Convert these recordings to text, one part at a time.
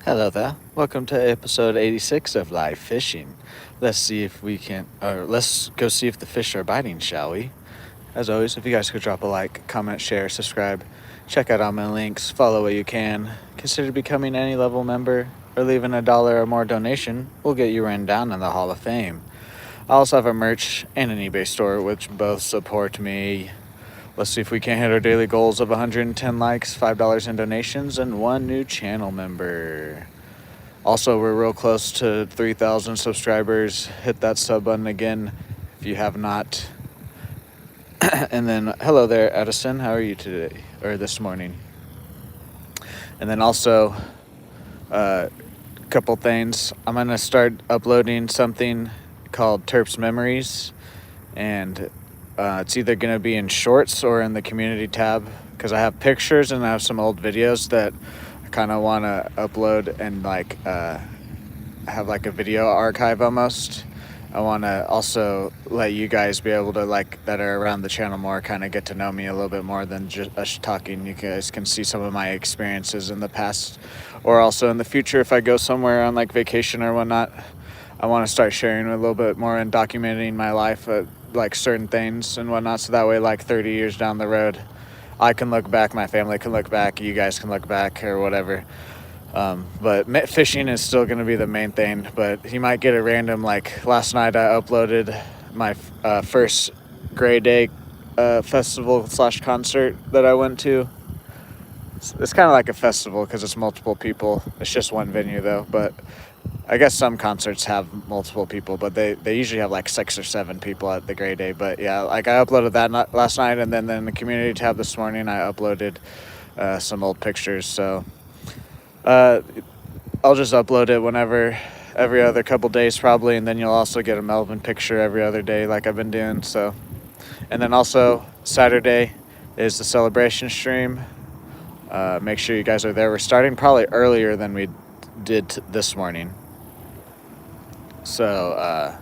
Hello there. Welcome to episode 86 of Live Fishing. Let's see if we can, or let's go see if the fish are biting, shall we? As always, if you guys could drop a like, comment, share, subscribe, check out all my links, follow what you can, consider becoming any level member, or leaving $1 or more donation will get you written down in the Hall of Fame. I also have a merch and an eBay store, which both support me. Let's see if we can hit our daily goals of 110 likes, $5 in donations, and one new channel member. Also, we're real close to 3,000 subscribers. Hit that sub button again if you have not. And then, hello there, Edison. How are you today or this morning? And then also, a couple things. I'm going to start uploading something called Terps Memories. And it's either going to be in shorts or in the community tab because I have pictures and I have some old videos that I kind of want to upload and have like a video archive almost. I want to also let you guys be able to that are around the channel more kind of get to know me a little bit more than just us talking. You guys can see some of my experiences in the past or also in the future if I go somewhere on like vacation or whatnot. I want to start sharing a little bit more and documenting my life, like certain things and whatnot, so that way like 30 years down the road I can look back, my family can look back, you guys can look back or whatever. But fishing is still going to be the main thing. But you might get a random, like last night I uploaded my first Gray Day festival / concert that I went to. It's kind of like a festival because it's multiple people. It's just one venue though. But I guess some concerts have multiple people, but they usually have like 6 or 7 people at the Gray Day. But yeah, like I uploaded that last night, and then in the community tab this morning I uploaded some old pictures. So uh, I'll just upload it whenever, every other couple days probably, and then you'll also get a Melvin picture every other day like I've been doing. So, and then also Saturday is the celebration stream. Make sure you guys are there. We're starting probably earlier than we did this morning. So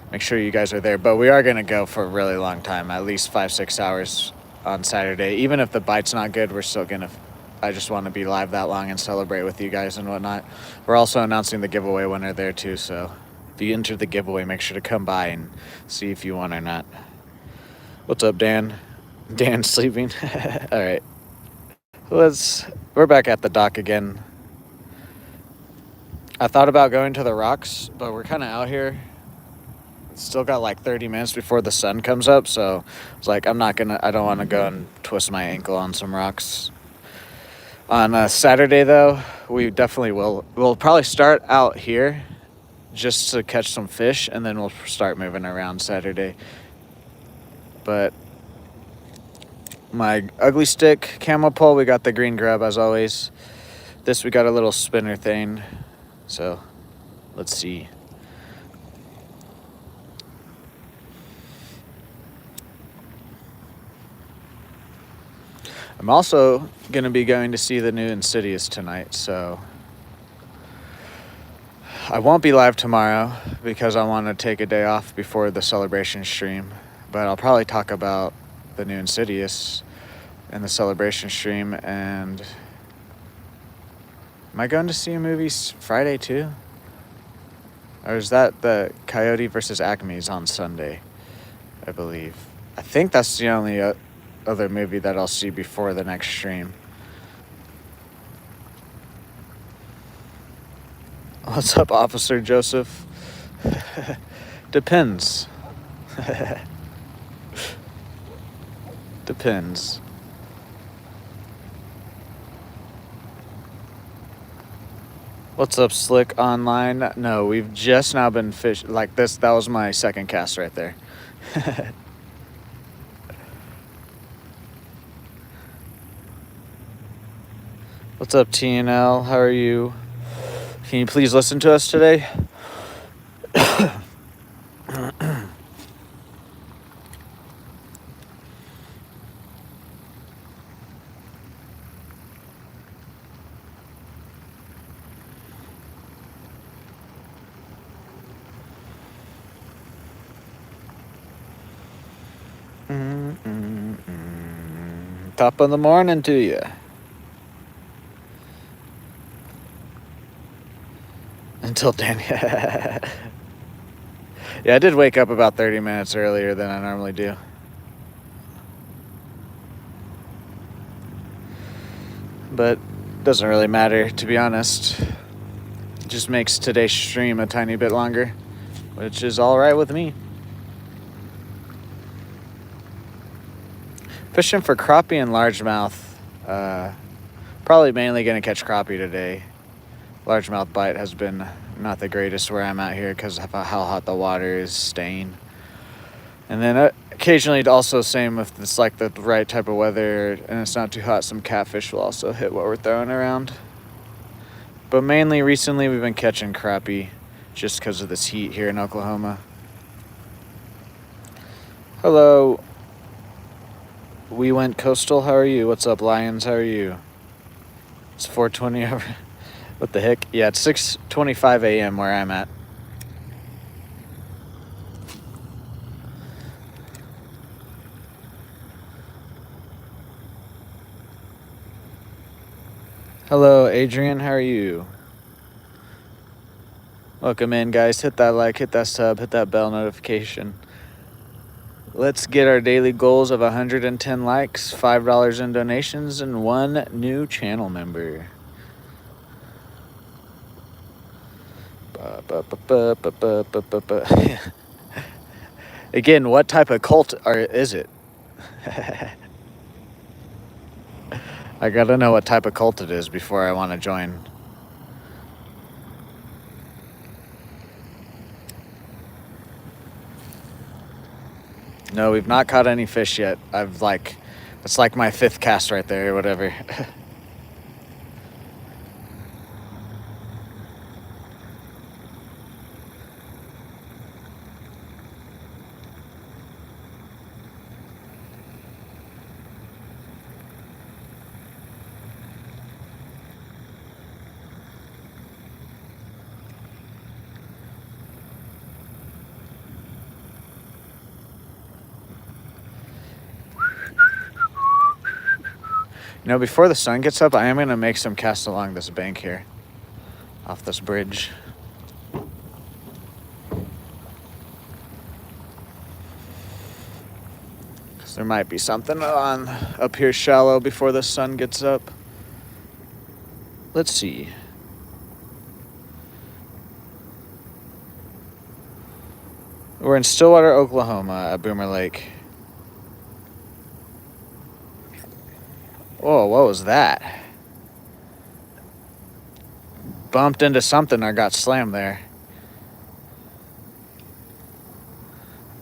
make sure you guys are there. But we are going to go for a really long time, at least 5-6 hours on Saturday. Even if the bite's not good, we're still going to. I just want to be live that long and celebrate with you guys and whatnot. We're also announcing the giveaway winner there too. So if you enter the giveaway, make sure to come by and see if you won or not. What's up, Dan? Dan's sleeping. All right. We're back at the dock again. I thought about going to the rocks, but we're kind of out here. Still got like 30 minutes before the sun comes up, so it's like I don't want to go and twist my ankle on some rocks. On Saturday though, we definitely we'll probably start out here just to catch some fish, and then we'll start moving around Saturday. But my ugly stick camel pole, we got the green grub as always. This we got a little spinner thing, so let's see. I'm also going to be going to see the new Insidious tonight, so I won't be live tomorrow because I want to take a day off before the celebration stream, but I'll probably talk about the new Insidious in the celebration stream. And am I going to see a movie Friday too? Or is that the Coyote versus Acme's on Sunday, I believe. I think that's the only other movie that I'll see before the next stream. What's up, Officer Joseph? Depends. Depends. What's up, Slick Online? No, we've just now been fishing like this. That was my second cast right there. What's up, TNL? How are you? Can you please listen to us today? Top of the morning to you. until Dan. Yeah, I did wake up about 30 minutes earlier than I normally do. But doesn't really matter, to be honest. It just makes today's stream a tiny bit longer, which is all right with me. Fishing for crappie and largemouth. Probably mainly going to catch crappie today. Largemouth bite has been not the greatest where I'm at here because of how hot the water is staying. And then occasionally also same if it's like the right type of weather and it's not too hot, some catfish will also hit what we're throwing around. But mainly recently we've been catching crappie just because of this heat here in Oklahoma. Hello. We went coastal. How are you? What's up, Lions? How are you? It's 4:20 over. What the heck? Yeah, it's 6:25 a.m. where I'm at. Hello, Adrian. How are you? Welcome in, guys. Hit that like, hit that sub, hit that bell notification. Let's get our daily goals of 110 likes, $5 in donations, and 1 new channel member. Again, what type of cult is it? I gotta know what type of cult it is before I want to join. No, we've not caught any fish yet. It's like my 5th cast right there or whatever. You know, before the sun gets up, I am going to make some casts along this bank here, off this bridge. Because there might be something on up here shallow before the sun gets up. Let's see. We're in Stillwater, Oklahoma at Boomer Lake. Whoa, what was that? Bumped into something or got slammed there.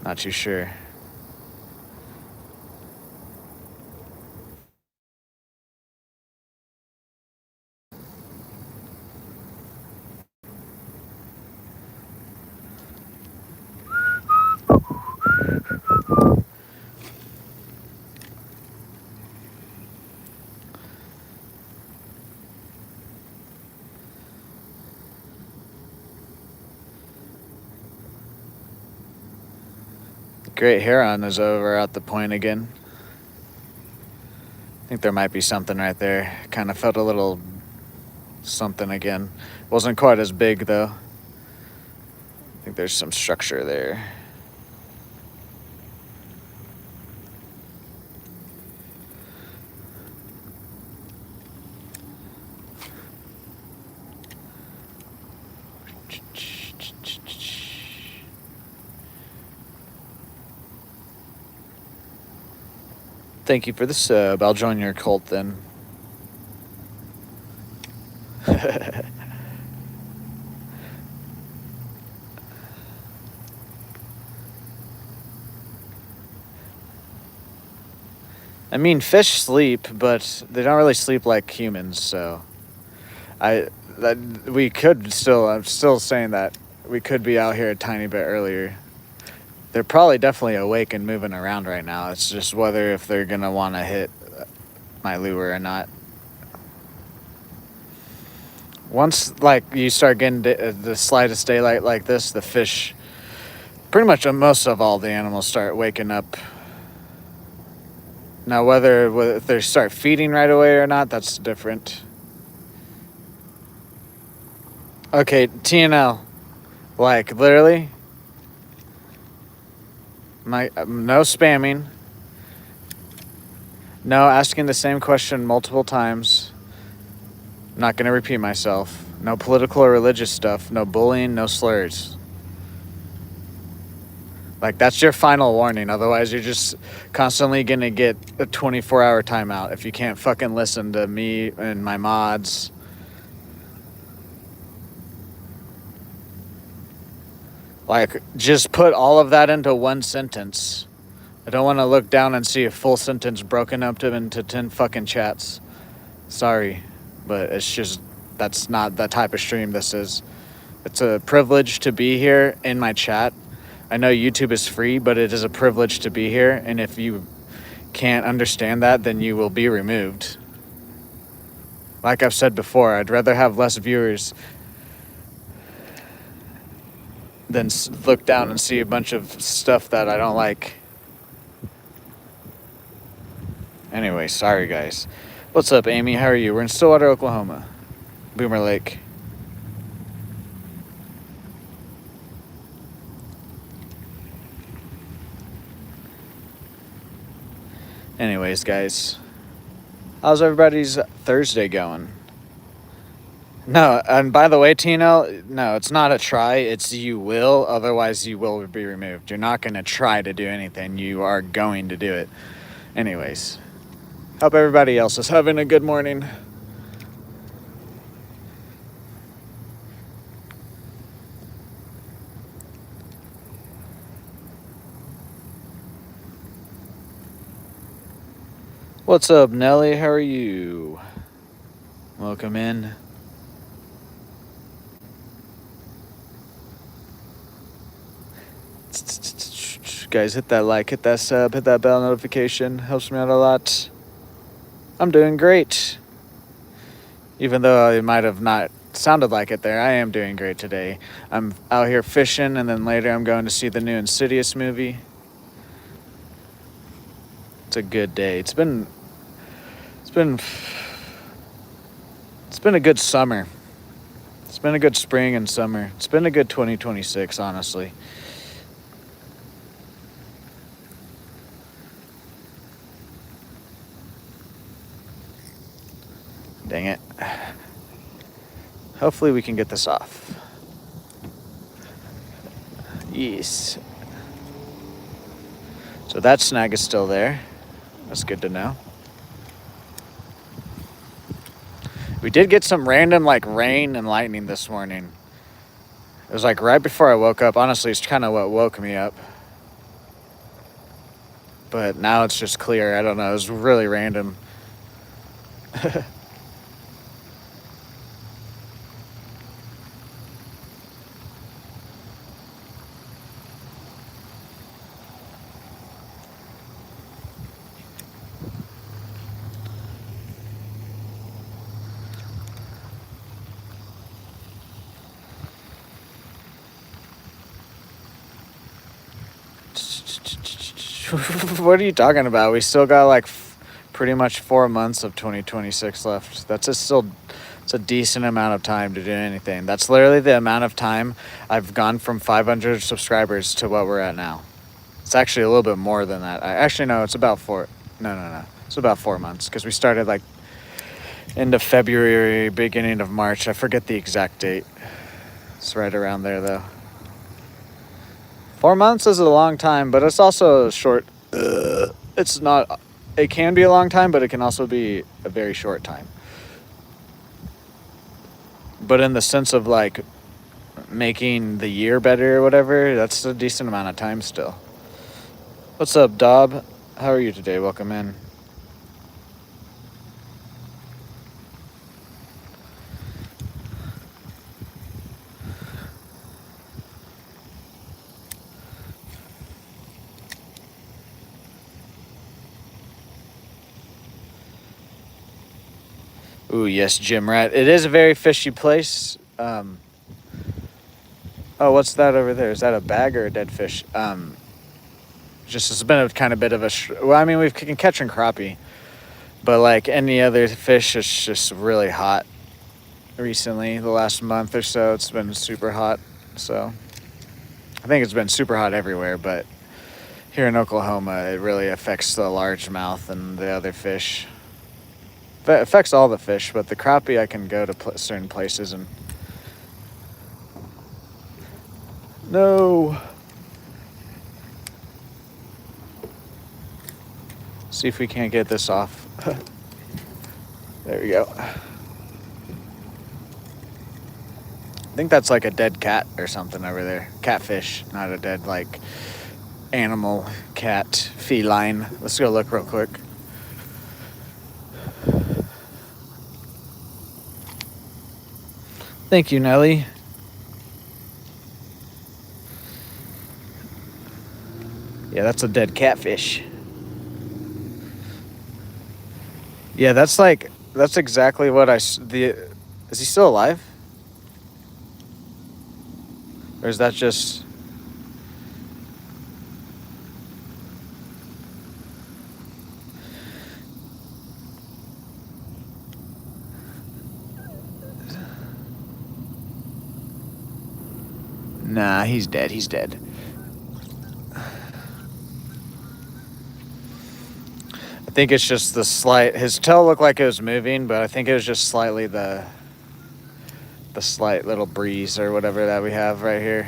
Not too sure. Great Heron is over at the point again. I think there might be something right there. Kind of felt a little something again. Wasn't quite as big though. I think there's some structure there. Thank you for the sub. I'll join your cult then. I mean, fish sleep, but they don't really sleep like humans, so I'm still saying that we could be out here a tiny bit earlier. They're probably definitely awake and moving around right now. It's just whether if they're gonna want to hit my lure or not. Once like you start getting the slightest daylight like this, the fish, pretty much most of all the animals start waking up. Now whether if they start feeding right away or not, that's different. Okay, TNL. Like, literally, no spamming, no asking the same question multiple times. I'm not going to repeat myself. No political or religious stuff, no bullying, no slurs. Like, that's your final warning. Otherwise, you're just constantly going to get a 24-hour timeout if you can't fucking listen to me and my mods. Like, just put all of that into one sentence. I don't want to look down and see a full sentence broken up into 10 fucking chats. Sorry, but it's just, that's not the type of stream this is. It's a privilege to be here in my chat. I know YouTube is free, but it is a privilege to be here. And if you can't understand that, then you will be removed. Like I've said before, I'd rather have less viewers than look down and see a bunch of stuff that I don't like. Anyway, sorry guys. What's up, Amy? How are you? We're in Stillwater, Oklahoma. Boomer Lake. Anyways, guys. How's everybody's Thursday going? No, and by the way, Tino, no, it's not a try. It's you will. Otherwise, you will be removed. You're not going to try to do anything. You are going to do it. Anyways, hope everybody else is having a good morning. What's up, Nelly? How are you? Welcome in. Guys, hit that like, hit that sub, hit that bell notification. Helps me out a lot. I'm doing great. Even though it might have not sounded like it there, I am doing great today. I'm out here fishing, and then later I'm going to see the new Insidious movie. It's a good day. It's been a good summer. It's been a good spring and summer. It's been a good 2026, honestly. Dang it. Hopefully we can get this off. Yes. So that snag is still there. That's good to know. We did get some random rain and lightning this morning. It was right before I woke up. Honestly, it's kind of what woke me up. But now it's just clear. I don't know. It was really random. What are you talking about? We still got pretty much 4 months of 2026 left. It's a decent amount of time to do anything. That's literally the amount of time I've gone from 500 subscribers to what we're at now. It's actually a little bit more than that. It's about 4. No. It's about 4 months because we started end of February, beginning of March. I forget the exact date. It's right around there though. 4 months is a long time, but it's also a short. It's not. It can be a long time, but it can also be a very short time. But in the sense of making the year better or whatever, that's a decent amount of time still. What's up, Dob? How are you today? Welcome in. Ooh, yes, Jim Rat. It is a very fishy place. Oh, what's that over there? Is that a bag or a dead fish? It's been a kind of bit of a... we can catch crappie. But like any other fish, it's just really hot. recently. The last month or so, it's been super hot. So I think it's been super hot everywhere, but here in Oklahoma, it really affects the largemouth and the other fish. It affects all the fish, but the crappie, I can go to certain places and... No! See if we can't get this off. There we go. I think that's like a dead cat or something over there. Catfish, not a dead, like, animal, cat, feline. Let's go look real quick. Thank you, Nelly. Yeah, that's a dead catfish. Yeah, that's exactly what is he still alive? Or is that just... Nah, he's dead. He's dead. I think it's just the slight... His tail looked like it was moving, but I think it was just slightly the slight little breeze or whatever that we have right here.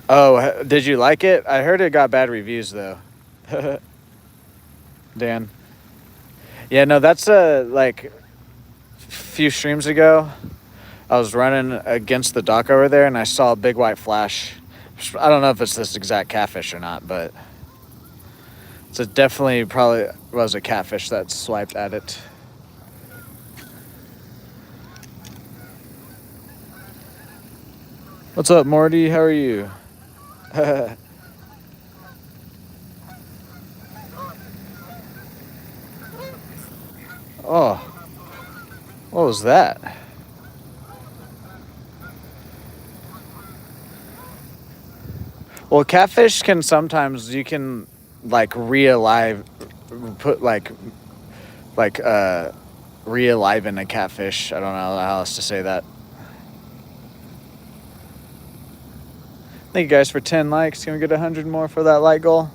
Oh, did you like it? I heard it got bad reviews, though. Dan. Yeah, no, that's like... few streams ago, I was running against the dock over there and I saw a big white flash. I don't know if it's this exact catfish or not, but it's definitely probably was a catfish that swiped at it. What's up, Morty? How are you? Oh, what was that? Well, catfish can sometimes, you can like put re-aliven a catfish. I don't know how else to say that. Thank you guys for 10 likes. Can we get 100 more for that like goal?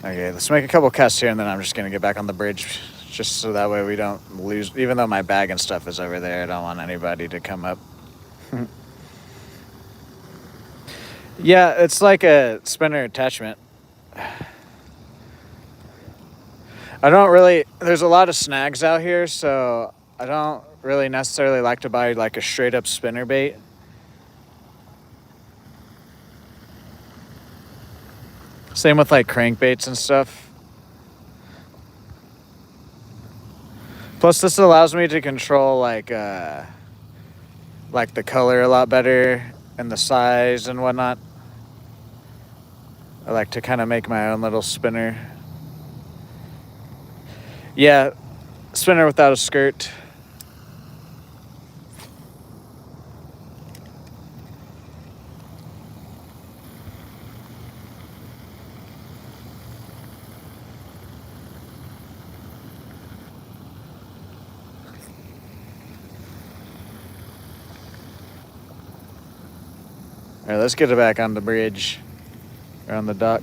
Okay, let's make a couple casts here and then I'm just going to get back on the bridge. Just so that way we don't lose. Even though my bag and stuff is over there, I don't want anybody to come up. Yeah, it's like a spinner attachment. I don't really... There's a lot of snags out here, so I don't really necessarily like to buy like a straight up spinner bait. Same with like crankbaits and stuff. Plus, this allows me to control like the color a lot better and the size and whatnot. I like to kind of make my own little spinner. Yeah, spinner without a skirt. All right, let's get it back on the bridge or on the dock.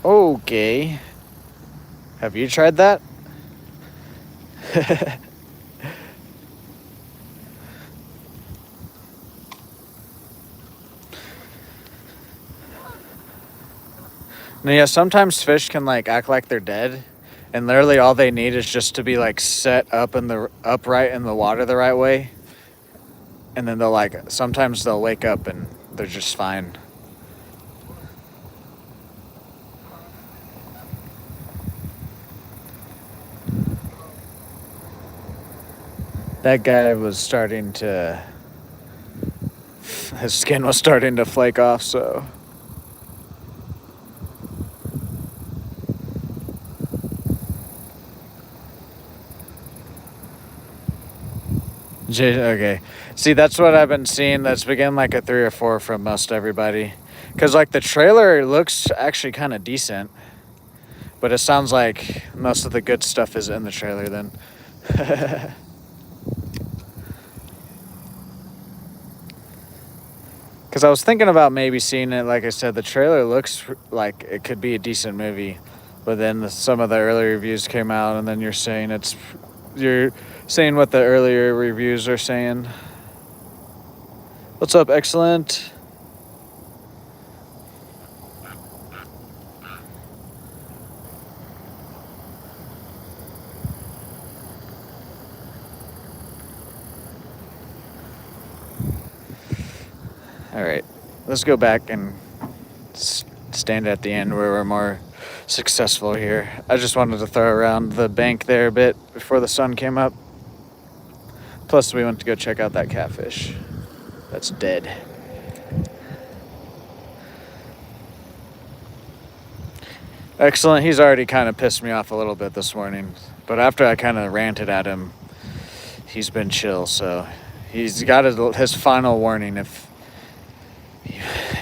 Okay. Have you tried that? Now, yeah, sometimes fish can like act like they're dead, and literally all they need is just to be like set up upright in the water the right way, and then sometimes they'll wake up and they're just fine. That guy was his skin was starting to flake off, so Okay. See, that's what I've been seeing. That's been getting like a 3 or 4 from most everybody. Because, like, the trailer looks actually kind of decent. But it sounds like most of the good stuff is in the trailer then. Because I was thinking about maybe seeing it. Like I said, the trailer looks like it could be a decent movie. But then some of the early reviews came out, and then you're saying what the earlier reviews are saying. What's up, excellent? All right, let's go back and stand at the end where we're more successful here. I just wanted to throw around the bank there a bit before the sun came up. Plus, we went to go check out that catfish that's dead. Excellent. He's already kind of pissed me off a little bit this morning. But after I kind of ranted at him, he's been chill. So he's got his final warning. If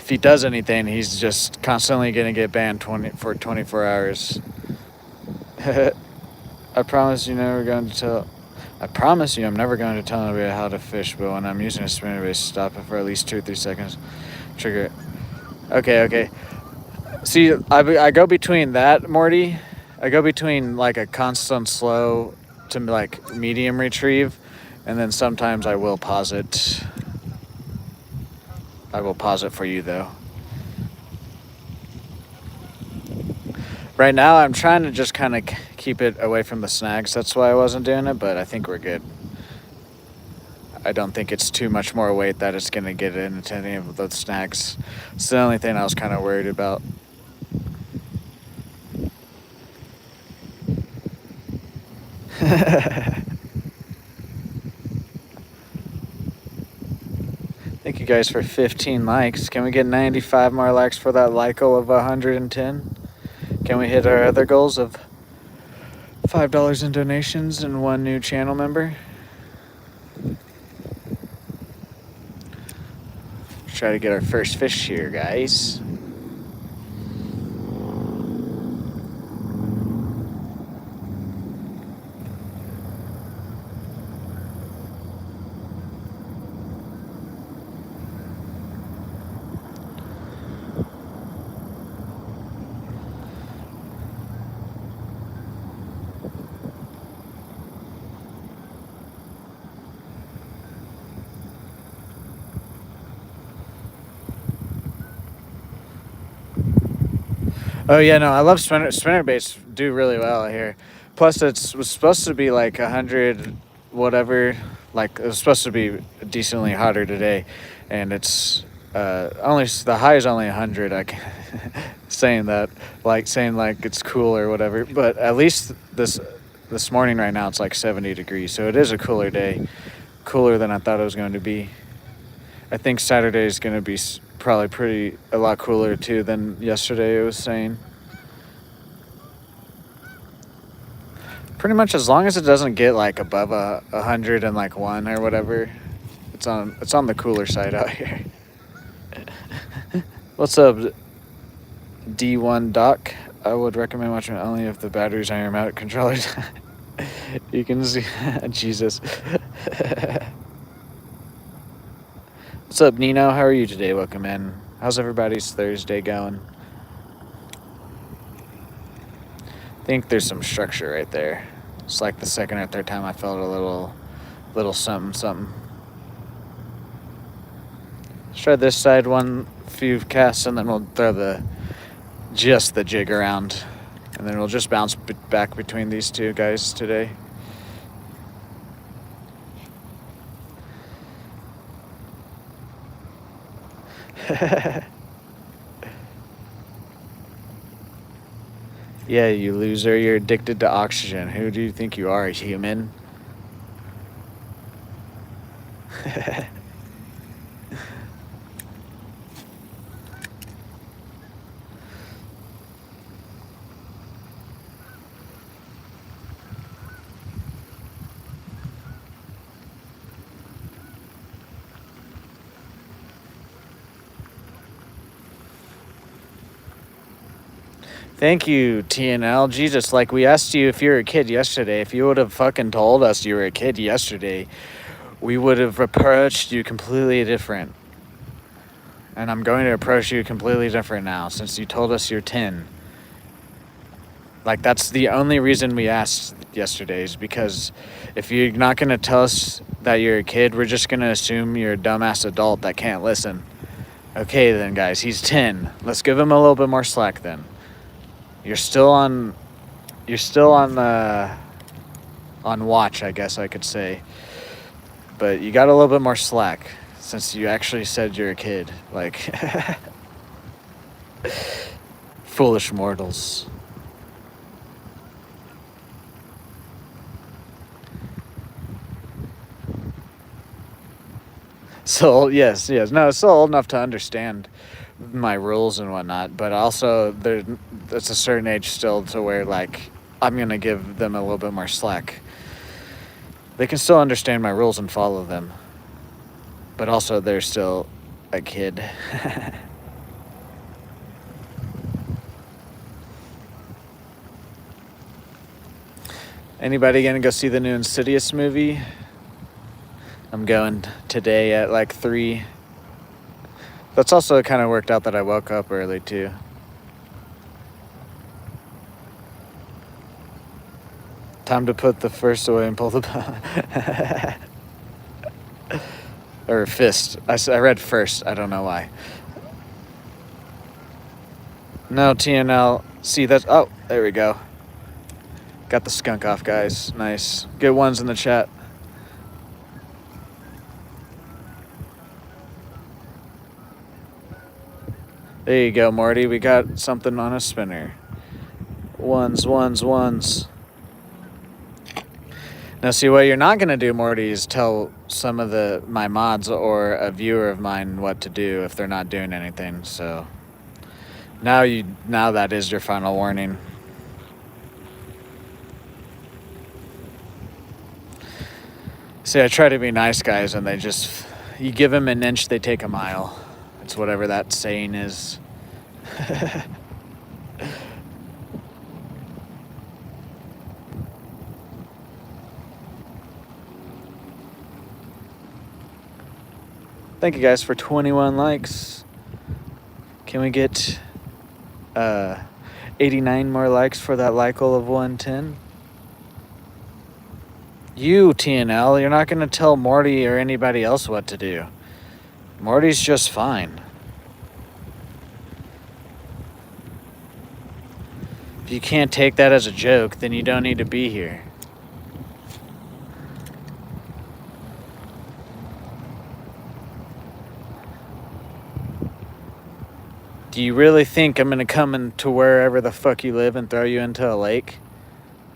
he does anything, he's just constantly going to get banned for 24 hours. I promise you never going to tell. I promise you I'm never going to tell anybody how to fish, but when I'm using a spinnerbait, stop it for at least 2 or 3 seconds. Trigger it. Okay. See, I go between that, Morty. I go between like a constant slow to like medium retrieve, and then sometimes I will pause it. I will pause it for you though. Right now I'm trying to just kind of keep it away from the snags. That's why I wasn't doing it, but I think we're good. I don't think it's too much more weight that it's going to get into any of those snags. It's the only thing I was kind of worried about. Thank you guys for 15 likes. Can we get 95 more likes for that like goal of 110? Can we hit our other goals of $5 in donations and 1 new channel member? Try to get our first fish here, guys. Oh yeah, no, I love spinner baits. Do really well here. Plus, it was supposed to be like 100, whatever. Like it was supposed to be decently hotter today, and it's only the high is only 100. I can saying like it's cool or whatever. But at least this morning right now it's like 70 degrees, so it is a cooler day, cooler than I thought it was going to be. I think Saturday is going to be probably a lot cooler too than yesterday it was saying. Pretty much as long as it doesn't get like above 101 or whatever, it's on the cooler side out here. What's up, D1 Doc? I would recommend watching it only if the batteries on your remote controllers. You can see Jesus. What's up, Nino? How are you today? Welcome in. How's everybody's Thursday going? I think there's some structure right there. It's like the second or third time I felt a little something. Let's try this side one few casts, and then we'll throw just the jig around, and then we'll just bounce back between these two guys today. Yeah, you loser, you're addicted to oxygen. Who do you think you are, a human? Thank you, TNL. Jesus, like we asked you if you were a kid yesterday. If you would have fucking told us you were a kid yesterday, we would have approached you completely different. And I'm going to approach you completely different now since you told us you're 10. Like, that's the only reason we asked yesterday, is because if you're not going to tell us that you're a kid, we're just going to assume you're a dumbass adult that can't listen. Okay then, guys, he's 10. Let's give him a little bit more slack then. You're still on watch, I guess I could say. But you got a little bit more slack since you actually said you're a kid. Like, foolish mortals. So, yes. No, still old enough to understand my rules and whatnot, but also it's a certain age still to where, like, I'm going to give them a little bit more slack. They can still understand my rules and follow them, but also they're still a kid. Anybody gonna go see the new Insidious movie? I'm going today at like 3. That's also kind of worked out that I woke up early too. Time to put the first away and pull the or fist. I read first. I don't know why. No, TNL. See, that's... Oh, there we go. Got the skunk off, guys. Nice. Good ones in the chat. There you go, Morty. We got something on a spinner. Ones. Now, see, what you're not going to do, Morty, is tell some of my mods or a viewer of mine what to do if they're not doing anything. So now that is your final warning. See, I try to be nice, guys, and you give them an inch, they take a mile. It's whatever that saying is. Thank you guys for 21 likes. Can we get 89 more likes for that like goal of 110? You, TNL, you're not going to tell Morty or anybody else what to do. Morty's just fine. If you can't take that as a joke, then you don't need to be here. Do you really think I'm going to come into wherever the fuck you live and throw you into a lake?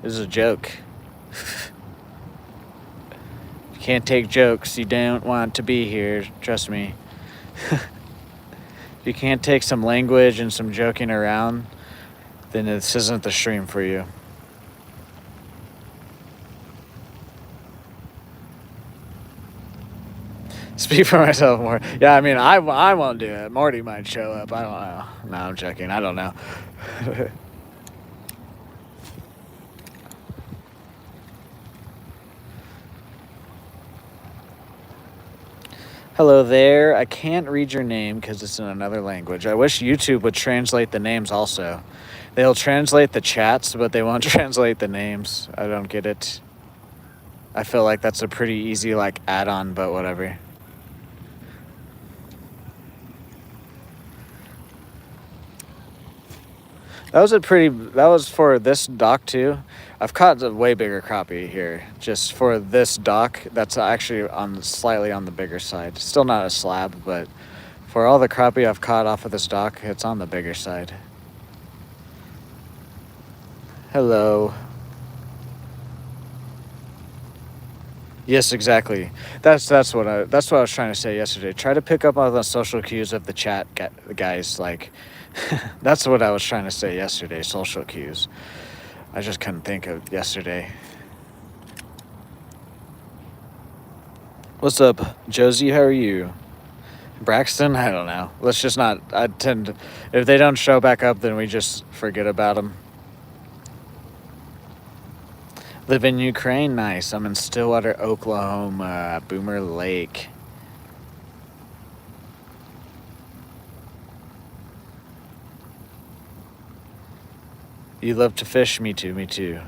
This is a joke. You can't take jokes. You don't want to be here. Trust me. If you can't take some language and some joking around, then this isn't the stream for you. Speak for myself more. Yeah, I mean, I won't do it. Morty might show up. I don't know. No, I'm joking. I don't know. Hello there. I can't read your name because it's in another language. I wish YouTube would translate the names also. They'll translate the chats, but they won't translate the names. I don't get it. I feel like that's a pretty easy, like, add-on, but whatever. That was for this dock too. I've caught a way bigger crappie here. Just for this dock, that's actually slightly on the bigger side. Still not a slab, but for all the crappie I've caught off of this dock, it's on the bigger side. Hello. Yes, exactly. That's what I was trying to say yesterday. Try to pick up on the social cues of the chat, guys. Like, that's what I was trying to say yesterday. Social cues. I just couldn't think of yesterday. What's up, Josie? How are you? Braxton, I don't know. Let's just not. I tend to, if they don't show back up, then we just forget about them. Live in Ukraine, nice. I'm in Stillwater, Oklahoma, Boomer Lake. You love to fish? Me too, me too.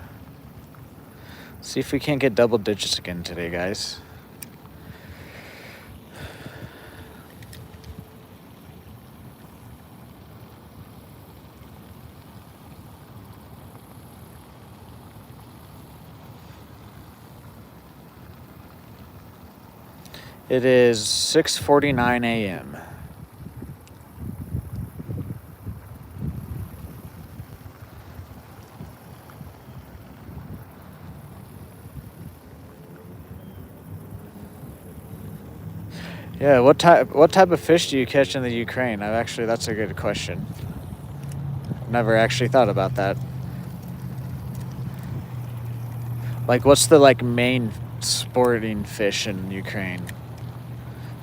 See if we can't get double digits again today, guys. It is 6:49 a.m. Yeah, what type of fish do you catch in the Ukraine? That's a good question. Never actually thought about that. Like, what's the main sporting fish in Ukraine?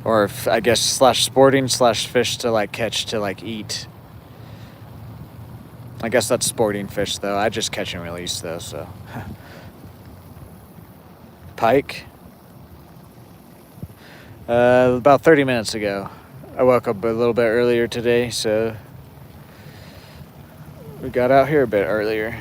Or I guess /sporting/fish to catch to eat. I guess that's sporting fish though. I just catch and release though, so. Pike? About 30 minutes ago. I woke up a little bit earlier today, so we got out here a bit earlier.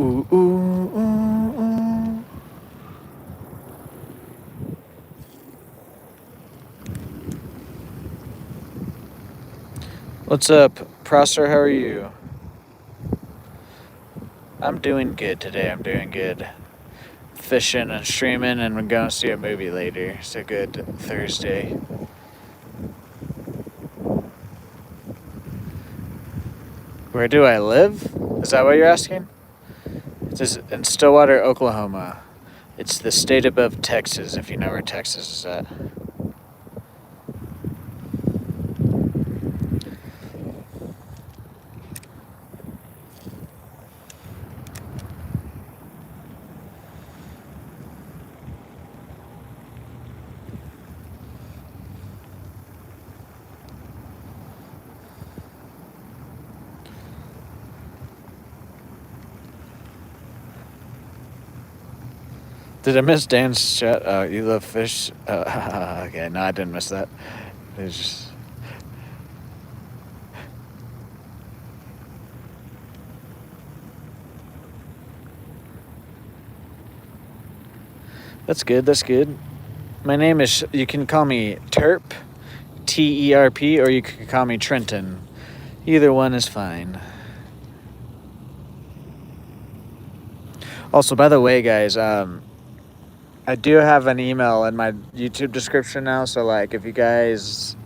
Ooh, ooh, ooh, ooh. What's up, Prosser? How are you? I'm doing good today. I'm doing good. Fishing and streaming, and we're going to see a movie later. It's a good Thursday. Where do I live? Is that what you're asking? It's in Stillwater, Oklahoma. It's the state above Texas, if you know where Texas is at. Did I miss Dan's chat? Oh, you love fish? Okay, no, I didn't miss that. It's just... That's good, that's good. My name is, you can call me Terp, T-E-R-P, or you can call me Trenton. Either one is fine. Also, by the way, guys, I do have an email in my YouTube description now, so if you guys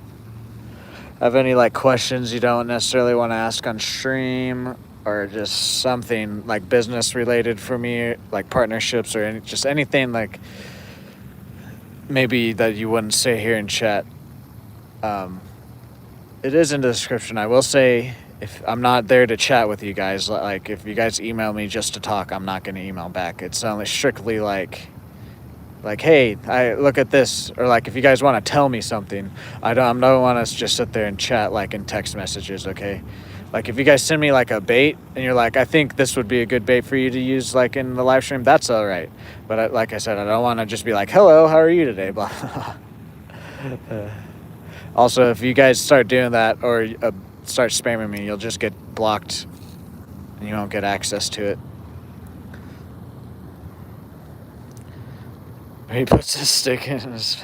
have any questions you don't necessarily want to ask on stream, or just something business related for me, partnerships or just anything maybe that you wouldn't say here in chat, it is in the description. I will say, if I'm not there to chat with you guys, if you guys email me just to talk, I'm not going to email back. It's only strictly hey, I look at this, or if you guys want to tell me something, I don't want to just sit there and chat in text messages, okay? If you guys send me a bait and you're I think this would be a good bait for you to use in the live stream, that's all right. But like I said, I don't want to just be hello, how are you today? Blah. Also, if you guys start doing that or start spamming me, you'll just get blocked and you won't get access to it. He puts a stick in his...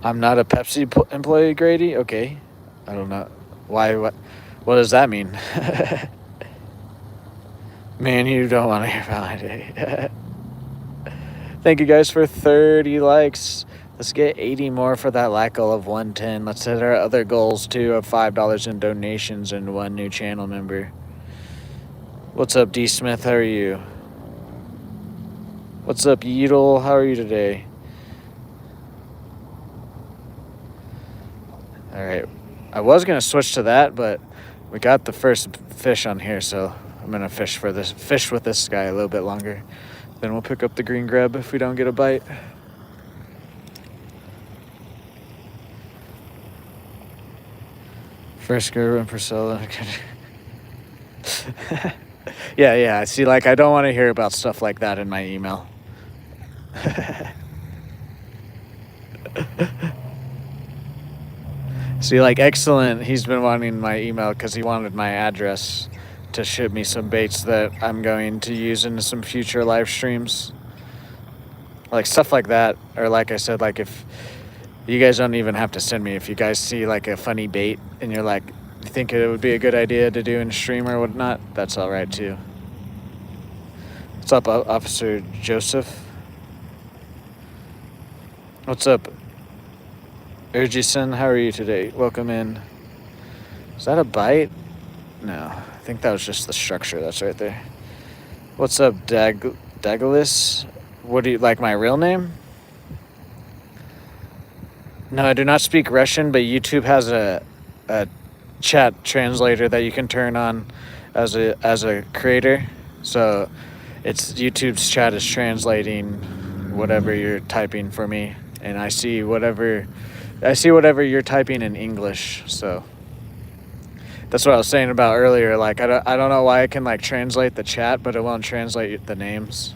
I'm not a Pepsi employee, Grady? Okay. I don't know. Why? What does that mean? Man, you don't want to hear about my day. Thank you guys for 30 likes. Let's get 80 more for that like goal of 110. Let's hit our other goals too of $5 in donations and 1 new channel member. What's up, D Smith? How are you? What's up, Yeedle? How are you today? All right. I was gonna switch to that, but we got the first fish on here, so I'm gonna fish with this guy a little bit longer. Then we'll pick up the green grub if we don't get a bite. Frisco and Priscilla. Yeah. See, like, I don't want to hear about stuff like that in my email. See, like, excellent. He's been wanting my email because he wanted my address to ship me some baits that I'm going to use in some future live streams. Like, stuff like that. Or, like I said, like, if you guys don't even have to send me. If you guys see, like, a funny bait and you're like, you think it would be a good idea to do in stream or whatnot, that's all right, too. What's up, Officer Joseph? What's up, Urgison? How are you today? Welcome in. Is that a bite? No, I think that was just the structure that's right there. What's up, Dagalis? What do you like, my real name? No, I do not speak Russian, but YouTube has a chat translator that you can turn on as a creator. So it's YouTube's chat is translating whatever you're typing for me, and I see whatever you're typing in English. So that's what I was saying about earlier. Like, I don't know why I can, like, translate the chat, but it won't translate the names.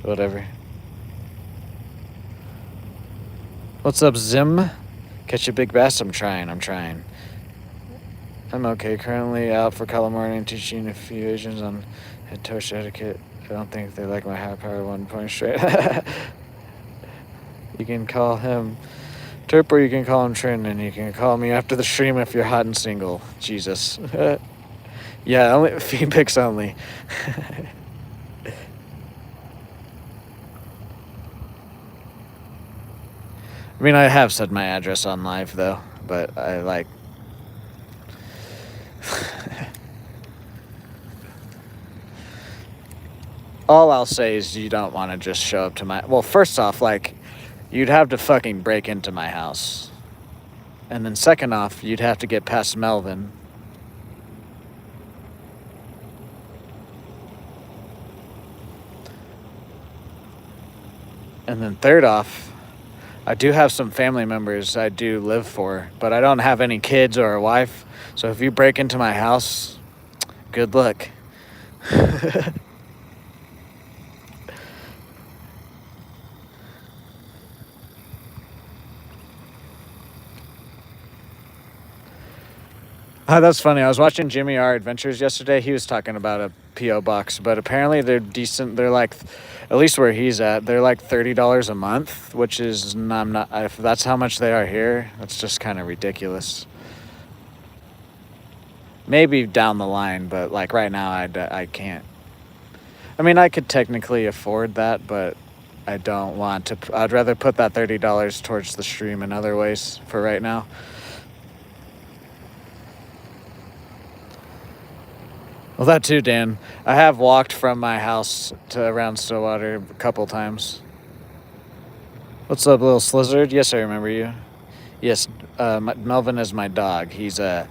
Whatever. What's up, Zim? Catch a big bass? I'm trying. I'm okay. Currently out for calamari and teaching a few Asians on head torch etiquette. I don't think they like my high power 1 point straight. You can call him Terp or you can call him Trin, and you can call me after the stream if you're hot and single. Jesus. Yeah, only feed pics only. I mean, I have said my address on live, though, but I, like... All I'll say is you don't want to just show up to my... Well, first off, like, you'd have to fucking break into my house. And then second off, you'd have to get past Melvin. And then third off... I do have some family members I do live for, but I don't have any kids or a wife. So if you break into my house, good luck. That's funny. I was watching Jimmy R Adventures yesterday. He was talking about a P.O. box, but apparently they're decent. They're like, at least where he's at, they're like $30 a month, which is, I'm not, if that's how much they are here, that's just kind of ridiculous. Maybe down the line, but like right now, I can't. I mean, I could technically afford that, but I don't want to. I'd rather put that $30 towards the stream in other ways for right now. Well, that too, Dan. I have walked from my house to around Stillwater a couple times. What's up, little Slizzard? Yes, I remember you. Yes, Melvin is my dog. He's a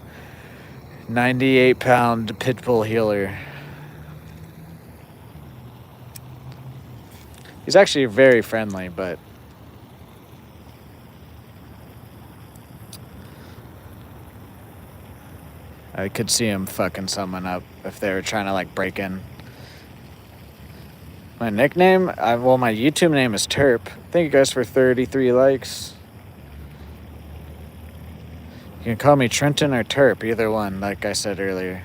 98-pound pit bull healer. He's actually very friendly, but... I could see him fucking someone up if they were trying to, like, break in. My nickname? Well, my YouTube name is Terp. Thank you guys for 33 likes. You can call me Trenton or Terp, either one, like I said earlier.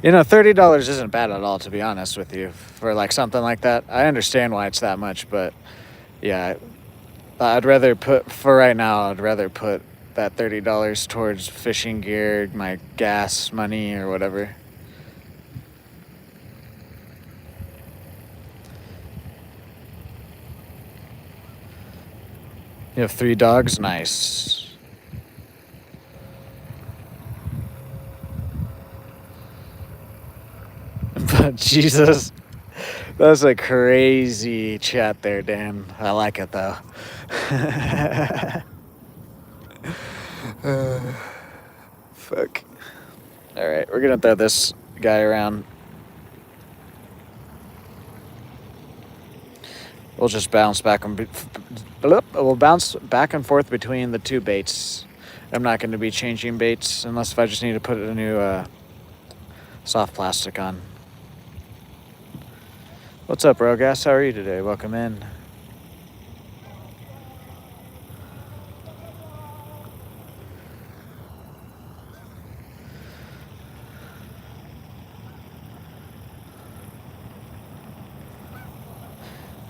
You know, $30 isn't bad at all, to be honest with you, for like something like that. I understand why it's that much, but yeah, I'd rather put, for right now, I'd rather put that $30 towards fishing gear, my gas money, or whatever. You have 3 dogs? Nice. But Jesus, that's a crazy chat there, Dan. I like it though. Fuck. All right, we're gonna throw this guy around. We'll just bounce back and we'll bounce back and forth between the 2 baits. I'm not going to be changing baits unless if I just need to put a new soft plastic on. What's up, Rogas? How are you today? Welcome in.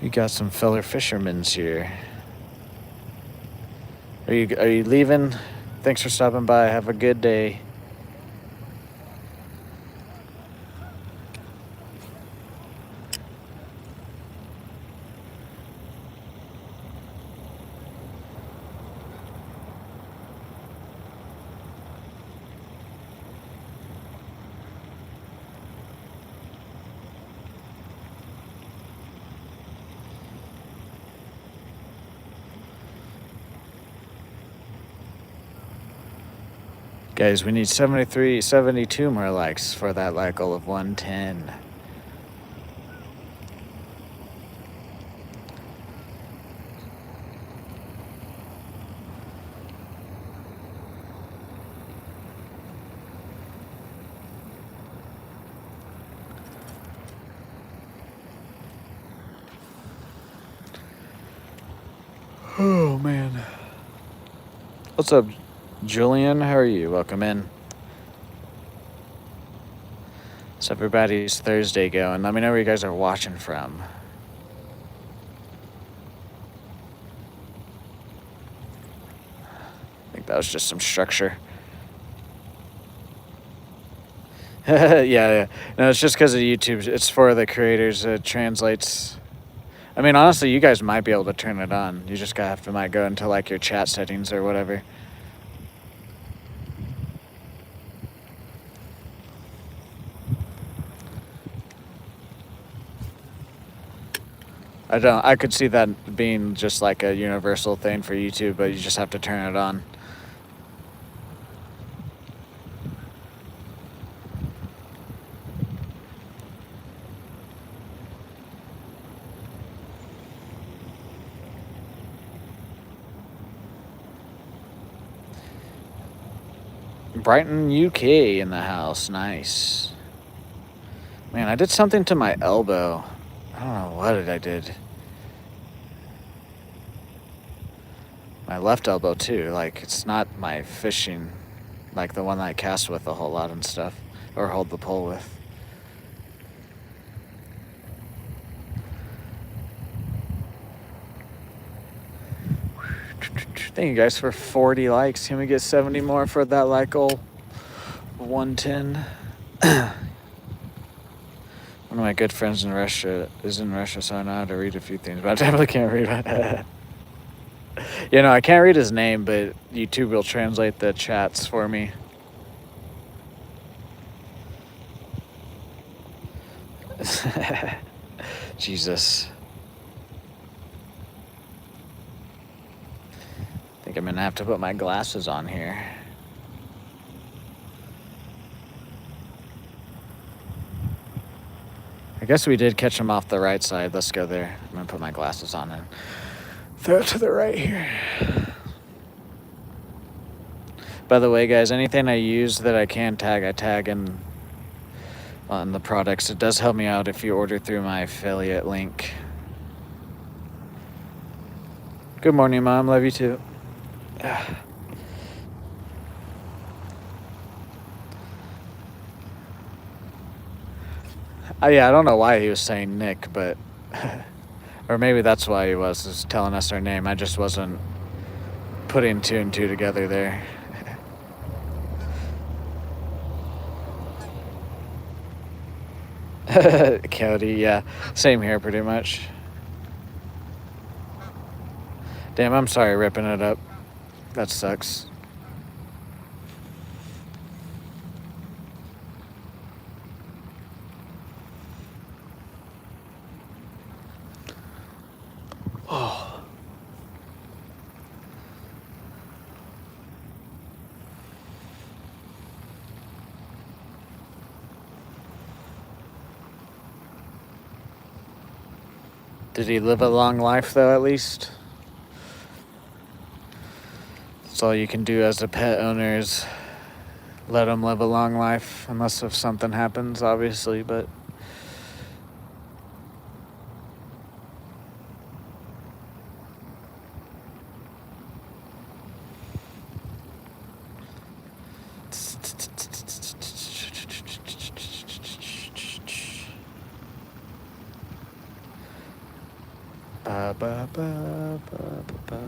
We got some fellow fishermen's here. Are you leaving? Thanks for stopping by. Have a good day. Guys, we need 72 more likes for that like goal of 110. Oh man. What's up, Julian? How are you? Welcome in. How's everybody's Thursday going? Let me know where you guys are watching from. I think that was just some structure. Yeah. No, it's just because of YouTube. It's for the creators. It translates. I mean, honestly, you guys might be able to turn it on. You just might go into like your chat settings or whatever. I could see that being just like a universal thing for YouTube, but you just have to turn it on. Brighton, UK in the house. Nice. Man, I did something to my elbow. I don't know what I did. My left elbow too. Like, it's not my fishing, like the one that I cast with a whole lot and stuff, or hold the pole with. Thank you guys for 40 likes. Can we get 70 more for that like goal? 110. One of my good friends in Russia is in Russia, so I know how to read a few things, but I definitely can't read it. You know, I can't read his name, but YouTube will translate the chats for me. Jesus. I think I'm gonna have to put my glasses on here. I guess we did catch him off the right side. Let's go there. I'm gonna put my glasses on and throw it to the right here. By the way, guys, anything I use that I can tag, I tag in on the products. It does help me out if you order through my affiliate link. Good morning, Mom. Love you too. I Yeah, I don't know why he was saying Nick, but or maybe that's why he was telling us our name. I just wasn't putting two and two together there. Cody, yeah, same here, pretty much. Damn, I'm sorry ripping it up. That sucks. Oh. Did he live a long life, though, at least? That's all you can do as a pet owner is let him live a long life, unless if something happens, obviously, but... Ba, ba, ba, ba, ba, ba.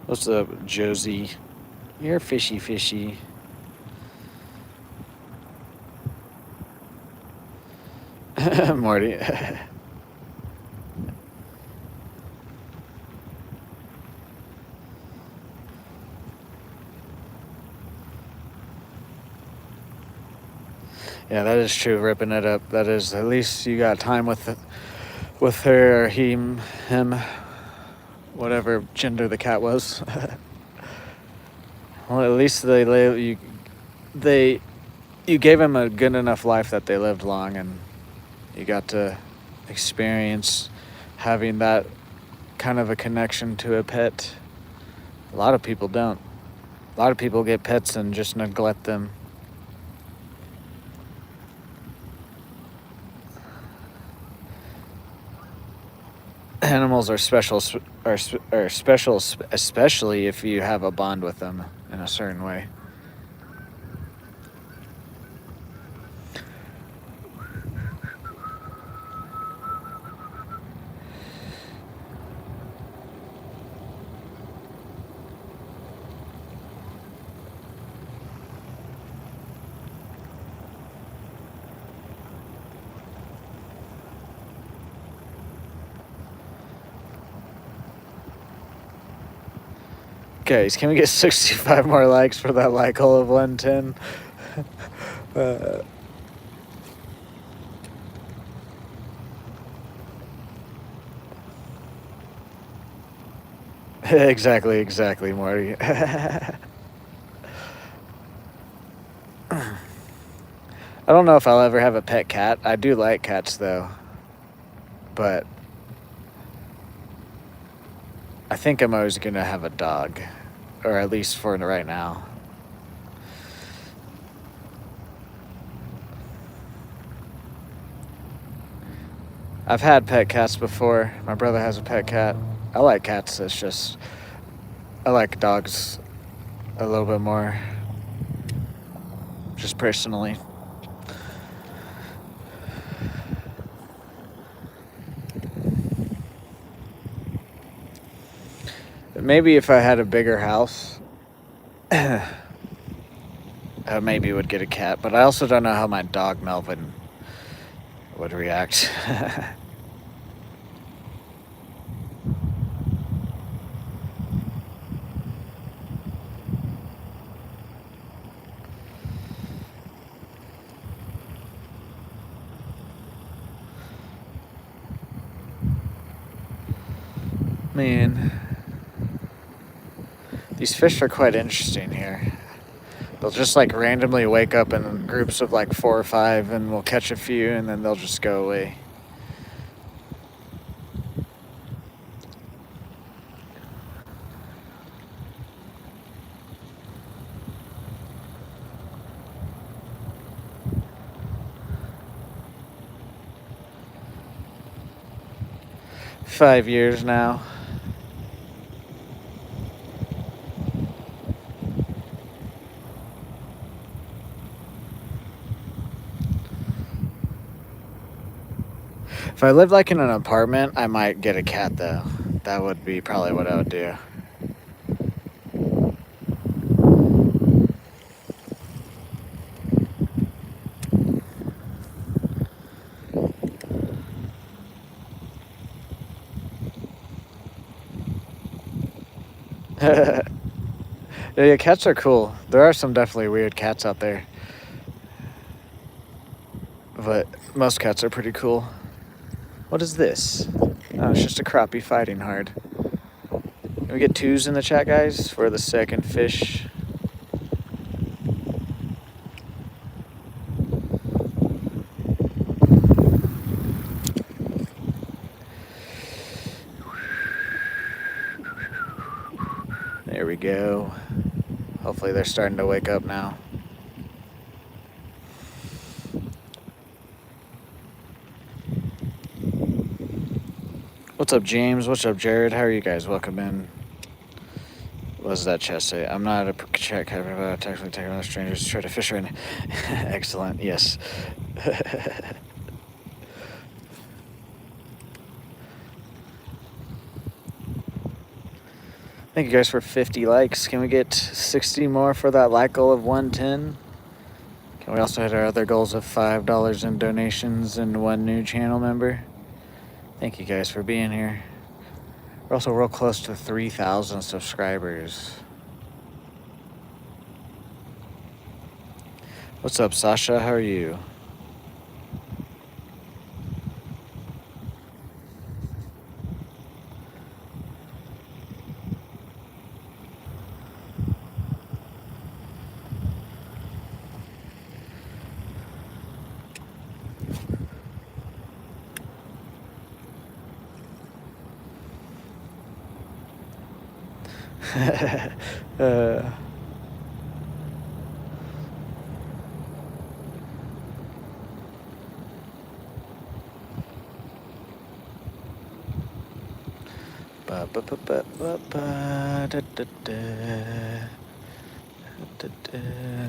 What's up, Josie? You're fishy, fishy. Morty. Yeah, that is true. Ripping it up. That is, at least you got time with her, or him, whatever gender the cat was. Well, at least you gave him a good enough life that they lived long, and you got to experience having that kind of a connection to a pet. A lot of people don't. A lot of people get pets and just neglect them. Animals are special, especially if you have a bond with them in a certain way. Guys, can we get 65 more likes for that like hole of 110? Exactly, Morty. I don't know if I'll ever have a pet cat. I do like cats, though. But I think I'm always going to have a dog. Or at least for right now. I've had pet cats before. My brother has a pet cat. I like cats. It's just... I like dogs a little bit more. Just personally. Maybe if I had a bigger house, I maybe would get a cat. But I also don't know how my dog Melvin would react. Man, these fish are quite interesting here. They'll just like randomly wake up in groups of like 4 or 5, and we'll catch a few, and then they'll just go away. 5 years now. If I lived like in an apartment, I might get a cat though. That would be probably what I would do. Yeah, cats are cool. There are some definitely weird cats out there. But most cats are pretty cool. What is this? Oh, it's just a crappie fighting hard. Can we get 2s in the chat, guys, for the second fish? There we go. Hopefully they're starting to wake up now. What's up, James? What's up, Jared? How are you guys? Welcome in. What does that chest say? I'm not a chat captain, but I technically take on strangers to try to fish right now. Excellent, yes. Thank you guys for 50 likes. Can we get 60 more for that like goal of 110? Can we also hit our other goals of $5 in donations and 1 new channel member? Thank you guys for being here. We're also real close to 3,000 subscribers. What's up, Sasha? How are you?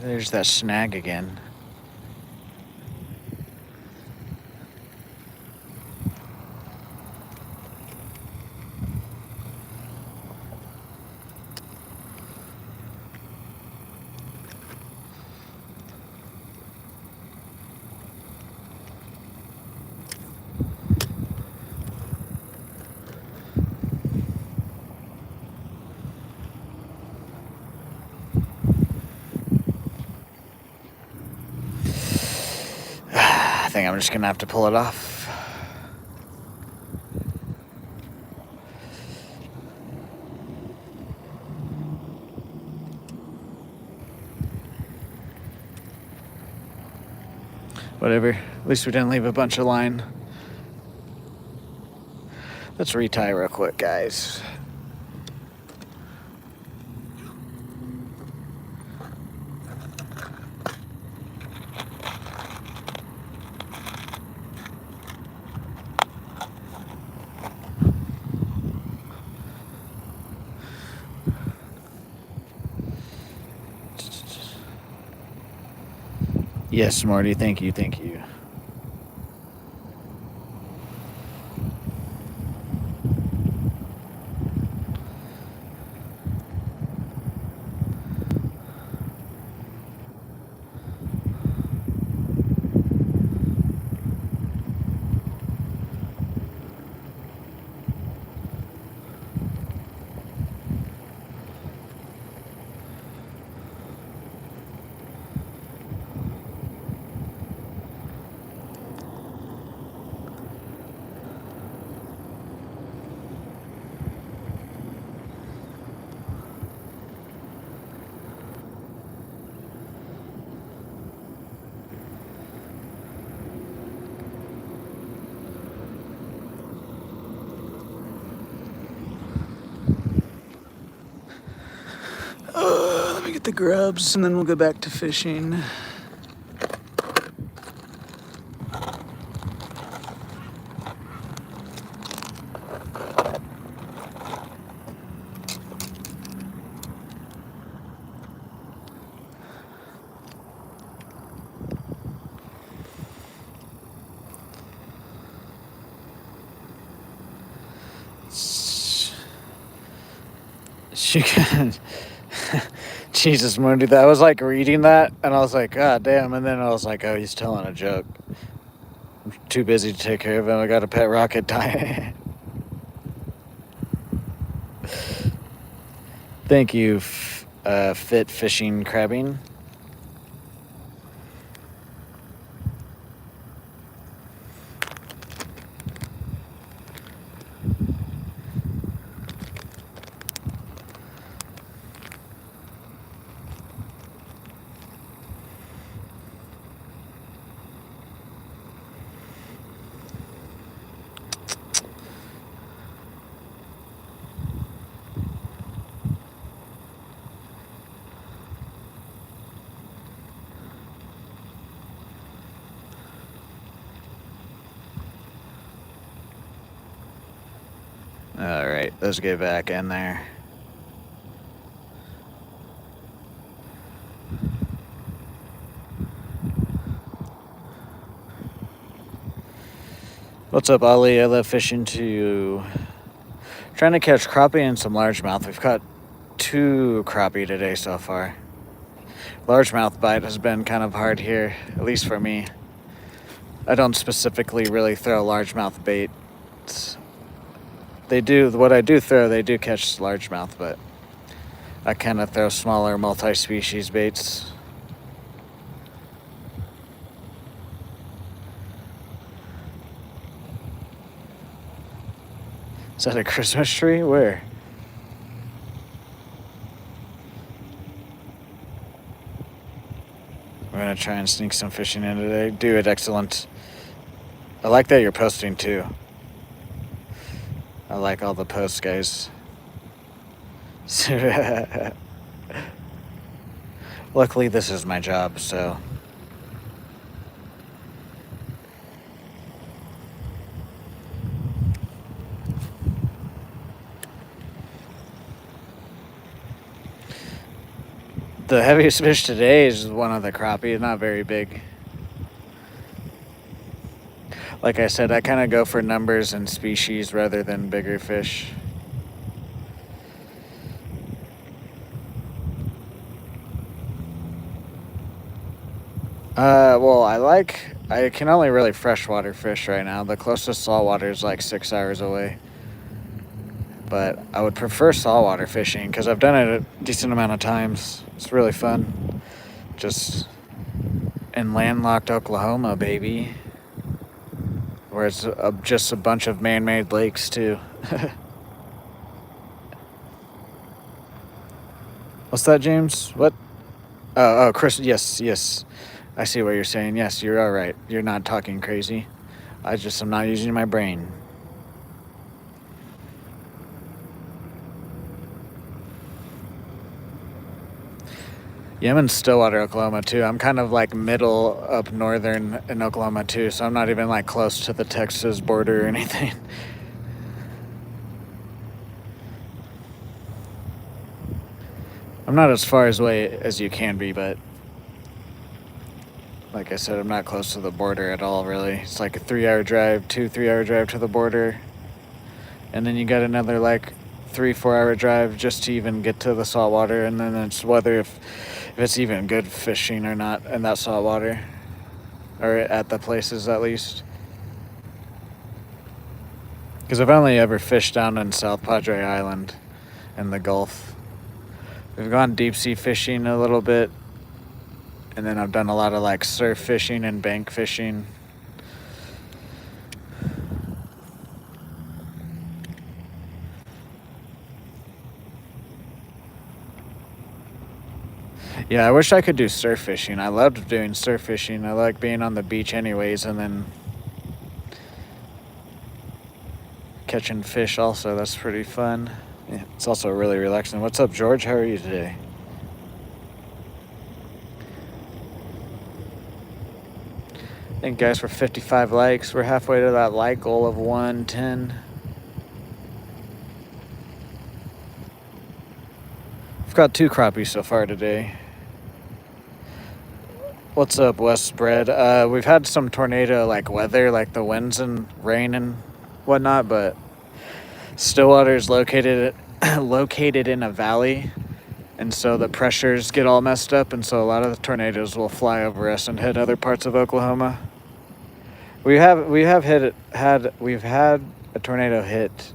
There's that snag again. I think I'm just gonna have to pull it off. Whatever. At least we didn't leave a bunch of line. Let's retie real quick, guys. Yes, Marty, thank you, thank you. Let me get the grubs and then we'll go back to fishing. You can. Jesus, Mooney, that I was like reading that, and I was like, God damn, and then I was like, oh, he's telling a joke. I'm too busy to take care of him. I got a pet rocket dying. Thank you, Fit Fishing Crabbing. All right, let's get back in there. What's up, Ollie? I love fishing too. Trying to catch crappie and some largemouth. We've caught 2 crappie today so far. Largemouth bite has been kind of hard here, at least for me. I don't specifically really throw largemouth bait. They do, what I do throw, they do catch largemouth, but I kind of throw smaller multi-species baits. Is that a Christmas tree? Where? We're gonna try and sneak some fishing in today. Do it, excellent. I like that you're posting too. I like all the posts, guys. Luckily, this is my job, so. The heaviest fish today is one of the crappie. Not very big. Like I said, I kind of go for numbers and species rather than bigger fish. Well, I can only really freshwater fish right now. The closest saltwater is like 6 hours away. But I would prefer saltwater fishing because I've done it a decent amount of times. It's really fun. Just in landlocked Oklahoma, baby. Where it's just a bunch of man-made lakes, too. What's that, James? What? Oh, Chris, yes. I see what you're saying. Yes, you're all right. You're not talking crazy. I'm not using my brain. Yeah, I'm in Stillwater, Oklahoma, too. I'm kind of like middle up northern in Oklahoma, too, so I'm not even like close to the Texas border or anything. I'm not as far away as you can be, but like I said, I'm not close to the border at all, really. It's like a 3-hour drive, 3-hour drive to the border. And then you got another like 3-4 hour drive just to even get to the saltwater. And then it's whether if it's even good fishing or not in that saltwater. Or at the places, at least. Because I've only ever fished down in South Padre Island in the Gulf. We've gone deep sea fishing a little bit. And then I've done a lot of like surf fishing and bank fishing. Yeah, I wish I could do surf fishing. I loved doing surf fishing. I like being on the beach anyways, and then catching fish also. That's pretty fun. Yeah, it's also really relaxing. What's up, George? How are you today? Thank you guys for 55 likes. We're halfway to that like goal of 110. I've got 2 crappies so far today. What's up, West Bread? We've had some tornado like weather, like the winds and rain and whatnot, but Stillwater is located located in a valley, and so the pressures get all messed up, and so a lot of the tornadoes will fly over us and hit other parts of Oklahoma. We've had a tornado hit,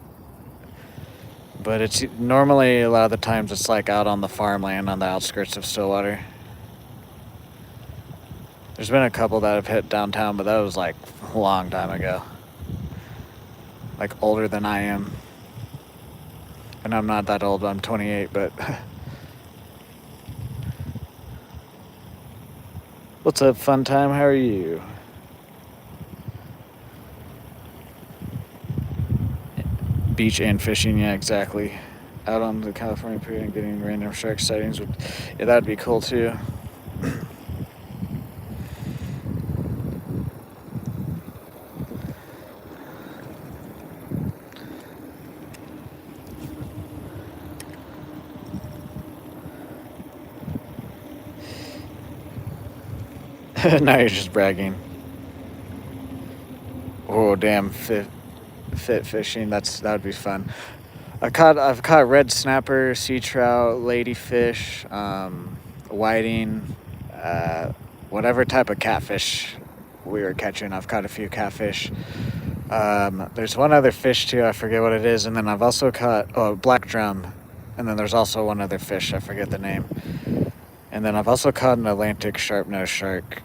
but it's normally a lot of the times it's like out on the farmland on the outskirts of Stillwater. There's been a couple that have hit downtown, but that was like a long time ago. Like older than I am. And I'm not that old, I'm 28, but what's up, fun time? How are you? Beach and fishing, yeah, exactly. Out on the California pier and getting random shark sightings would, yeah, that'd be cool too. Now you're just bragging. Oh damn, fit fishing. That would be fun. I've caught red snapper, sea trout, ladyfish, whiting, whatever type of catfish we were catching. I've caught a few catfish. There's one other fish too. I forget what it is. And then I've also caught black drum. And then there's also one other fish. I forget the name. And then I've also caught an Atlantic sharp-nosed shark.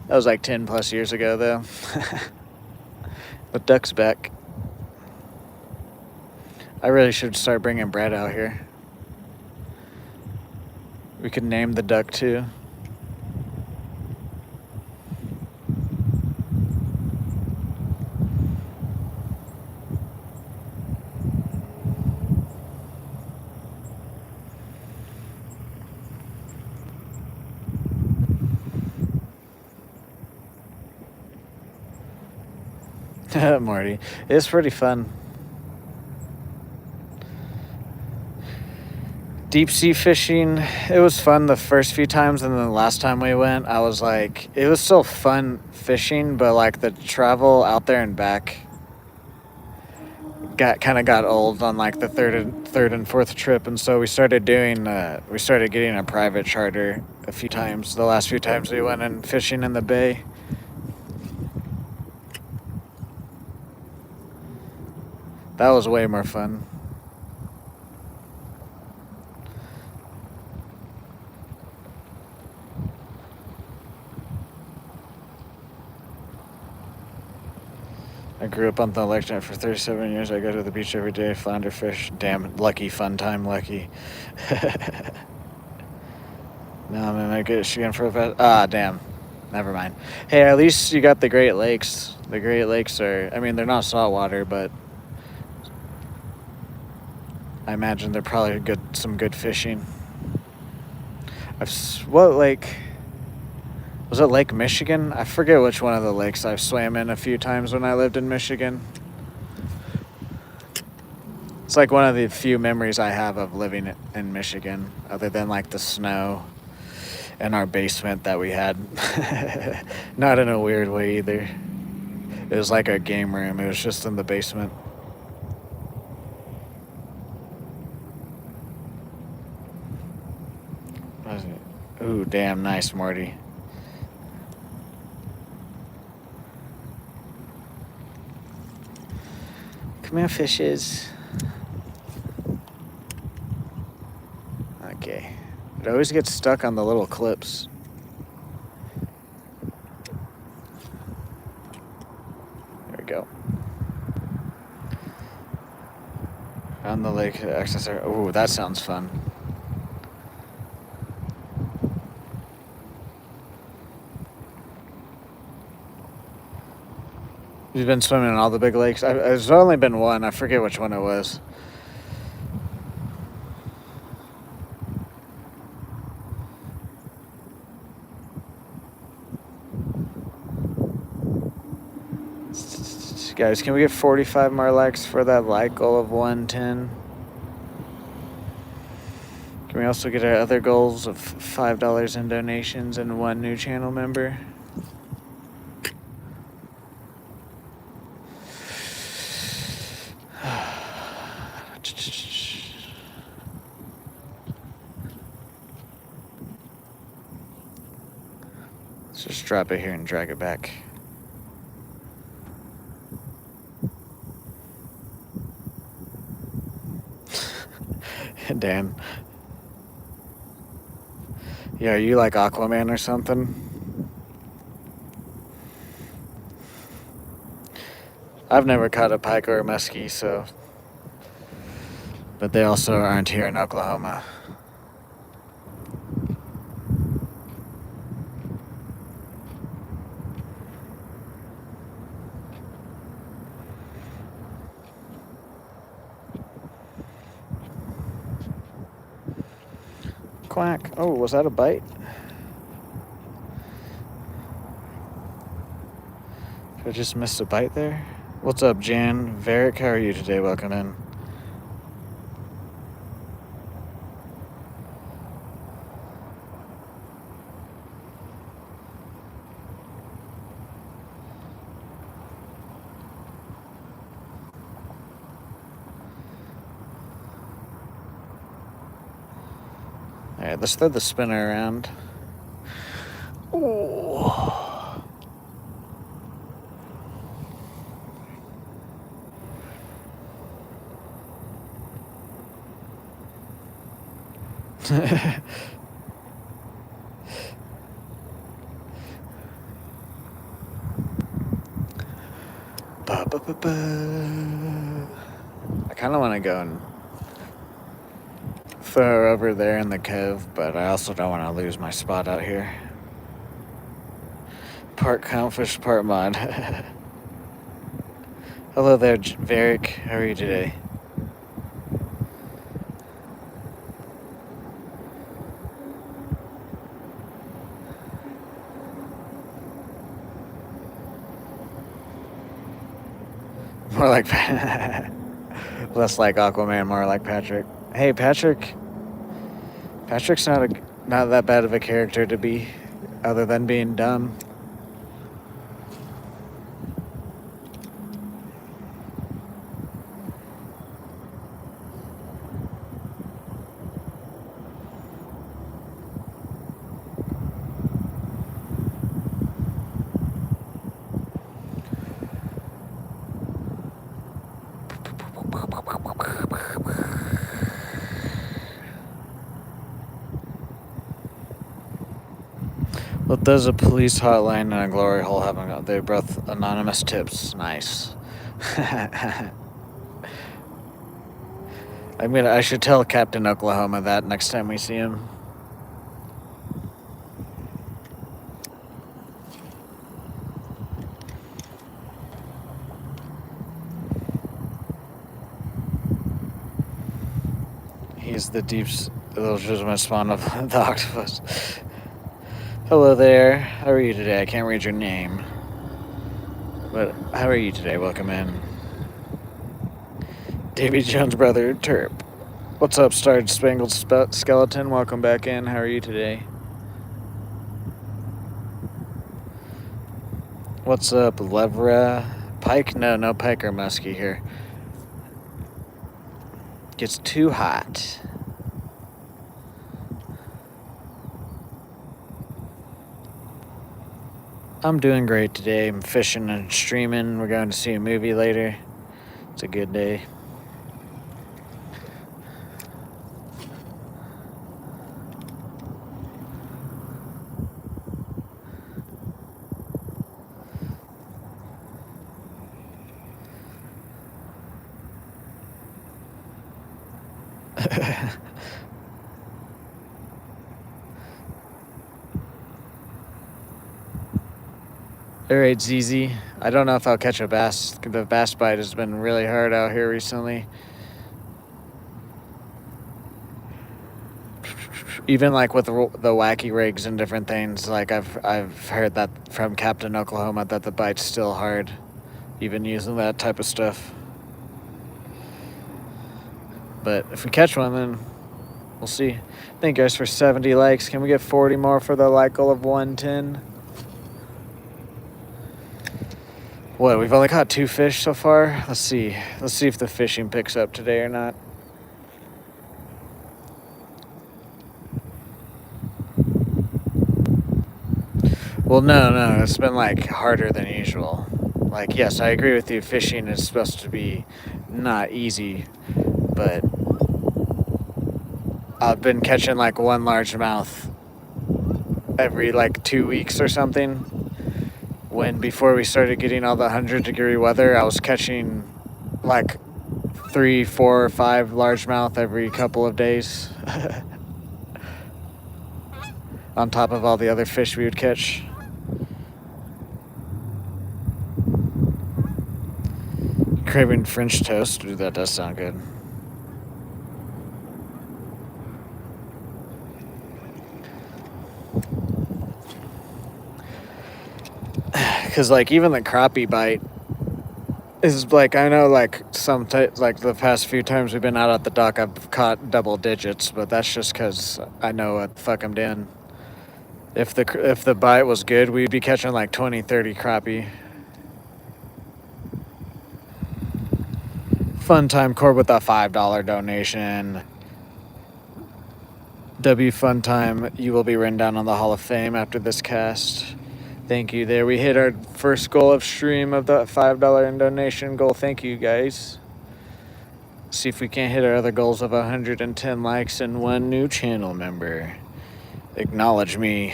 That was like 10 plus years ago, though. But duck's back. I really should start bringing Brad out here. We could name the duck, too. Marty. It's pretty fun. Deep sea fishing, it was fun the first few times, and then the last time we went, I was like, it was still fun fishing, but like the travel out there and back got old on like the third and fourth trip, and so we started getting a private charter a few times. The last few times we went and fishing in the bay. That was way more fun. I grew up on the Lake for 37 years. I go to the beach every day, flounder fish. Damn, lucky, fun time, lucky. No, man, I get again for a vet. Ah, damn. Never mind. Hey, at least you got the Great Lakes. The Great Lakes are, I mean, they're not saltwater, but I imagine they're probably some good fishing. What lake? Was it Lake Michigan? I forget which one of the lakes I've swam in a few times when I lived in Michigan. It's like one of the few memories I have of living in Michigan, other than like the snow and our basement that we had. Not in a weird way either. It was like a game room. It was just in the basement. Ooh, damn, nice, Morty. Come here, fishes. Okay. It always gets stuck on the little clips. There we go. On the lake access area. Ooh, that sounds fun. You've been swimming in all the big lakes? There's only been one. I forget which one it was. Guys, can we get 45 more likes for that like goal of 110? Can Can we also get our other goals of $5 in donations and 1 new channel member? Let's just drop it here and drag it back. Dan. Yeah, are you like Aquaman or something? I've never caught a pike or a muskie, so. But they also aren't here in Oklahoma. Quack. Oh, was that a bite? I just missed a bite there. What's up, Jan? Varric, how are you today? Welcome in. Alright, let's throw the spinner around. Ooh. I kind of want to go and throw over there in the cove, but I also don't want to lose my spot out here. Part clownfish, part mod. Hello there, Varric. How are you today? More like less like Aquaman, more like Patrick. Hey, Patrick. Patrick's not that bad of a character to be, other than being dumb. What does a police hotline and a glory hole have? They're both anonymous tips. Nice. I should tell Captain Oklahoma that next time we see him. He's the legitimate spawn of the octopus. Hello there. How are you today? I can't read your name. But how are you today? Welcome in. Davy Jones' brother, Terp. What's up, Star Spangled Skeleton? Welcome back in. How are you today? What's up, Levra? Pike? No pike or muskie here. Gets too hot. I'm doing great today. I'm fishing and streaming. We're going to see a movie later. It's a good day. Alright, ZZ. I don't know if I'll catch a bass. The bass bite has been really hard out here recently. Even like with the wacky rigs and different things, like I've heard that from Captain Oklahoma that the bite's still hard, even using that type of stuff. But if we catch one, then We'll see. Thank you guys for 70 likes. Can we get 40 more for the like goal of 110? What, we've only caught 2 fish so far? Let's see. Let's see if the fishing picks up today or not. Well, no. It's been, like, harder than usual. Like, yes, I agree with you. Fishing is supposed to be not easy, but I've been catching, like, one largemouth every, like, 2 weeks or something. When before we started getting all the 100-degree weather, I was catching, like, 3, 4, or 5 largemouth every couple of days. On top of all the other fish we would catch. Craving French toast. Ooh, that does sound good. Because, like, even the crappie bite is, like, I know, like, like, the past few times we've been out at the dock, I've caught double digits, but that's just because I know what the fuck I'm doing. If the bite was good, we'd be catching, like, 20, 30 crappie. Fun Time Corp with a $5 donation. W Fun Time, you will be written down on the Hall of Fame after this cast. Thank you there. We hit our first goal of stream of the $5 in donation goal. Thank you, guys. See if we can't hit our other goals of 110 likes and 1 new channel member. Acknowledge me.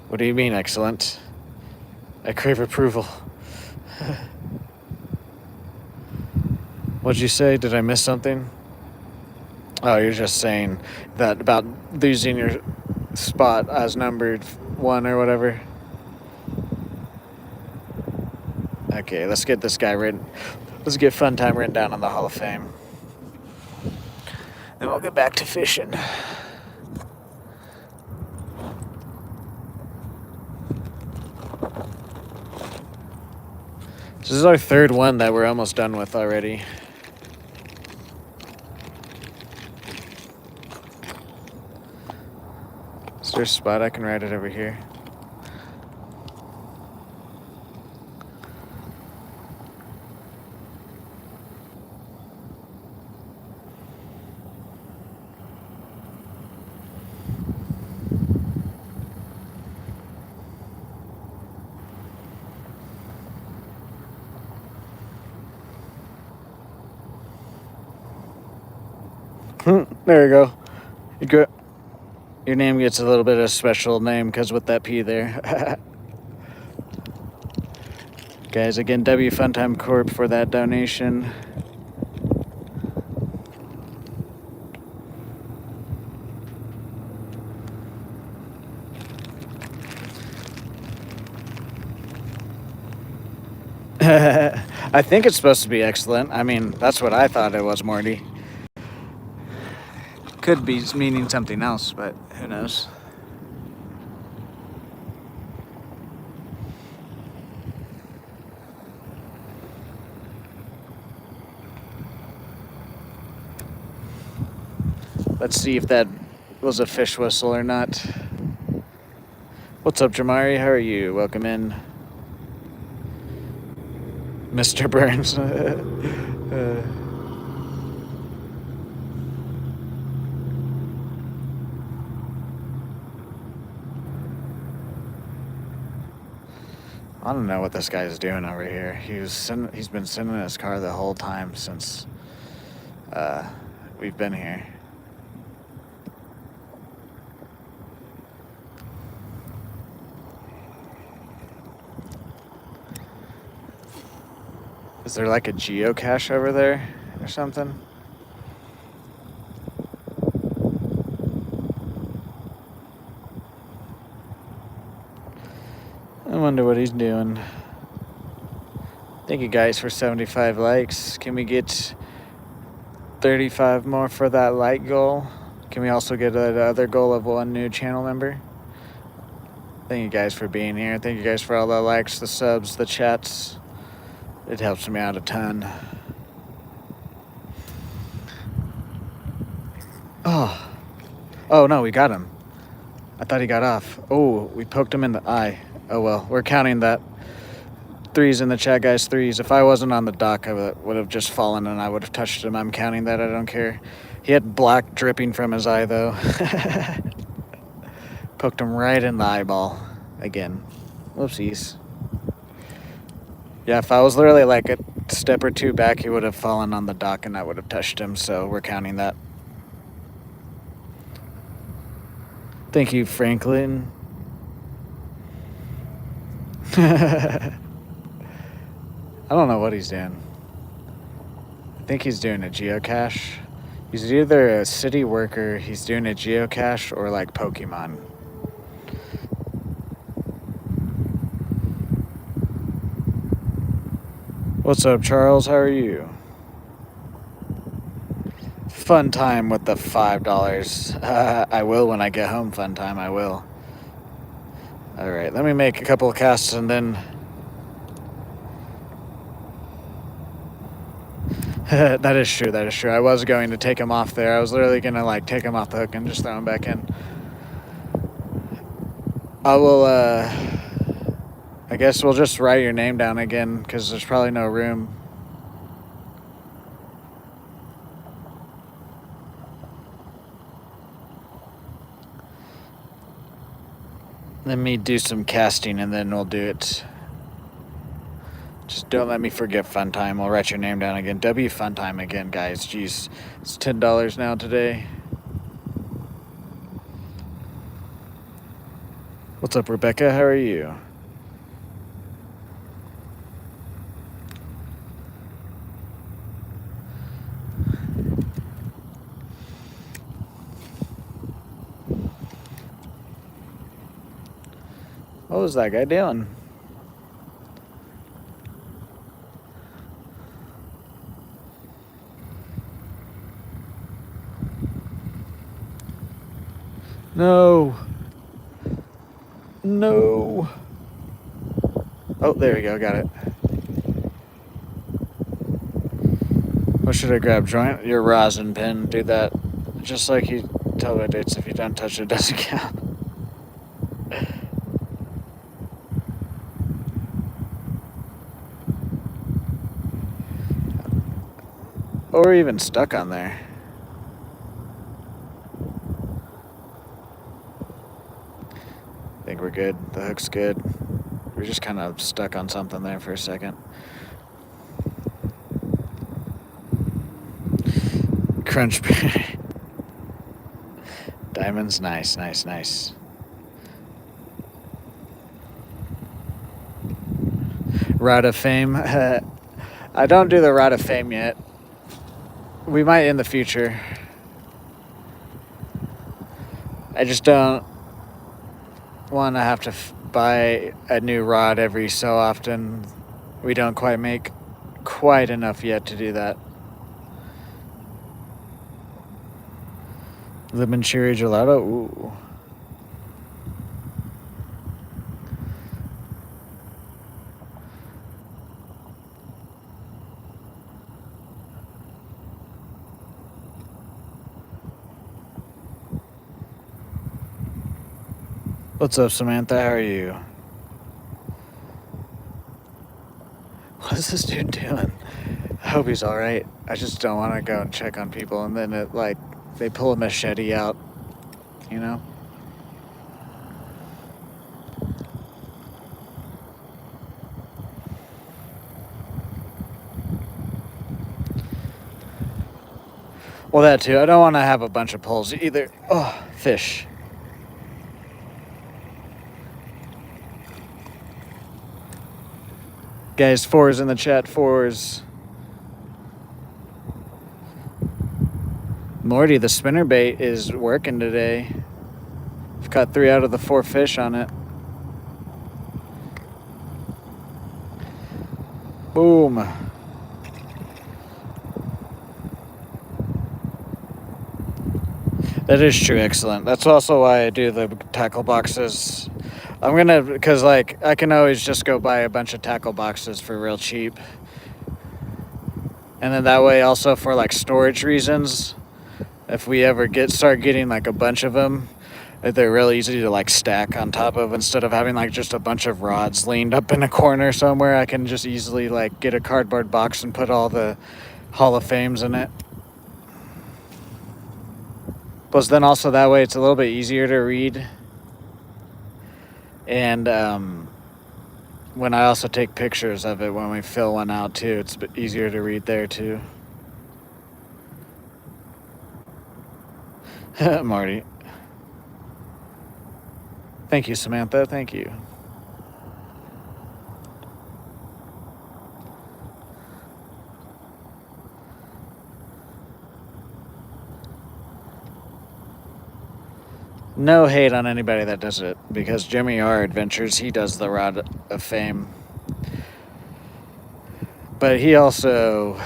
What do you mean, excellent? I crave approval. What'd you say? Did I miss something? Oh, you're just saying that about losing your spot as numbered 1 or whatever. Okay, let's get this guy written. Let's get Fun Time written down on the Hall of Fame. Then we'll get back to fishing. This is our 3rd one that we're almost done with already. Is there a spot I can write it over here? There you go. Your name gets a little bit of a special name because with that P there. Guys, again, W Funtime Corp for that donation. I think it's supposed to be excellent. I mean, that's what I thought it was, Morty. Could be meaning something else, but who knows? Let's see if that was a fish whistle or not. What's up, Jamari? How are you? Welcome in. Mr. Burns. I don't know what this guy's doing over here. He's been sitting in his car the whole time since we've been here. Is there like a geocache over there or something? I wonder what he's doing. Thank you guys for 75 likes. Can we get 35 more for that like goal? Can we also get the other goal of 1 new channel member? Thank you guys for being here. Thank you guys for all the likes, the subs, the chats. It helps me out a ton. Oh. Oh, no, we got him. I thought he got off. Oh, we poked him in the eye. Oh, well, we're counting that. Threes in the chat, guys. Threes. If I wasn't on the dock, I would have just fallen and I would have touched him. I'm counting that. I don't care. He had black dripping from his eye, though. Poked him right in the eyeball again. Whoopsies. Yeah, if I was literally like a step or two back, he would have fallen on the dock and I would have touched him. So we're counting that. Thank you, Franklin. I don't know what he's doing. I think he's doing a geocache. He's either a city worker, he's doing a geocache, or like Pokemon. What's up, Charles? How are you? Fun time with the $5. I will when I get home. Fun time, I will. All right, let me make a couple of casts and then... That is true, that is true. I was going to take him off there. I was literally going to like take him off the hook and just throw him back in. I will, I guess we'll just write your name down again because there's probably no room. Let me do some casting and then we'll do it. Just don't let me forget Fun Time. I'll write your name down again. W Fun Time again, guys. Jeez, it's $10 now today. What's up, Rebecca? How are you? What was that guy doing? No. No. Oh, there we go. Got it. What should I grab? Joint? Your rosin pin. Do that. Just like you tell the dates. If you don't touch it, it doesn't count. Or even stuck on there. I think we're good. The hook's good. We're just kind of stuck on something there for a second. Crunchberry. Diamonds, nice, nice, nice. Rod of Fame. I don't do the Rod of Fame yet. We might in the future. I just don't want to have to buy a new rod every so often. We don't quite make quite enough yet to do that. Lemon cherry gelato. Ooh. What's up, Samantha? How are you? What is this dude doing? I hope he's alright. I just don't want to go and check on people and then it, like, they pull a machete out, you know? Well, that too. I don't want to have a bunch of pulls either. Oh, fish. Guys, 4s in the chat, 4s. Morty, the spinnerbait is working today. I've caught 3 out of the 4 fish on it. Boom. That is true, excellent. That's also why I do the tackle boxes. I'm gonna, because like, I can always just go buy a bunch of tackle boxes for real cheap. And then that way also for like storage reasons, If we ever start getting like a bunch of them, they're really easy to like stack on top of. Instead of having like just a bunch of rods leaned up in a corner somewhere, I can just easily like get a cardboard box and put all the Hall of Fames in it. Plus then also that way it's a little bit easier to read. And when I also take pictures of it when we fill one out too, it's a bit easier to read there too. Marty. Thank you, Samantha. Thank you. No hate on anybody that does it, because Jimmy R. Adventures, he does the Rod of Fame. But he also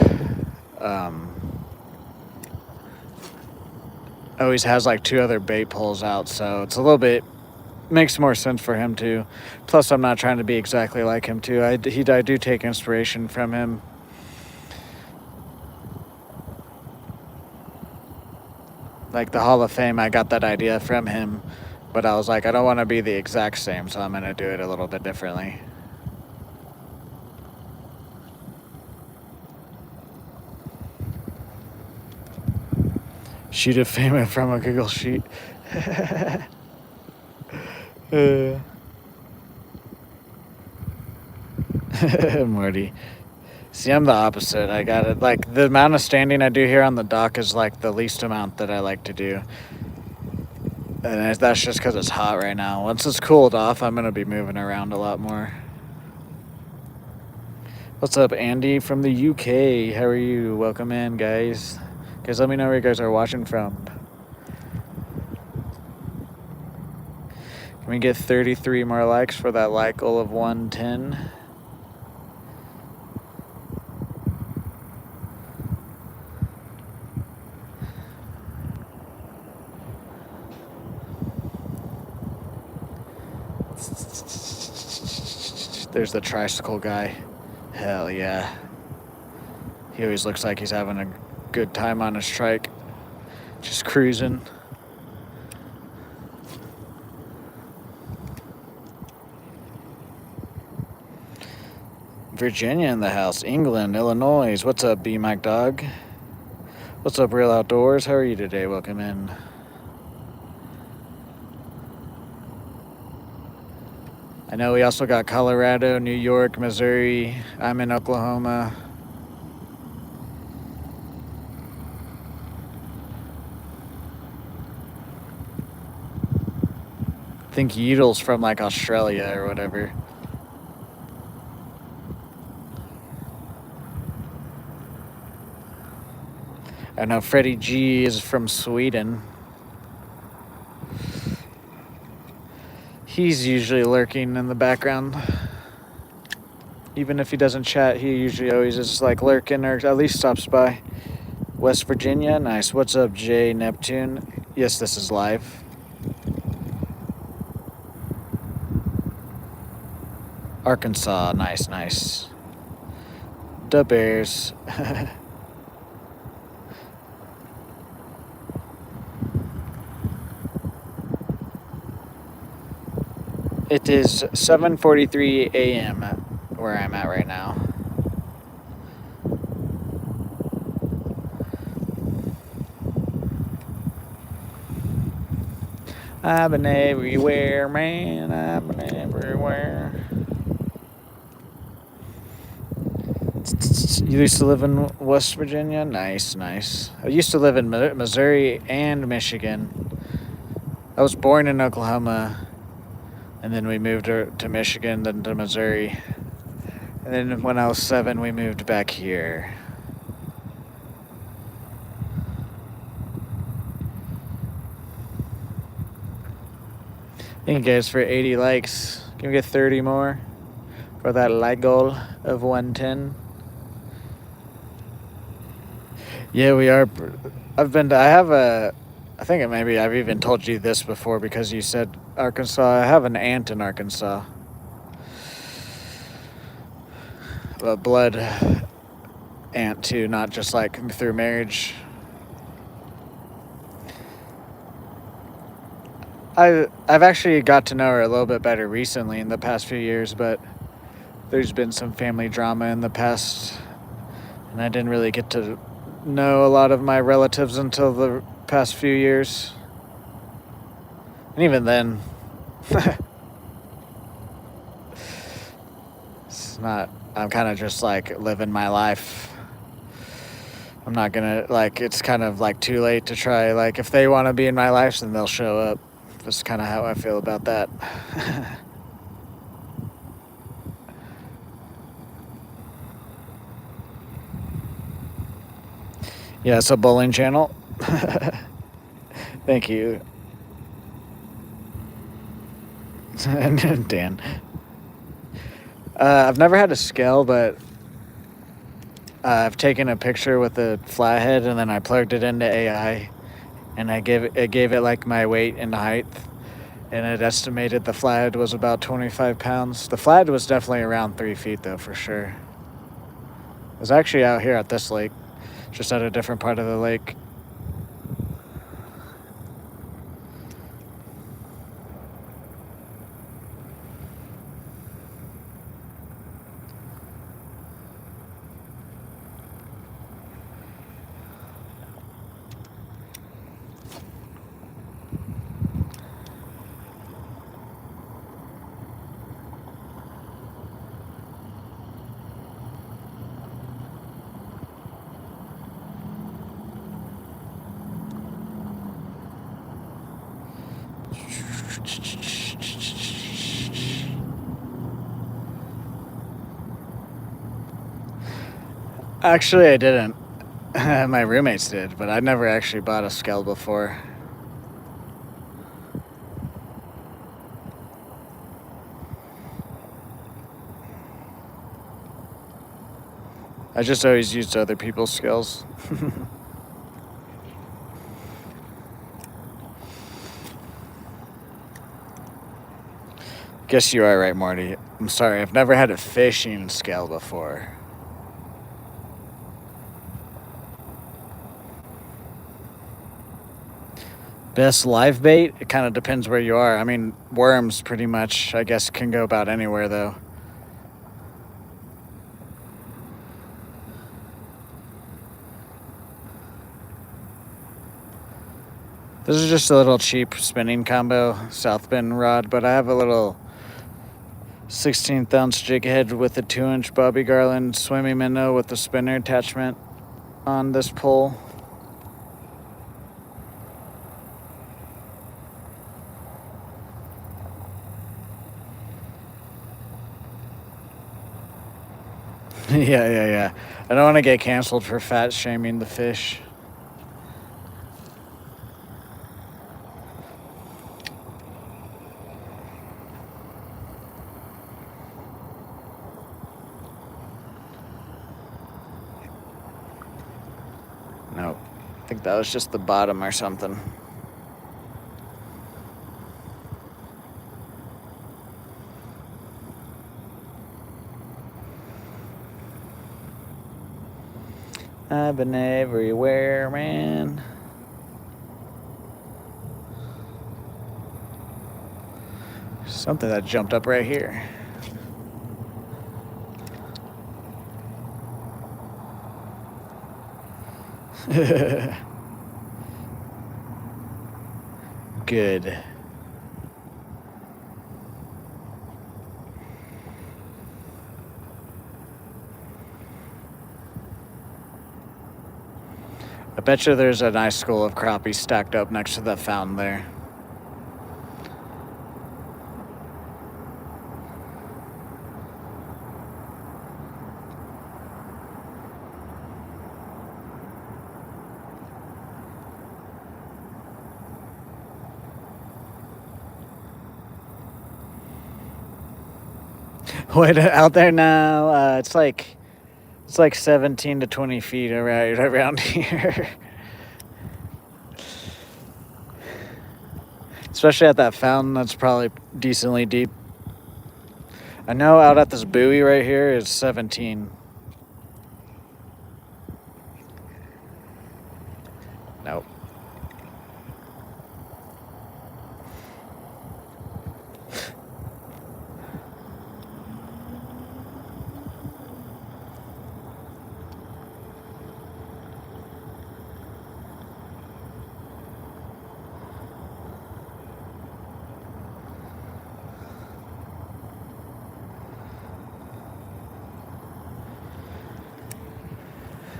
always has like 2 other bait poles out, so it's a little bit, makes more sense for him too. Plus, I'm not trying to be exactly like him too. I do take inspiration from him. Like the Hall of Fame, I got that idea from him, but I was like, I don't want to be the exact same, so I'm going to do it a little bit differently. Sheet of fame from a Google sheet. Marty. See, I'm the opposite. I got it. Like, the amount of standing I do here on the dock is like the least amount that I like to do. And that's just because it's hot right now. Once it's cooled off, I'm going to be moving around a lot more. What's up, Andy from the UK? How are you? Welcome in, guys. Guys, let me know where you guys are watching from. Can we get 33 more likes for that like goal of 110? There's the tricycle guy. Hell yeah. He always looks like he's having a good time on his trike. Just cruising. Virginia in the house. England, Illinois. What's up, B Mike Dog? What's up, Real Outdoors? How are you today? Welcome in. I know we also got Colorado, New York, Missouri. I'm in Oklahoma. I think Yeedle's from like Australia or whatever. I know Freddie G is from Sweden. He's usually lurking in the background. Even if he doesn't chat, he usually always is like lurking or at least stops by. West Virginia, nice. What's up, Jay Neptune? Yes, this is live. Arkansas, nice, nice. The Bears. It is 7:43 a.m. where I'm at right now. I've been everywhere, man. I've been everywhere. You used to live in West Virginia? Nice, nice. I used to live in Missouri and Michigan. I was born in Oklahoma, and then we moved to Michigan, then to Missouri. And then when I was 7, we moved back here. Thank you guys for 80 likes. Can we get 30 more for that like goal of 110? Yeah, we are. I think maybe I've even told you this before because you said Arkansas. I have an aunt in Arkansas. A blood aunt too, not just like through marriage. I've actually got to know her a little bit better recently in the past few years, but there's been some family drama in the past, and I didn't really get to know a lot of my relatives until the past few years. And even then, it's not, I'm kind of just like living my life. I'm not gonna, like, it's kind of like too late to try. Like, if they want to be in my life, then they'll show up. That's kind of how I feel about that. Yeah, it's a bowling channel. Thank you. Dan. I've never had a scale, but I've taken a picture with a flathead and then I plugged it into AI, and it gave it like my weight and height, and it estimated the flathead was about 25 pounds. The flathead was definitely around 3 feet though, for sure. It was actually out here at this lake, just at a different part of the lake. Actually, I didn't. My roommates did, but I never actually bought a scale before. I just always used other people's scales. Guess you are right, Marty. I'm sorry, I've never had a fishing scale before. Best live bait? It kind of depends where you are. I mean, worms pretty much, I guess, can go about anywhere though. This is just a little cheap spinning combo South Bend rod, but I have a little 16th ounce jig head with a 2-inch Bobby Garland swimming minnow with a spinner attachment on this pole. Yeah. I don't want to get canceled for fat shaming the fish. Nope. I think that was just the bottom or something. I've been everywhere, man. Something that jumped up right here. Good. I bet you there's a nice school of crappie stacked up next to the fountain there. Wait, out there now, it's like 17 to 20 feet around here. Especially at that fountain, that's probably decently deep. I know out at this buoy right here is 17. Nope.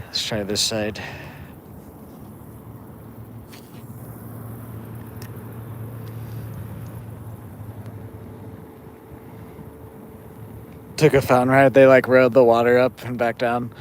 Let's try this side. Took a fountain ride. They like rode the water up and back down.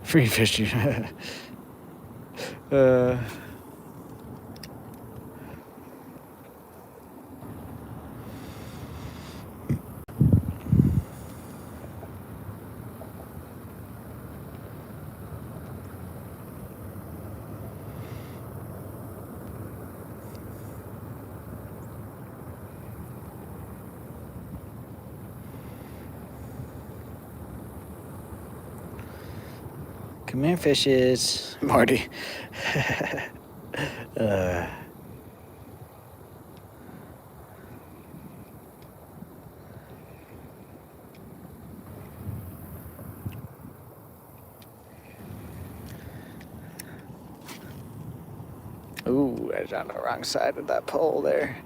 Free fish you. Come here, fishes. Marty. Ooh, I was on the wrong side of that pole there.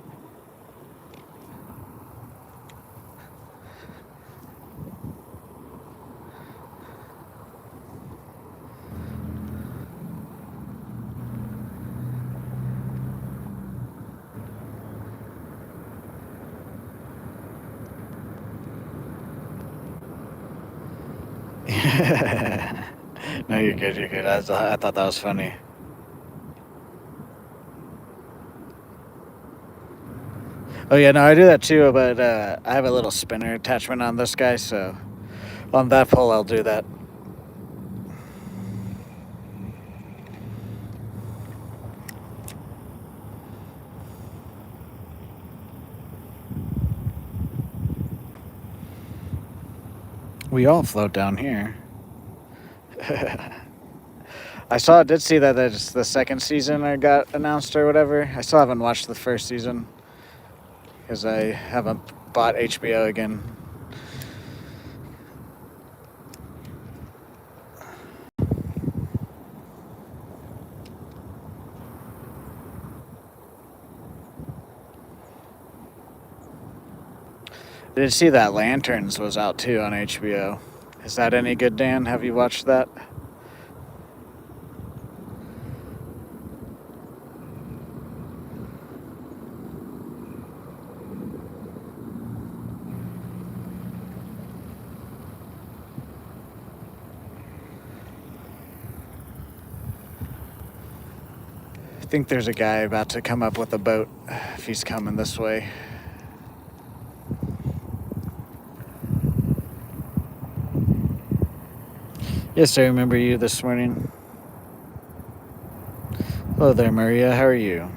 No, you're good, you're good. I thought that was funny. Oh yeah, no, I do that too, but I have a little spinner attachment on this guy, so on that pole I'll do that. We all float down here. I did see that it's the second season got announced or whatever. I still haven't watched the first season because I haven't bought HBO again. I did see that Lanterns was out too on HBO. Is that any good, Dan? Have you watched that? I think there's a guy about to come up with a boat if he's coming this way. Yes, I remember you this morning. Hello there, Maria. How are you?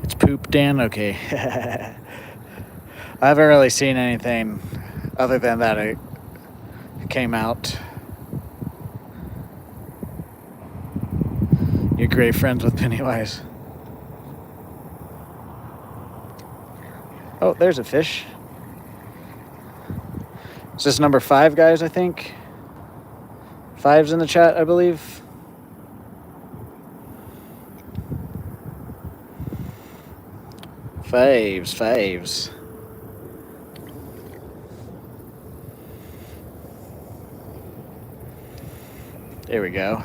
It's poop, Dan? Okay. I haven't really seen anything other than that it came out. You're great friends with Pennywise. Oh, there's a fish. Is this number 5, guys, I think? 5's in the chat, I believe. Faves. There we go.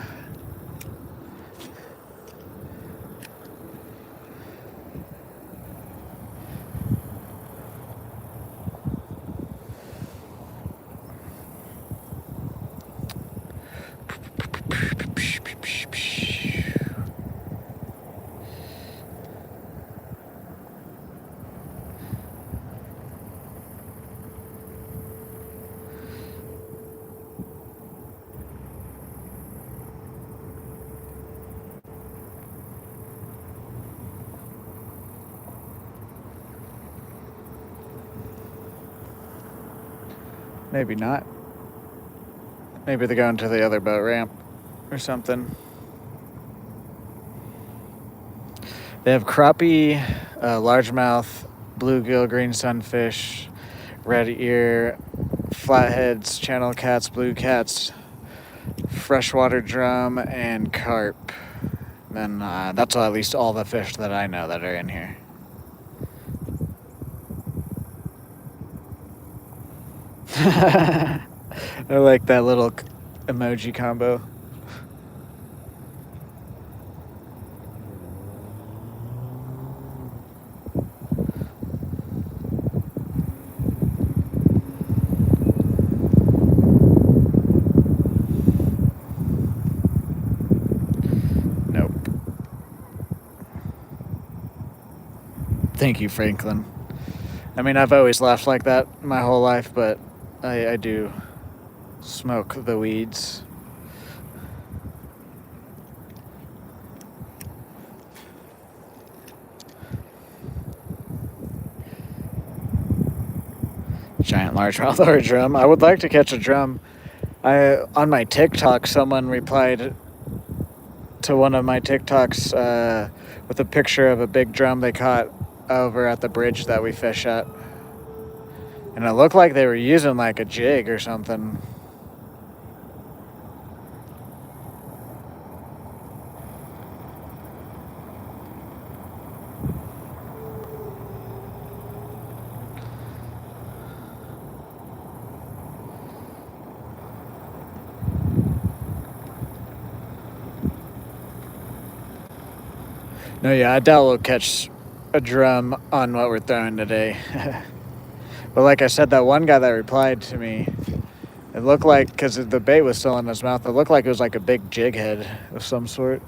Maybe not. Maybe they're going to the other boat ramp or something. They have crappie, largemouth, bluegill, green sunfish, red ear, flatheads, channel cats, blue cats, freshwater drum, and carp. Then that's at least all the fish that I know that are in here. I like that little emoji combo. Nope. Thank you, Franklin. I mean, I've always laughed like that my whole life, but I do smoke the weeds. Giant largemouth or a drum. I would like to catch a drum. On my TikTok, someone replied to one of my TikToks with a picture of a big drum they caught over at the bridge that we fish at. And it looked like they were using like a jig or something. No, yeah, I doubt we'll catch a drum on what we're throwing today. But like I said, that one guy that replied to me, it looked like, because the bait was still in his mouth, it looked like it was like a big jig head of some sort.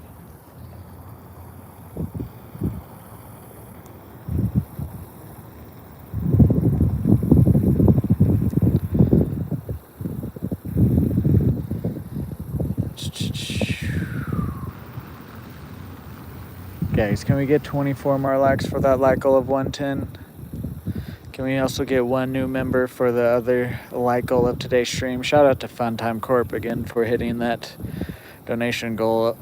Guys, can we get 24 more likes for that like goal of 110? Can we also get one new member for the other like goal of today's stream? Shout out to Funtime Corp again for hitting that donation goal.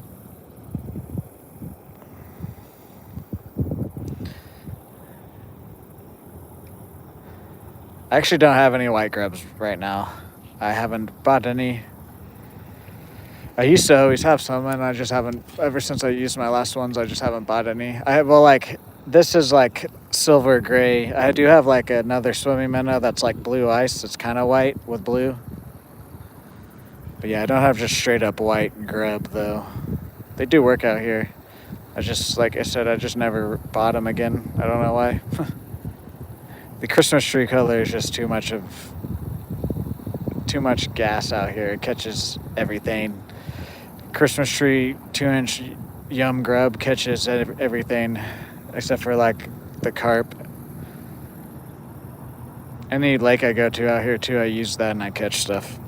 I actually don't have any white grubs right now. I haven't bought any. I used to always have some, and I just haven't, ever since I used my last ones, I just haven't bought any. This is like silver gray. I do have like another swimming minnow that's like blue ice. It's kind of white with blue. But yeah, I don't have just straight up white grub though. They do work out here. Like I said, I just never bought them again. I don't know why. The Christmas tree color is just too much gas out here. It catches everything. Christmas tree 2-inch yum grub catches everything except for like the carp. Any lake I go to out here too, I use that and I catch stuff.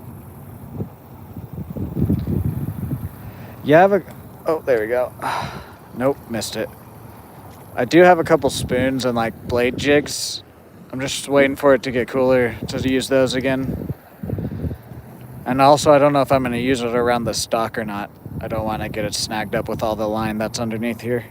Yeah, oh, there we go. Nope, missed it. I do have a couple spoons and like blade jigs. I'm just waiting for it to get cooler to use those again. And also, I don't know if I'm going to use it around the stock or not. I don't want to get it snagged up with all the line that's underneath here.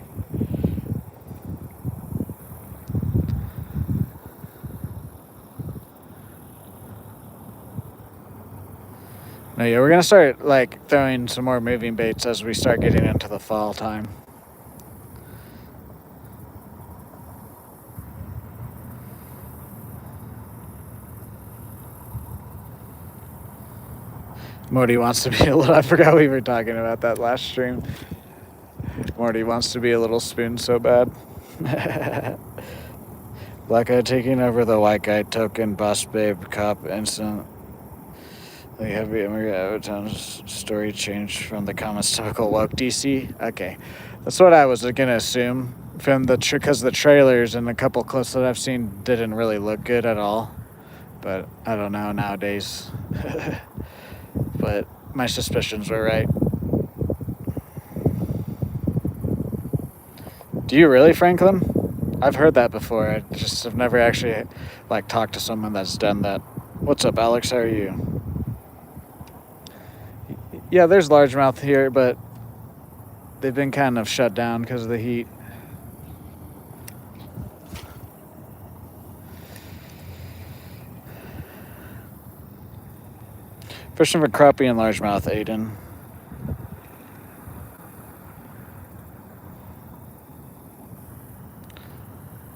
No, yeah, we're going to start like throwing some more moving baits as we start getting into the fall time. Morty wants to be a little... I forgot we were talking about that last stream. Morty wants to be a little spoon so bad. Black guy taking over the white guy token. Boss babe cop instant. The heavy immigrant Avatar's story changed from the comments typical woke DC. Okay, that's what I was gonna assume from because the trailers and a couple clips that I've seen didn't really look good at all. But I don't know nowadays. But my suspicions were right. Do you really, Franklin? I've heard that before. I just have never actually like talked to someone that's done that. What's up, Alex? How are you? Yeah, there's largemouth here, but they've been kind of shut down because of the heat. Fishing for crappie and largemouth, Aiden.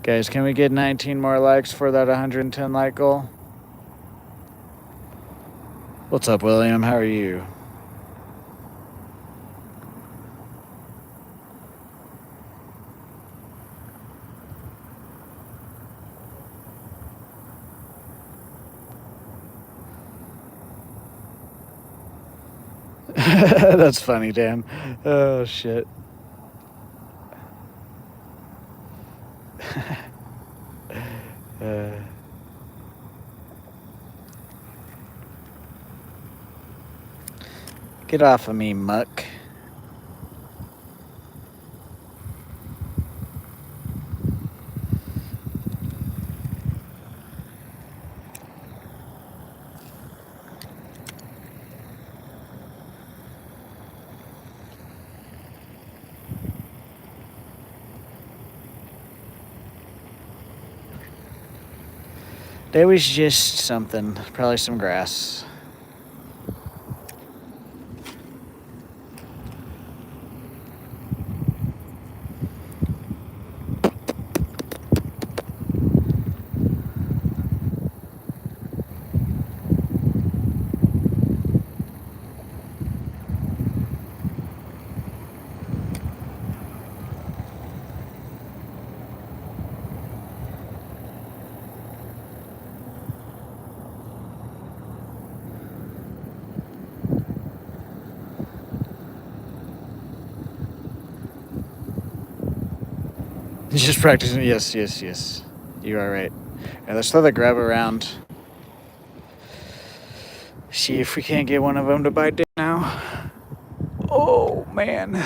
Guys, can we get 19 more likes for that 110 like goal? What's up, William? How are you? That's funny, Dan. Oh, shit. Get off of me, muck. There was just something, probably some grass. Just practicing. Yes. You are right. Yeah, let's throw the grab around. See if we can't get one of them to bite it now. Oh, man.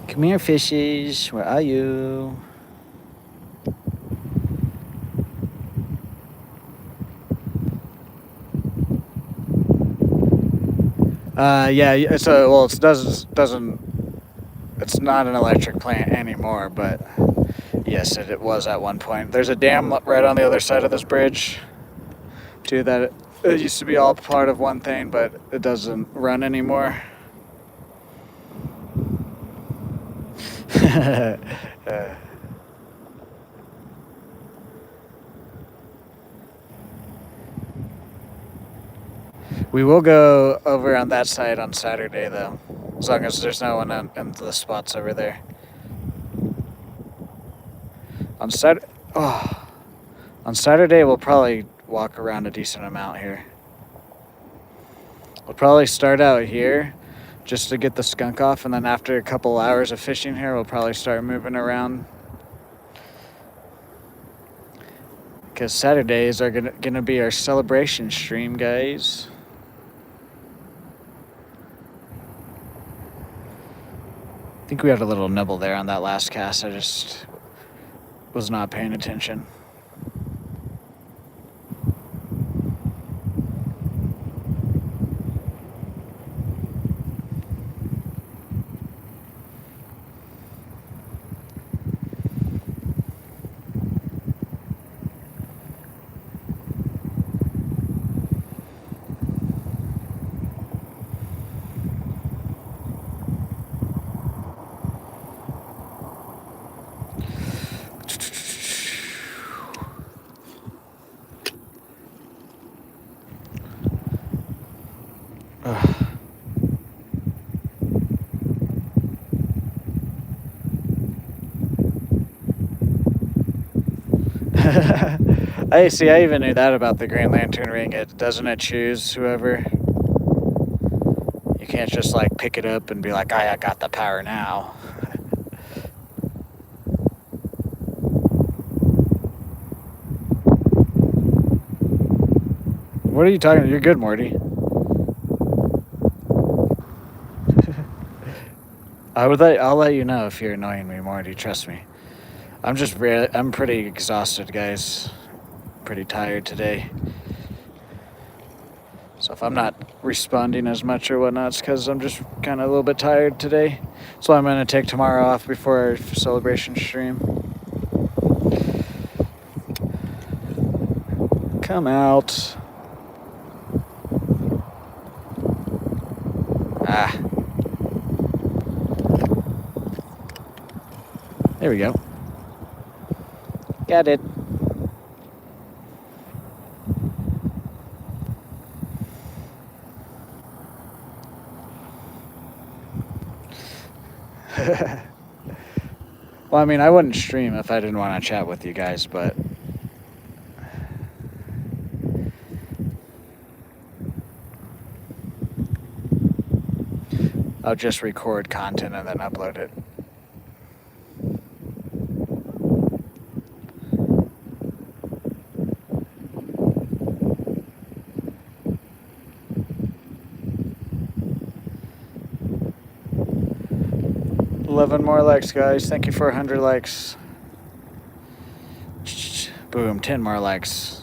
Come here, fishies. Where are you? Yeah. It's it's not an electric plant anymore, but yes, it was at one point. There's a dam right on the other side of this bridge, too. That it used to be all part of one thing, but it doesn't run anymore. We will go over on that side on Saturday, though, as long as there's no one in the spots over there. On Saturday, we'll probably walk around a decent amount here. We'll probably start out here just to get the skunk off, and then after a couple hours of fishing here, we'll probably start moving around. Because Saturdays are gonna be our celebration stream, guys. I think we had a little nibble there on that last cast. I just was not paying attention. I see. I even knew that about the Green Lantern ring. It doesn't it choose whoever. You can't just like pick it up and be like, I got the power now. What are you talking about? You're good, Morty. I'll let you know if you're annoying me, Morty. Trust me. I'm pretty exhausted, guys. Pretty tired today. So if I'm not responding as much or whatnot, it's because I'm just kind of a little bit tired today. So I'm gonna take tomorrow off before our celebration stream. Come out. Ah. There we go. Got it. Well, I mean, I wouldn't stream if I didn't want to chat with you guys, but I'll just record content and then upload it. $11 more likes, guys. Thank you for 100 likes. Boom, 10 more likes.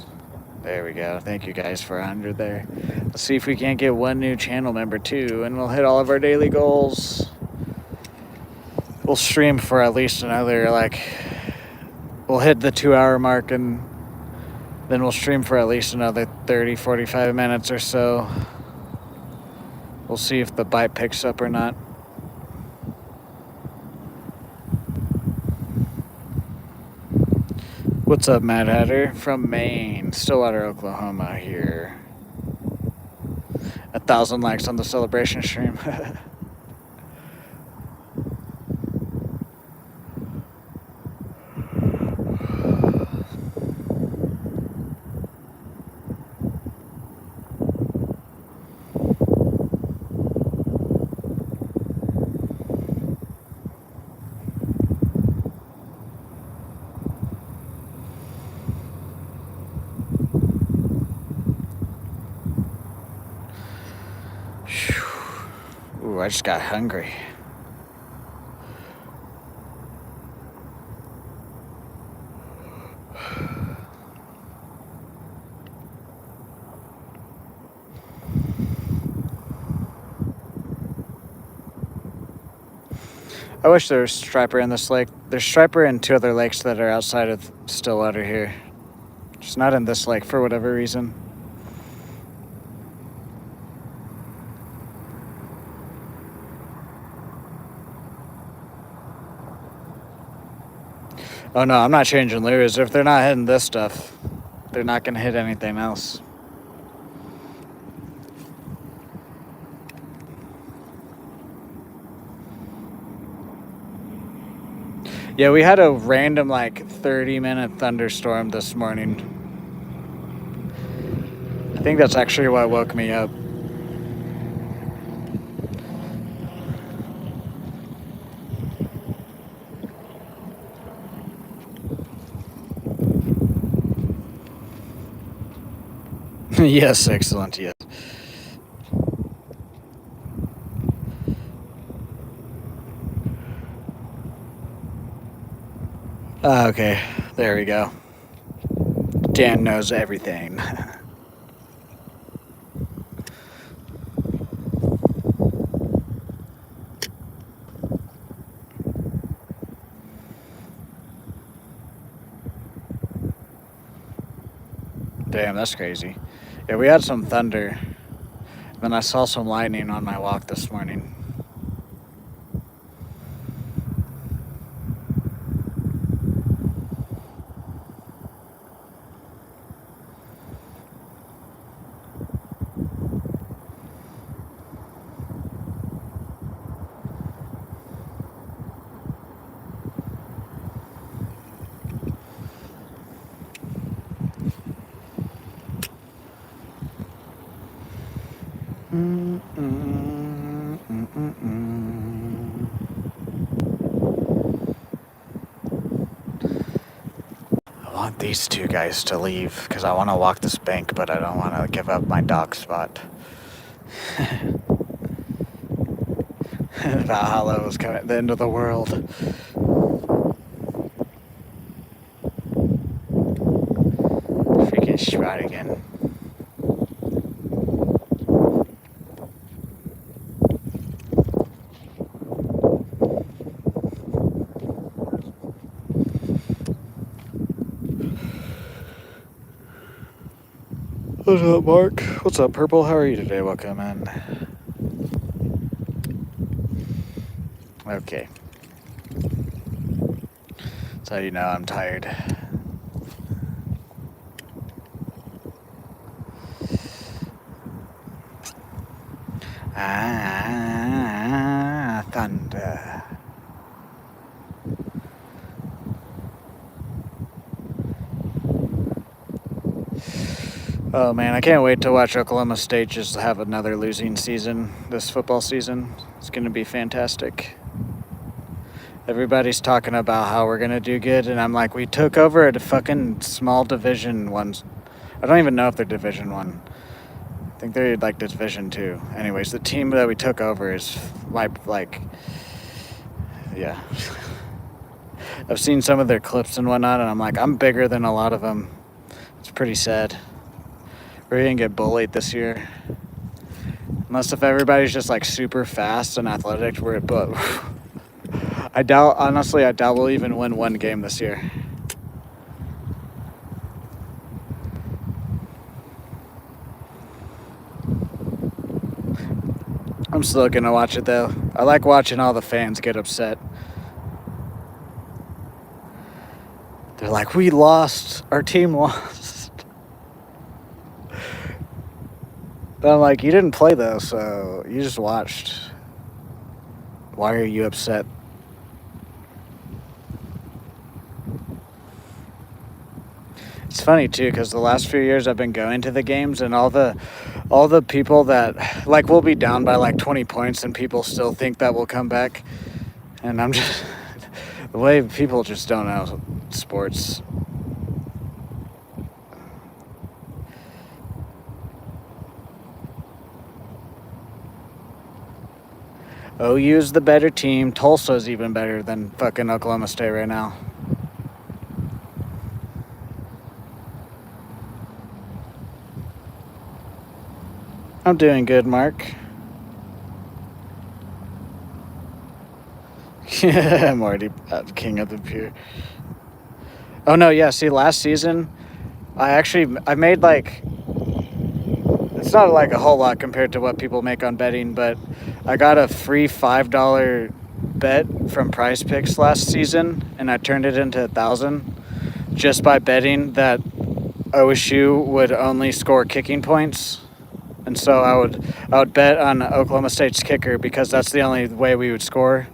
There we go. Thank you guys for 100 there. Let's see if we can't get one new channel member too, and we'll hit all of our daily goals. We'll stream for at least another, we'll hit the 2-hour mark, and then we'll stream for at least another 30, 45 minutes or so. We'll see if the bite picks up or not. What's up, Mad Hatter? From Maine, Stillwater, Oklahoma here. 1,000 likes on the celebration stream. Ooh, I just got hungry. I wish there was striper in this lake. There's striper in 2 other lakes that are outside of Stillwater here. Just not in this lake for whatever reason. Oh no, I'm not changing lures. If they're not hitting this stuff, they're not gonna hit anything else. Yeah, we had a random 30-minute thunderstorm this morning. I think that's actually what woke me up. Yes, excellent, yes. Okay, there we go. Dan knows everything. Damn, that's crazy. Yeah, we had some thunder. Then I saw some lightning on my walk this morning. I want these two guys to leave because I want to walk this bank, but I don't want to give up my dog spot. Valhalla was coming at the end of the world. Freaking Schwadigan. What's up, Mark? What's up, Purple? How are you today? Welcome in. Okay. So you know I'm tired. Thunder. Oh man, I can't wait to watch Oklahoma State just have another losing season this football season. It's going to be fantastic. Everybody's talking about how we're going to do good, and I'm like, we took over a fucking small Division 1. I don't even know if they're Division 1. I think they're like Division 2. Anyways, the team that we took over is like yeah. I've seen some of their clips and whatnot, and I'm like, I'm bigger than a lot of them. It's pretty sad. We're going to get bullied this year. Unless if everybody's just like super fast and athletic, but I doubt we'll even win one game this year. I'm still gonna watch it though. I like watching all the fans get upset. They're like, we lost, our team lost. But I'm like, you didn't play though, so you just watched. Why are you upset? It's funny too, because the last few years I've been going to the games, and all the people that, like, we'll be down by like 20 points and people still think that we'll come back. And I'm just, the way people just don't know sports. OU's the better team. Tulsa's even better than fucking Oklahoma State right now. I'm doing good, Mark. Yeah, Marty, king of the pier. Oh no, yeah. See, last season, I made like, it's not like a whole lot compared to what people make on betting, but I got a free $5 bet from Prize Picks last season, and I turned it into 1,000 just by betting that OSU would only score kicking points. And so I would bet on Oklahoma State's kicker because that's the only way we would score.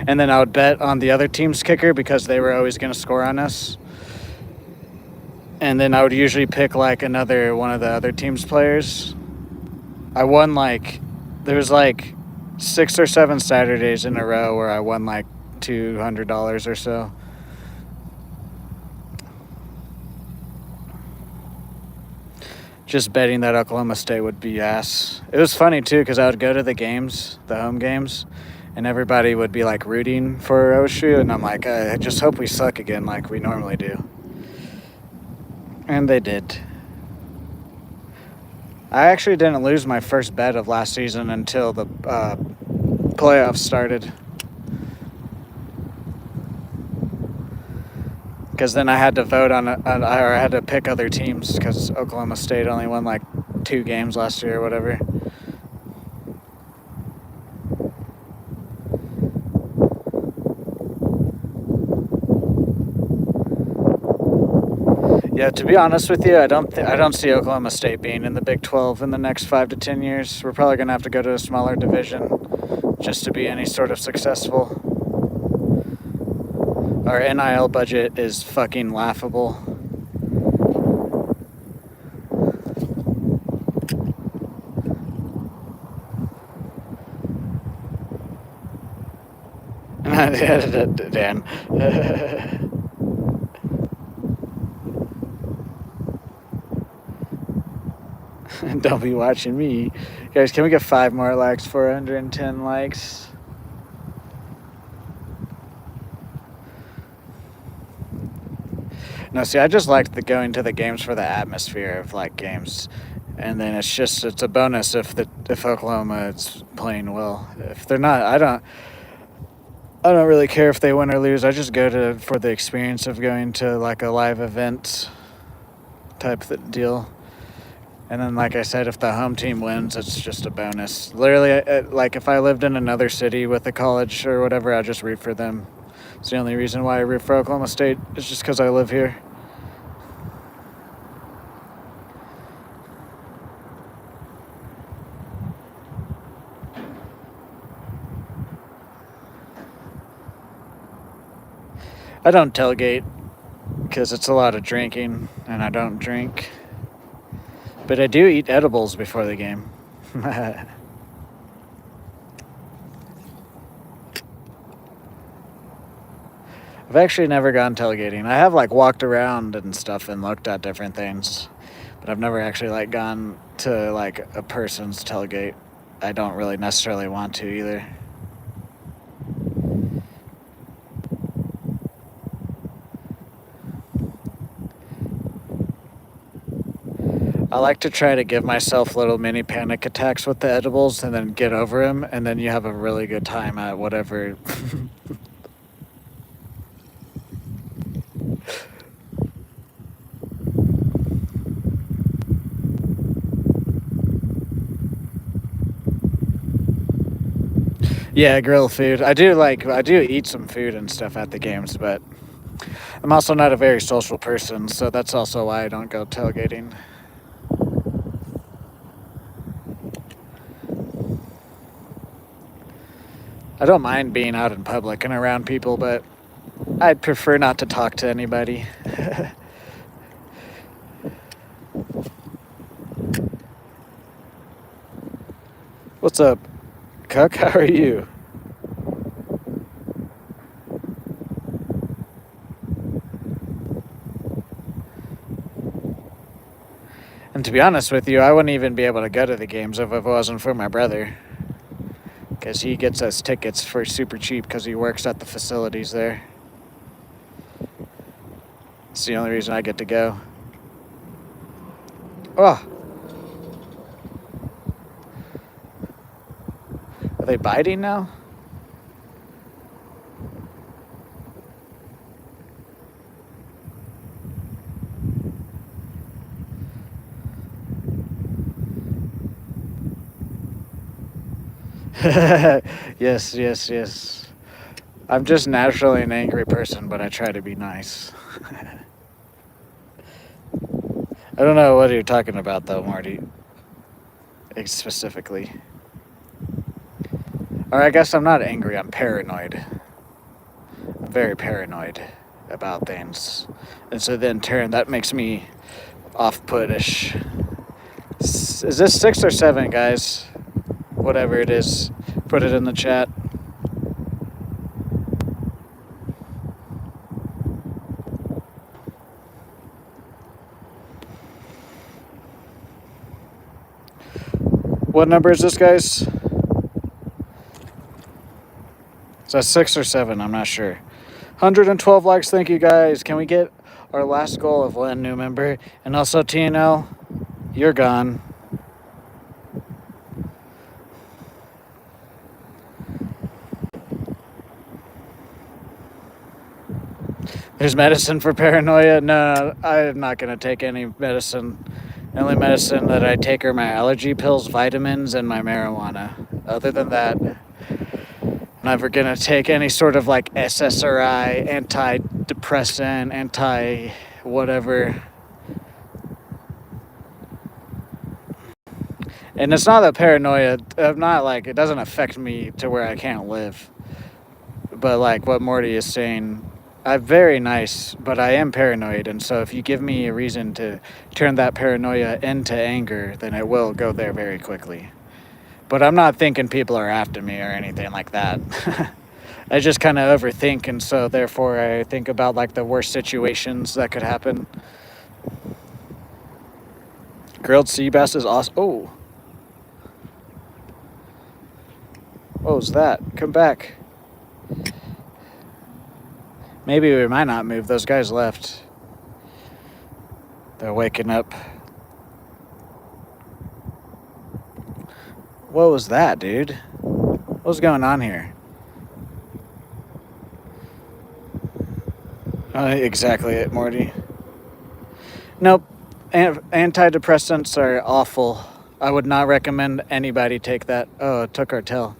And then I would bet on the other team's kicker because they were always going to score on us. And then I would usually pick like another one of the other team's players. I won there was like 6 or 7 Saturdays in a row where I won like $200 or so. Just betting that Oklahoma State would be ass. It was funny too because I would go to the games, the home games, and everybody would be like rooting for OSU, and I'm like, I just hope we suck again like we normally do. And they did. I actually didn't lose my first bet of last season until the playoffs started. Because then I had to vote or I had to pick other teams because Oklahoma State only won like 2 games last year or whatever. Yeah, to be honest with you, I don't see Oklahoma State being in the Big 12 in the next 5 to 10 years. We're probably going to have to go to a smaller division just to be any sort of successful. Our NIL budget is fucking laughable. Dan. Don't be watching me. Guys, can we get 5 more likes? 410 likes. No, see, I just liked the going to the games for the atmosphere of like games, and then it's a bonus if Oklahoma is playing well. If they're not, I don't really care if they win or lose. I just go to for the experience of going to like a live event type deal. And then, like I said, if the home team wins, it's just a bonus. Literally, like if I lived in another city with a college or whatever, I'd just root for them. It's the only reason why I root for Oklahoma State is just because I live here. I don't tailgate because it's a lot of drinking, and I don't drink. But I do eat edibles before the game. I've actually never gone tailgating. I have like walked around and stuff and looked at different things, but I've never actually like gone to like a person's tailgate. I don't really necessarily want to either. I like to try to give myself little mini panic attacks with the edibles and then get over them, and then you have a really good time at whatever. Yeah, grill food. I do eat some food and stuff at the games, but I'm also not a very social person, so that's also why I don't go tailgating. I don't mind being out in public and around people, but I'd prefer not to talk to anybody. What's up, Cuck? How are you? And to be honest with you, I wouldn't even be able to go to the games if it wasn't for my brother. Because he gets us tickets for super cheap because he works at the facilities there. It's the only reason I get to go. Oh. Are they biting now? Yes. I'm just naturally an angry person, but I try to be nice. I don't know what you're talking about, though, Marty. Specifically. Or I guess I'm not angry, I'm paranoid. I'm very paranoid about things. And so then, turn, that makes me off-put-ish. Is this 6 or 7, guys? Whatever it is, put it in the chat. What number is this, guys? Is that 6 or 7? I'm not sure. 112 likes, thank you guys. Can we get our last goal of one new member? And also, TNL, you're gone. There's medicine for paranoia? No, I'm not going to take any medicine. The only medicine that I take are my allergy pills, vitamins, and my marijuana. Other than that, I'm never going to take any sort of like SSRI, antidepressant, anti-whatever. And it's not that paranoia, I'm not like, it doesn't affect me to where I can't live. But like what Morty is saying, I'm very nice, but I am paranoid. And so if you give me a reason to turn that paranoia into anger, then it will go there very quickly. But I'm not thinking people are after me or anything like that. I just kind of overthink, and so therefore I think about like the worst situations that could happen. Grilled sea bass is awesome. Oh, what was that? Come back. Maybe we might not move. Those guys left. They're waking up. What was that, dude? What was going on here? Exactly it, Morty. Nope. Antidepressants are awful. I would not recommend anybody take that. Oh, it took our tail.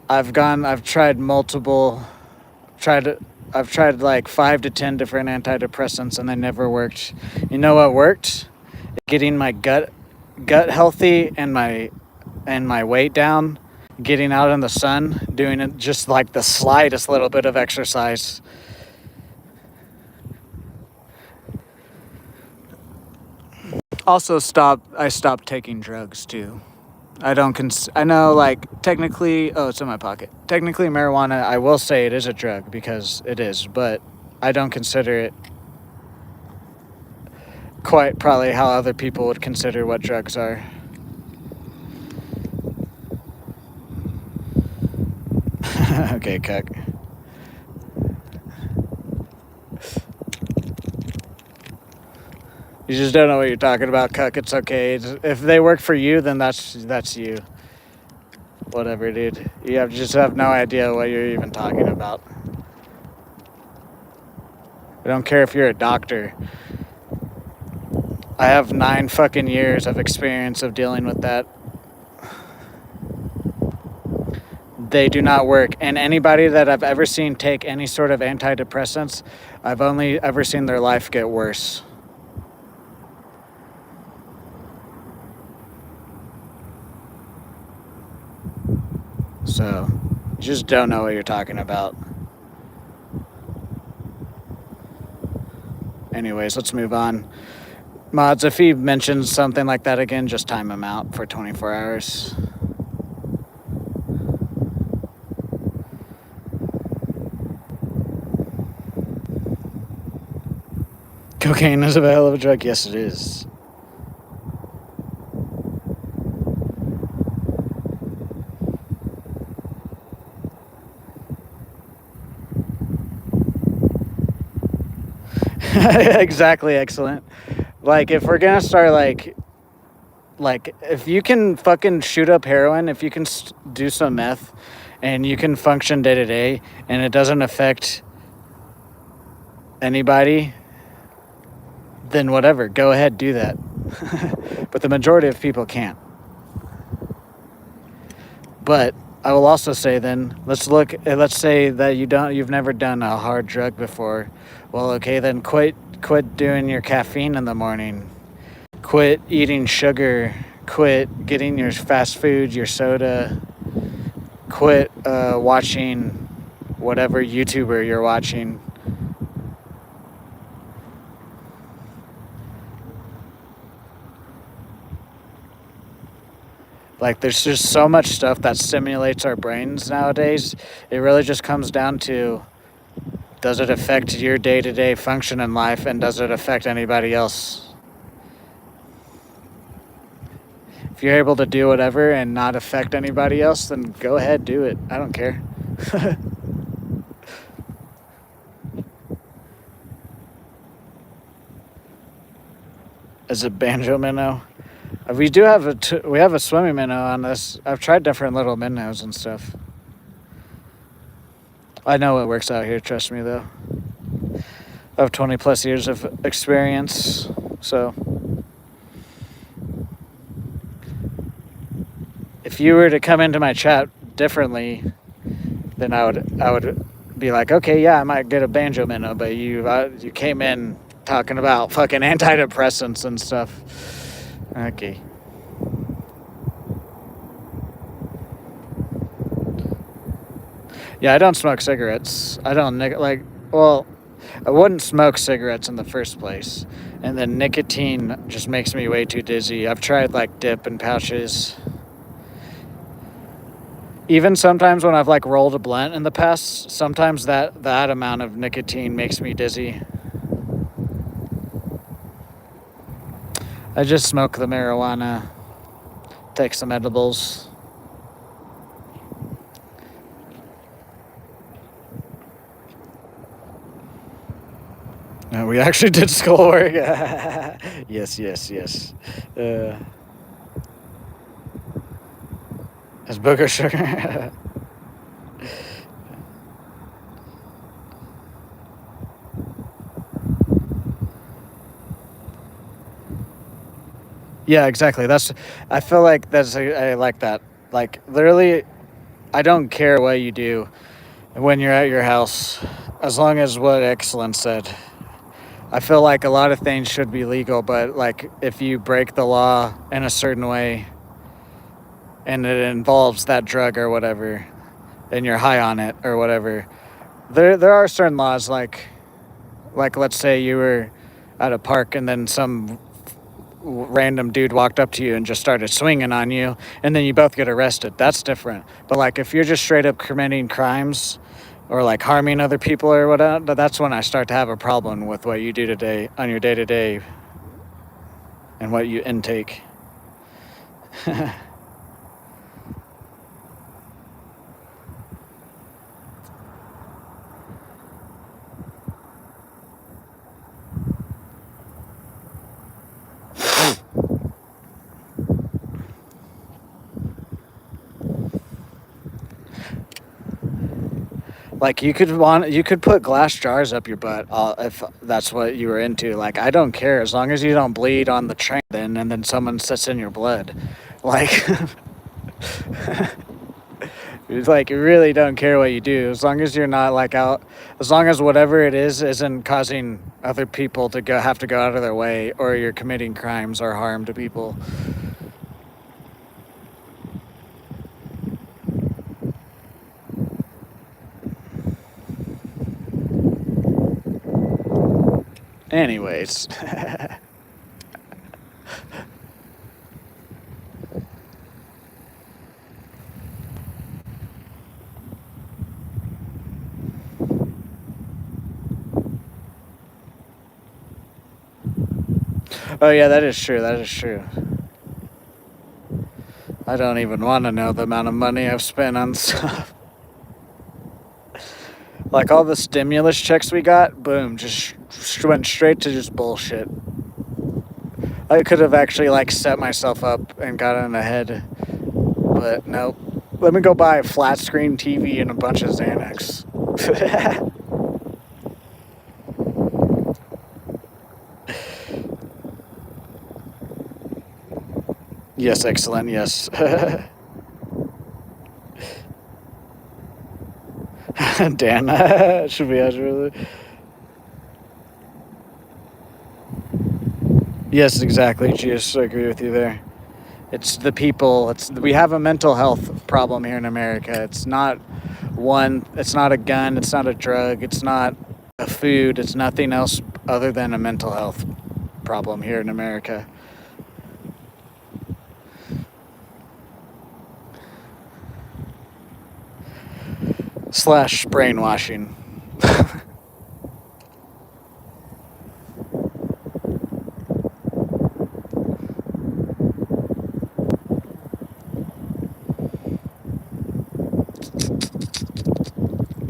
I've tried multiple, I've tried like 5 to 10 different antidepressants and they never worked. You know what worked? Getting my gut healthy and my weight down, getting out in the sun, doing it just like the slightest little bit of exercise. Also I stopped taking drugs too. I know, like, technically, oh, it's in my pocket. Technically, marijuana, I will say it is a drug because it is, but I don't consider it quite probably how other people would consider what drugs are. Okay, cuck. You just don't know what you're talking about, cuck. It's okay. If they work for you, then that's you. Whatever, dude. You just have no idea what you're even talking about. I don't care if you're a doctor. I have 9 fucking years of experience of dealing with that. They do not work. And anybody that I've ever seen take any sort of antidepressants, I've only ever seen their life get worse. So, you just don't know what you're talking about. Anyways, let's move on. Mods, if he mentions something like that again, just time him out for 24 hours. Cocaine is a hell of a drug. Yes, it is. Exactly, excellent. Like, if we're gonna start, like, if you can fucking shoot up heroin, if you can do some meth, and you can function day to day, and it doesn't affect anybody, then whatever, go ahead, do that. But the majority of people can't. But I will also say then, let's say that you've never done a hard drug before. Well, okay, then quit doing your caffeine in the morning. Quit eating sugar. Quit getting your fast food, your soda. Quit watching whatever YouTuber you're watching. Like, there's just so much stuff that stimulates our brains nowadays. It really just comes down to, does it affect your day-to-day function in life, and does it affect anybody else? If you're able to do whatever and not affect anybody else, then go ahead, do it. I don't care. Is it banjo minnow? We do have we have a swimming minnow on this. I've tried different little minnows and stuff. I know it works out here, trust me, though. I have 20 plus years of experience, so if you were to come into my chat differently, then I would be like, okay, yeah, I might get a banjo minnow, but you came in talking about fucking antidepressants and stuff. Okay. Yeah, I don't smoke cigarettes. I don't I wouldn't smoke cigarettes in the first place. And then nicotine just makes me way too dizzy. I've tried like dip and pouches. Even sometimes when I've like rolled a blunt in the past, sometimes that amount of nicotine makes me dizzy. I just smoke the marijuana, take some edibles. No, we actually did schoolwork. Yes. As booger sugar. Yeah, exactly. I feel like I like that. Like, literally, I don't care what you do when you're at your house, as long as what Excellence said. I feel like a lot of things should be legal, but like if you break the law in a certain way and it involves that drug or whatever, and you're high on it or whatever, there are certain laws like let's say you were at a park and then some random dude walked up to you and just started swinging on you and then you both get arrested. That's different. But like if you're just straight up committing crimes or like harming other people or whatever, that's when I start to have a problem with what you do today on your day to day and what you intake. Like you could put glass jars up your butt if that's what you were into. Like I don't care as long as you don't bleed on the train then and then someone sits in your blood. Like it's like you really don't care what you do as long as you're not like out, as long as whatever it is isn't causing other people to have to go out of their way or you're committing crimes or harm to people. Anyways. Oh yeah, that is true. That is true. I don't even want to know the amount of money I've spent on stuff. Like all the stimulus checks we got, boom, just went straight to just bullshit. I could have actually like set myself up and gotten ahead, but nope. Let me go buy a flat screen TV and a bunch of Xanax. Yes, excellent. Yes. Dan, should be really. Yes, exactly. Just agree with you there. It's the people. We have a mental health problem here in America. It's not one. It's not a gun. It's not a drug. It's not a food. It's nothing else other than a mental health problem here in America. / brainwashing.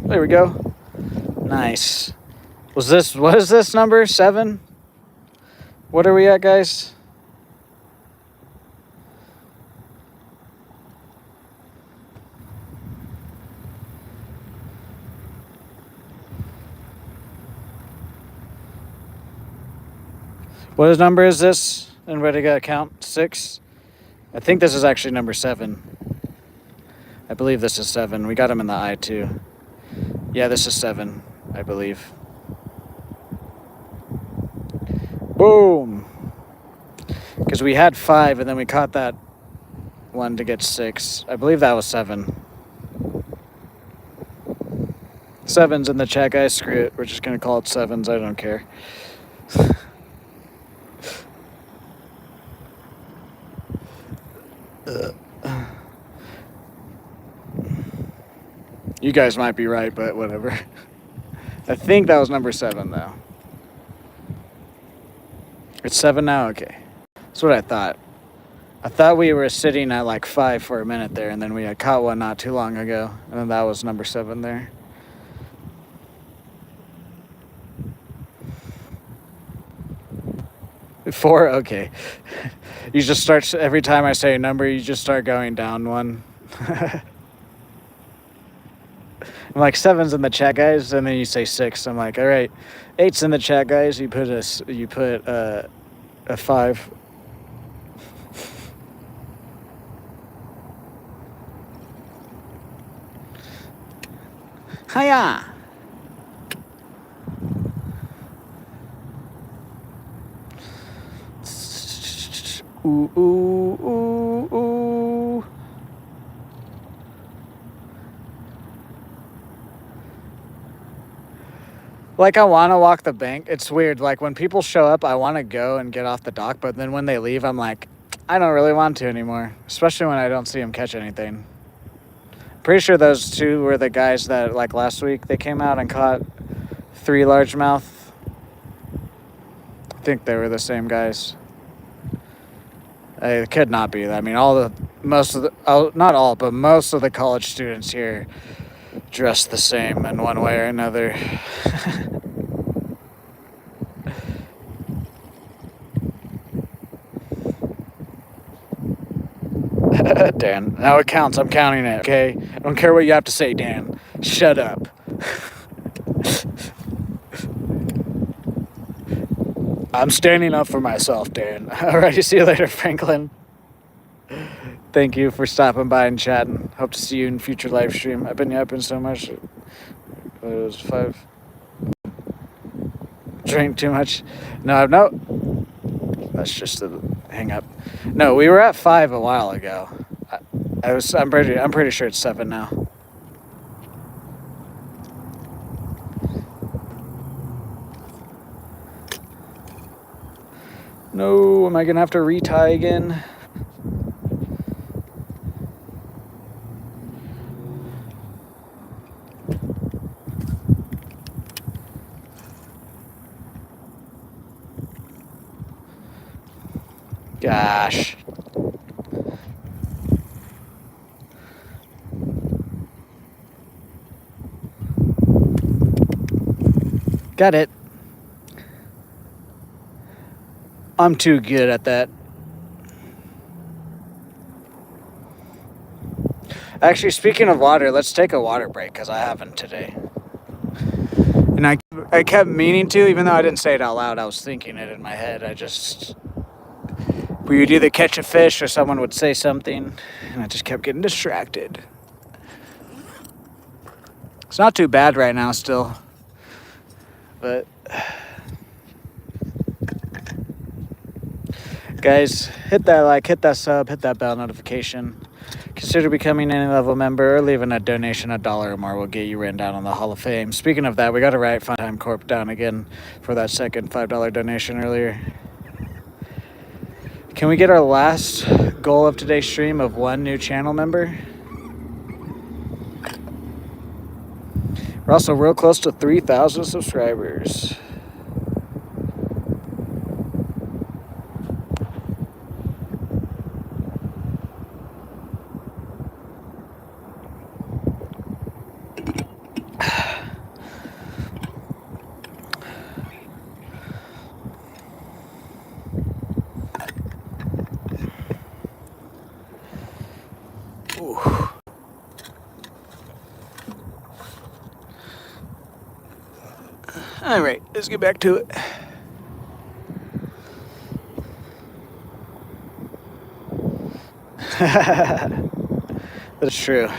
There we go. Nice. What is this number? 7? What are we at, guys? What number is this? Anybody got to count? 6? I think this is actually number 7. I believe this is 7. We got him in the eye too. Yeah, this is 7, I believe. Boom. Because we had 5 and then we caught that one to get 6. I believe that was 7. 7's in the chat, guys. Screw it. We're just going to call it 7s. I don't care. You guys might be right, but whatever. I think that was number 7, though. It's 7 now? Okay. That's what I thought. I thought we were sitting at like 5 for a minute there, and then we had caught one not too long ago, and then that was number 7 there. Four? Okay. You just start, every time I say a number, you just start going down one. I'm like, 7's in the chat, guys, and then you say 6. I'm like, all right, 8's in the chat, guys. You put a 5. Hiya! Ooh, ooh, ooh, ooh. Like, I want to walk the bank. It's weird. Like, when people show up, I want to go and get off the dock. But then when they leave, I'm like, I don't really want to anymore. Especially when I don't see them catch anything. Pretty sure those two were the guys that, like, last week, they came out and caught 3 largemouth. I think they were the same guys. It could not be. I mean, most of the college students here dress the same in one way or another. Dan, now it counts. I'm counting it, okay? I don't care what you have to say, Dan. Shut up. I'm standing up for myself, Dan. Alrighty, see you later, Franklin. Thank you for stopping by and chatting. Hope to see you in future live stream. I've been yapping so much. It was 5. Drink too much. No. That's just a hang up. No, we were at 5 a while ago. I'm pretty sure it's 7 now. No, am I gonna have to retie again? Gosh. Got it. I'm too good at that. Actually, speaking of water, let's take a water break because I haven't today. And I kept meaning to, even though I didn't say it out loud, I was thinking it in my head. We would either catch a fish or someone would say something, and I just kept getting distracted. It's not too bad right now still, but guys, hit that like, hit that sub, hit that bell notification. Consider becoming any level member or leaving a donation. $1 or more will get you written down on the Hall of Fame. Speaking of that, we got to write Funtime Corp down again for that second $5 donation earlier. Can we get our last goal of today's stream of 1 new channel member? We're also real close to 3,000 subscribers. All right, let's get back to it. That's true.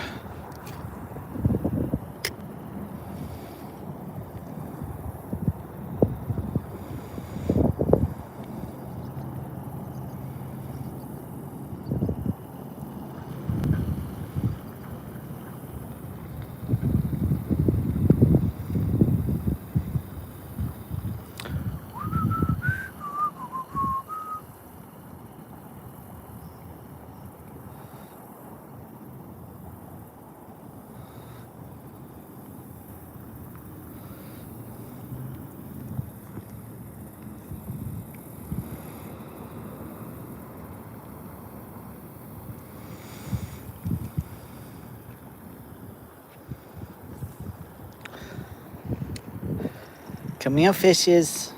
Come here, fishes.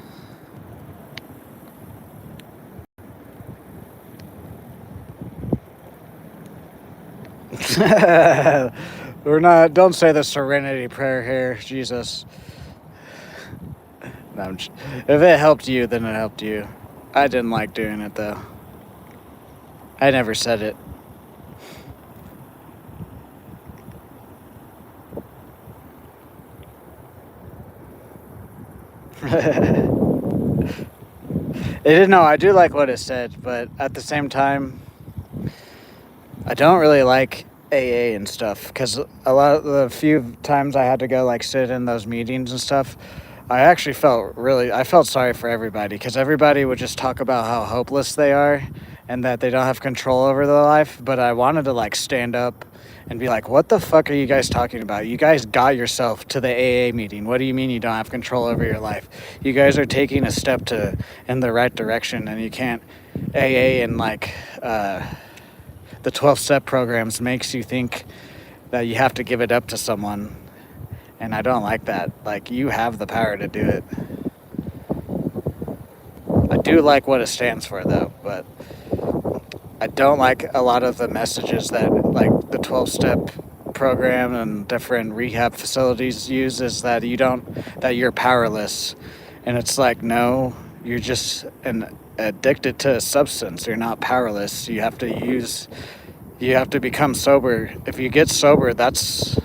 Don't say the serenity prayer here, Jesus. No, if it helped you, then it helped you. I didn't like doing it, though. I never said it. No, I do like what it said, but at the same time, I don't really like AA and stuff, because a lot of the few times I had to go like sit in those meetings and stuff, I actually I felt sorry for everybody, because everybody would just talk about how hopeless they are and that they don't have control over their life. But I wanted to like stand up and be like, what the fuck are you guys talking about? You guys got yourself to the AA meeting. What do you mean you don't have control over your life? You guys are taking a step in the right direction, and you can't AA and like the 12-step programs makes you think that you have to give it up to someone. And I don't like that. Like, you have the power to do it. I do like what it stands for, though, but I don't like a lot of the messages that, like, the 12-step program and different rehab facilities use, is that you're powerless. And it's like, no, you're just addicted to a substance. You're not powerless. You have to become sober. If you get sober, that's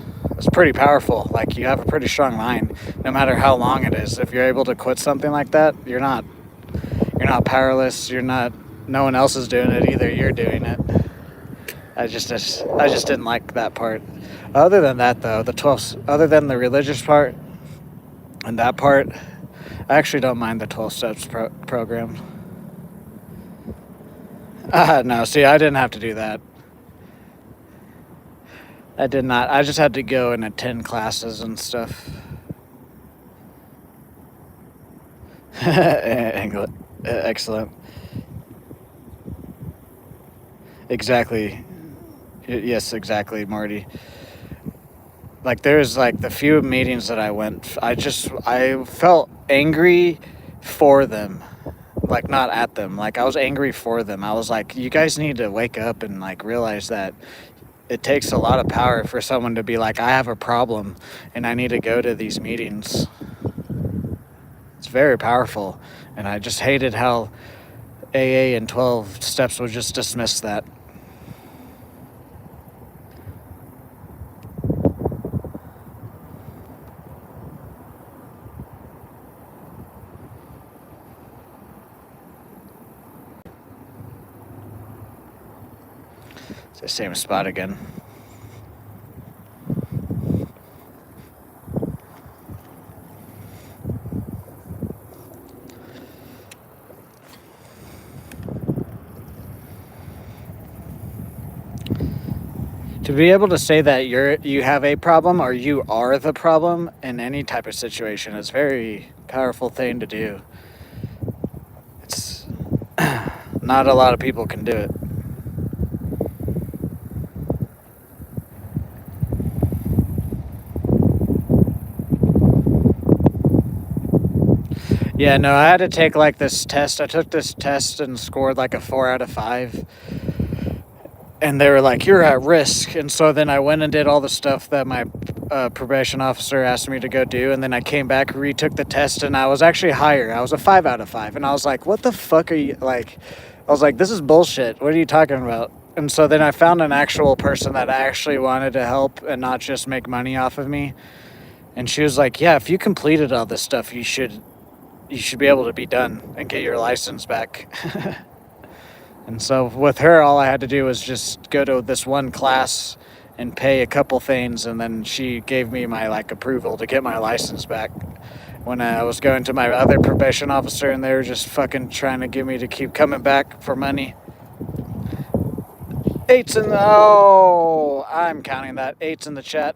pretty powerful. Like, you have a pretty strong mind, no matter how long it is. If you're able to quit something like that, you're not powerless. No one else is doing it either. You're doing it. I just didn't like that part. Other than that, though, other than the religious part and that part, I actually don't mind the 12 steps program. No, see, I didn't have to do that. I did not. I just had to go and attend classes and stuff. Excellent. Exactly. Yes, exactly, Marty. Like, there's like the few meetings that I went, I felt angry for them. Like, not at them. Like, I was angry for them. I was like, you guys need to wake up and like realize that it takes a lot of power for someone to be like, I have a problem and I need to go to these meetings. It's very powerful. And I just hated how AA and 12 steps would just dismiss that. It's the same spot again. To be able to say that you have a problem or you are the problem in any type of situation is a very powerful thing to do. It's not a lot of people can do it. Yeah, no, I had to take like this test. I took this test and scored like a 4 out of 5. And they were like, you're at risk. And so then I went and did all the stuff that my probation officer asked me to go do. And then I came back, retook the test, and I was actually higher. I was a 5 out of 5. And I was like, what the fuck are you, like, I was like, this is bullshit. What are you talking about? And so then I found an actual person that actually wanted to help and not just make money off of me. And she was like, yeah, if you completed all this stuff, you should be able to be done and get your license back. And so with her, all I had to do was just go to this one class and pay a couple things, and then she gave me my like approval to get my license back. When I was going to my other probation officer, and they were just fucking trying to get me to keep coming back for money. I'm counting that. 8's in the chat.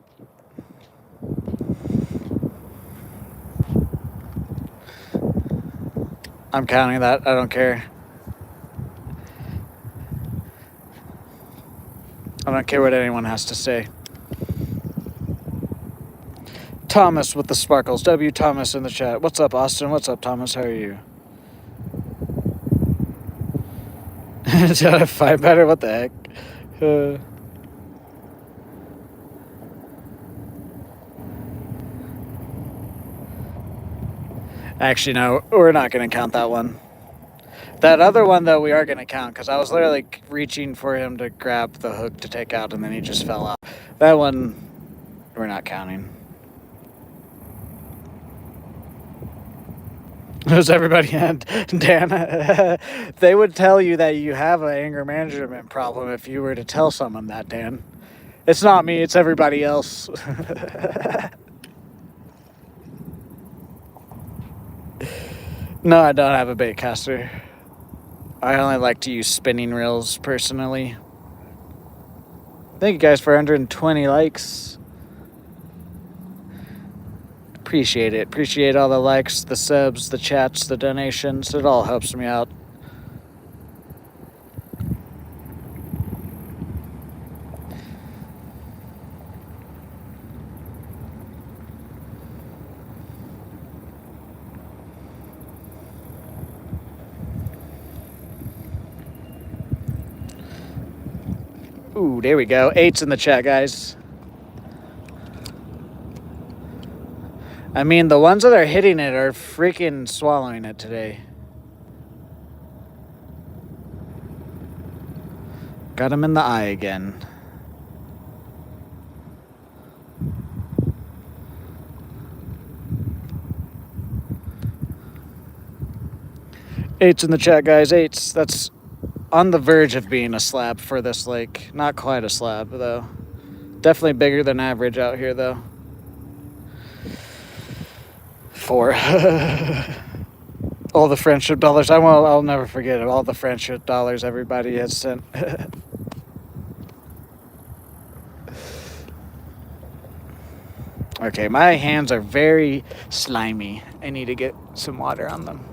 I'm counting that. I don't care. I don't care what anyone has to say. Thomas with the sparkles. W. Thomas in the chat. What's up, Austin? What's up, Thomas? How are you? Did I fight better? What the heck? Actually, no, we're not going to count that one. That other one, though, we are going to count because I was literally reaching for him to grab the hook to take out, and then he just fell off. That one, we're not counting. Does everybody, Dan? They would tell you that you have an anger management problem if you were to tell someone that, Dan. It's not me, it's everybody else. No, I don't have a bait caster. I only like to use spinning reels personally. Thank you guys for 120 likes. Appreciate it. Appreciate all the likes, the subs, the chats, the donations. It all helps me out. Ooh, there we go. 8's in the chat, guys. I mean, the ones that are hitting it are freaking swallowing it today. Got him in the eye again. Eight's in the chat, guys. 8's. That's on the verge of being a slab for this lake. Not quite a slab, though. Definitely bigger than average out here, though. 4. All the friendship dollars. I'll never forget it. All the friendship dollars everybody has sent. Okay, my hands are very slimy. I need to get some water on them.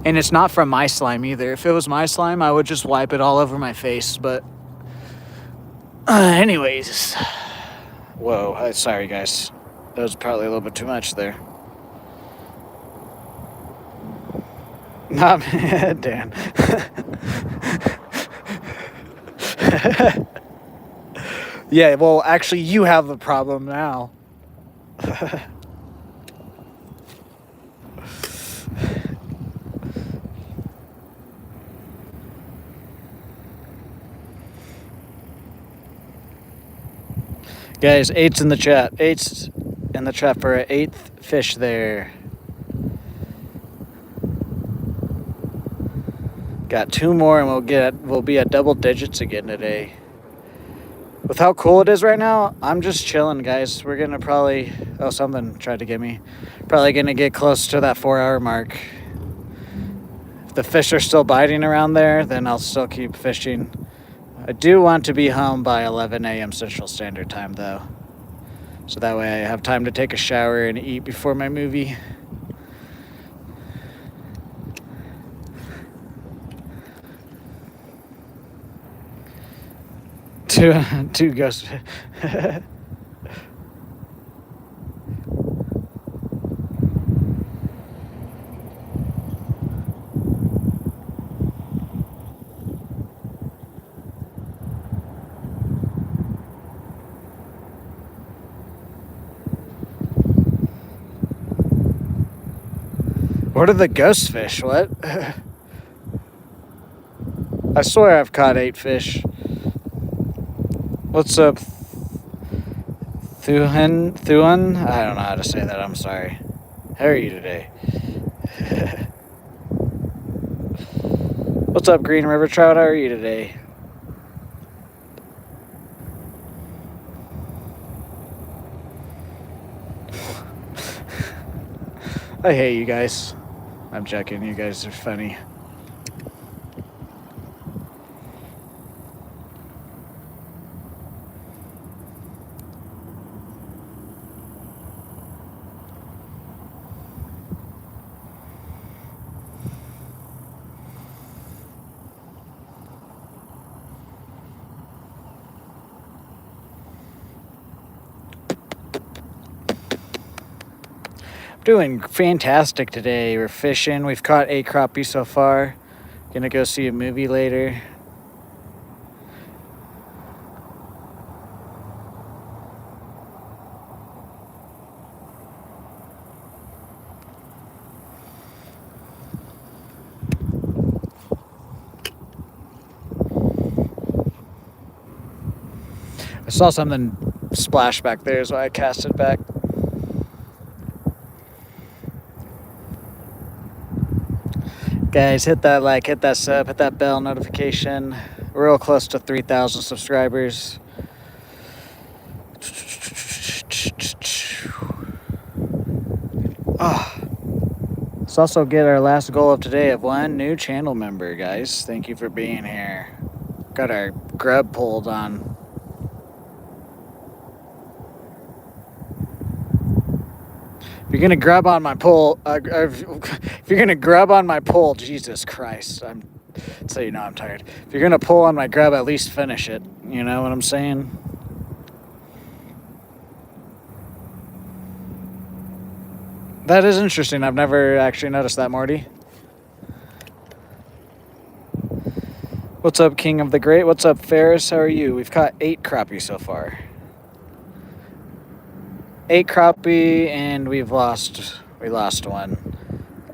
And it's not from my slime either. If it was my slime, I would just wipe it all over my face. But anyways. Whoa, sorry guys. That was probably a little bit too much there. Not Dan. Yeah, well, actually, you have the problem now. Guys, 8's in the chat. 8's in the chat for an 8th fish there. Got 2 more and we'll be at double digits again today. With how cool it is right now, I'm just chilling, guys. We're gonna probably... Oh, something tried to get me. Probably gonna get close to that 4-hour mark. If the fish are still biting around there, then I'll still keep fishing. I do want to be home by 11 a.m. Central Standard Time, though. So that way I have time to take a shower and eat before my movie. Two ghost. What are the ghost fish? What? I swear I've caught 8 fish. What's up, Thuan? I don't know how to say that. I'm sorry. How are you today? What's up, Green River Trout? How are you today? I hate you guys. I'm joking. You guys are funny. Doing fantastic today. We're fishing. We've caught 8 crappie so far. Gonna go see a movie later. I saw something splash back there, so I cast it back. Guys, hit that like, hit that sub, hit that bell notification. We're real close to 3,000 subscribers. Let's also get our last goal of today of 1 new channel member, guys. Thank you for being here. Got our grub pulled on. If you're gonna grub on my pole, if you're gonna grub on my pole, Jesus Christ, so you know I'm tired. If you're gonna pull on my grub, at least finish it. You know what I'm saying? That is interesting. I've never actually noticed that, Morty. What's up, King of the Great? What's up, Ferris? How are you? We've caught 8 crappie so far. 8 crappie, and we lost 1.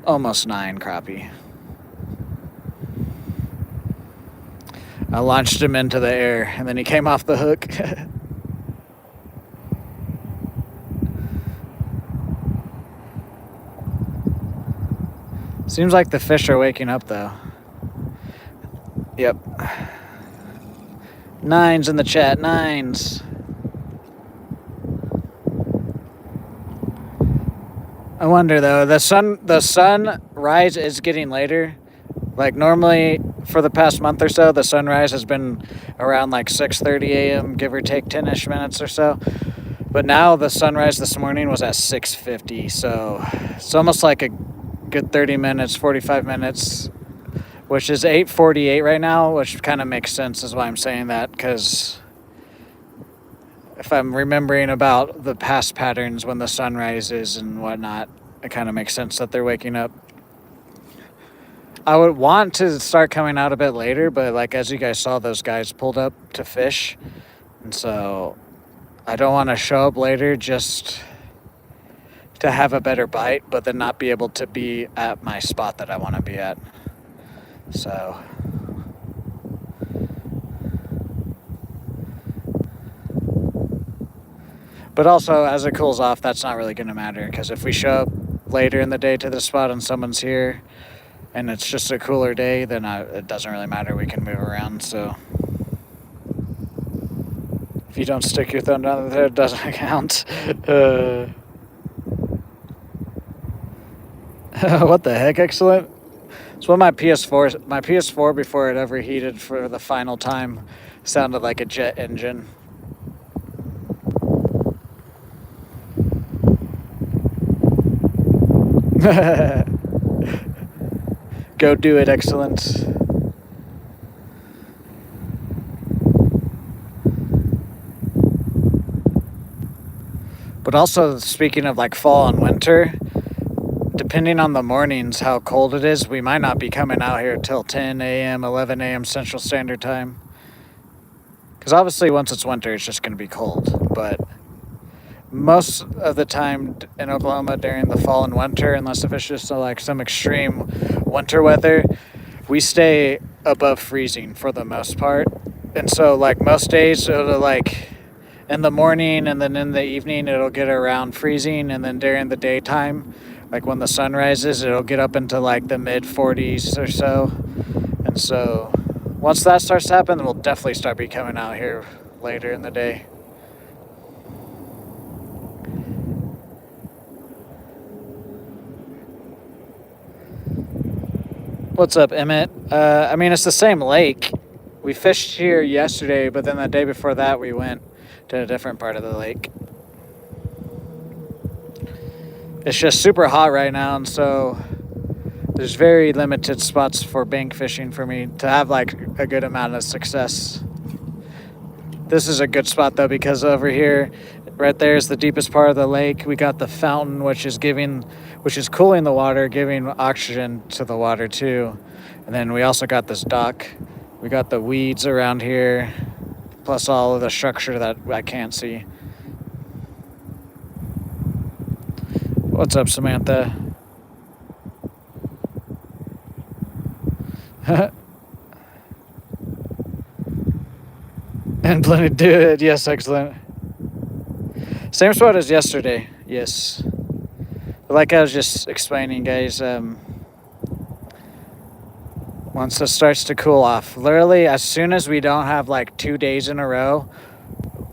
Almost 9 crappie. I launched him into the air, and then he came off the hook. Seems like the fish are waking up, though. Yep. 9s in the chat, 9s. I wonder though, the sunrise is getting later. Like normally for the past month or so, the sunrise has been around like 6:30 a.m., give or take 10-ish minutes or so. But now the sunrise this morning was at 6:50, so it's almost like a good 30 minutes, 45 minutes, which is 8:48 right now, which kind of makes sense is why I'm saying that, because if I'm remembering about the past patterns when the sun rises and whatnot, it kind of makes sense that they're waking up. I would want to start coming out a bit later, but like as you guys saw, those guys pulled up to fish, and so I don't want to show up later just to have a better bite, but then not be able to be at my spot that I want to be at. So but also, as it cools off, that's not really going to matter, because if we show up later in the day to the spot and someone's here and it's just a cooler day, then it doesn't really matter. We can move around. So if you don't stick your thumb down there, it doesn't count. What the heck? Excellent. It's when my PS4 before it ever heated for the final time sounded like a jet engine. Go do it, excellent. But also, speaking of like fall and winter, depending on the mornings, how cold it is, we might not be coming out here till 10 a.m., 11 a.m. Central Standard Time. Because obviously once it's winter, it's just going to be cold. But most of the time in Oklahoma during the fall and winter, unless if it's just like some extreme winter weather, we stay above freezing for the most part. And so like most days it'll like in the morning and then in the evening it'll get around freezing, and then during the daytime, like when the sun rises, it'll get up into like the mid 40s or so. And so once that starts to happen, we'll definitely start be coming out here later in the day. What's up, Emmett? I mean, it's the same lake. We fished here yesterday, but then the day before that we went to a different part of the lake. It's just super hot right now, and so there's very limited spots for bank fishing for me to have like a good amount of success. This is a good spot though, because over here Right there is the deepest part of the lake. We got the fountain, which is cooling the water, giving oxygen to the water too. And then we also got this dock. We got the weeds around here, plus all of the structure that I can't see. What's up, Samantha? And plenty to do it. Yes, excellent. Same spot as yesterday. Yes. Like I was just explaining, guys, once it starts to cool off, literally as soon as we don't have like 2 days in a row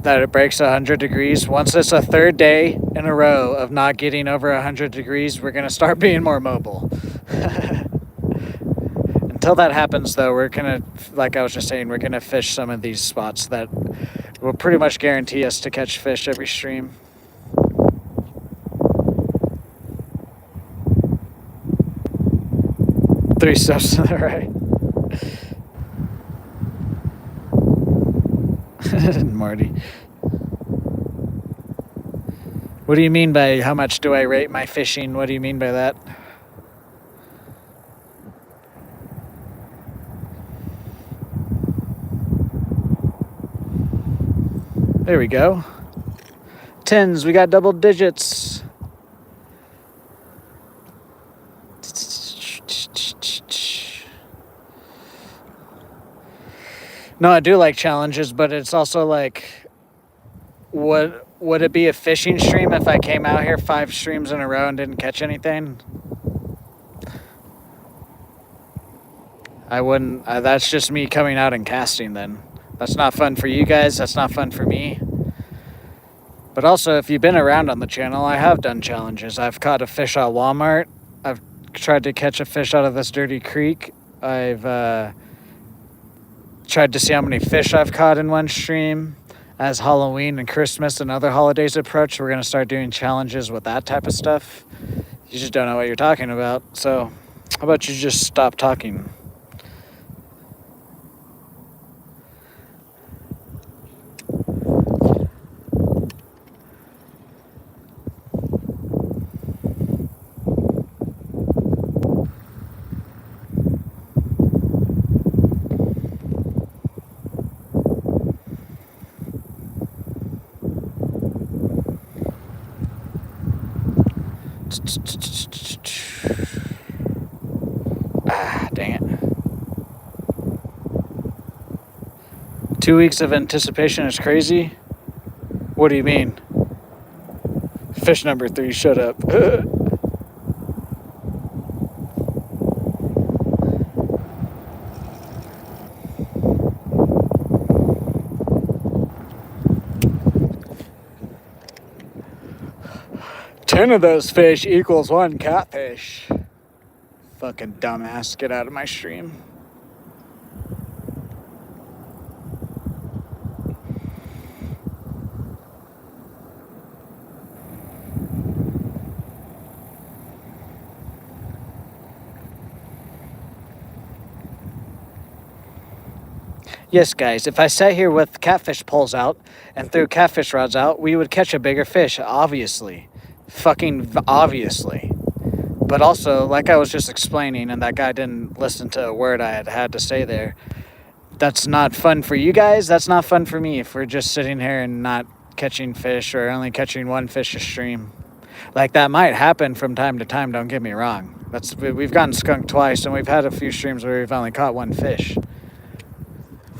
that it breaks 100 degrees, once it's a third day in a row of not getting over 100 degrees, we're going to start being more mobile. Until that happens, though, we're going to, like I was just saying, we're going to fish some of these spots that will pretty much guarantee us to catch fish every stream. Three steps to the right. Marty. What do you mean by how much do I rate my fishing? What do you mean by that? There we go. Tens, we got double digits. No, I do like challenges, but it's also like, would it be a fishing stream if I came out here 5 streams in a row and didn't catch anything? I wouldn't. That's just me coming out and casting then. That's not fun for you guys. That's not fun for me. But also, if you've been around on the channel, I have done challenges. I've caught a fish at Walmart. I've tried to catch a fish out of this dirty creek. I've tried to see how many fish I've caught in one stream. As Halloween and Christmas and other holidays approach, we're going to start doing challenges with that type of stuff. You just don't know what you're talking about. So how about you just stop talking? Ah, dang it. 2 weeks of anticipation is crazy? What do you mean? Fish number 3, shut up. Ten of those fish equals 1 catfish. Fucking dumbass, get out of my stream. Yes, guys, if I sat here with catfish poles out and threw catfish rods out, we would catch a bigger fish, obviously. Fucking obviously. But also, like I was just explaining, and that guy didn't listen to a word I had to say there, that's not fun for you guys, that's not fun for me if we're just sitting here and not catching fish or only catching 1 fish a stream. Like, that might happen from time to time, don't get me wrong. We've gotten skunked twice, and we've had a few streams where we've only caught 1 fish.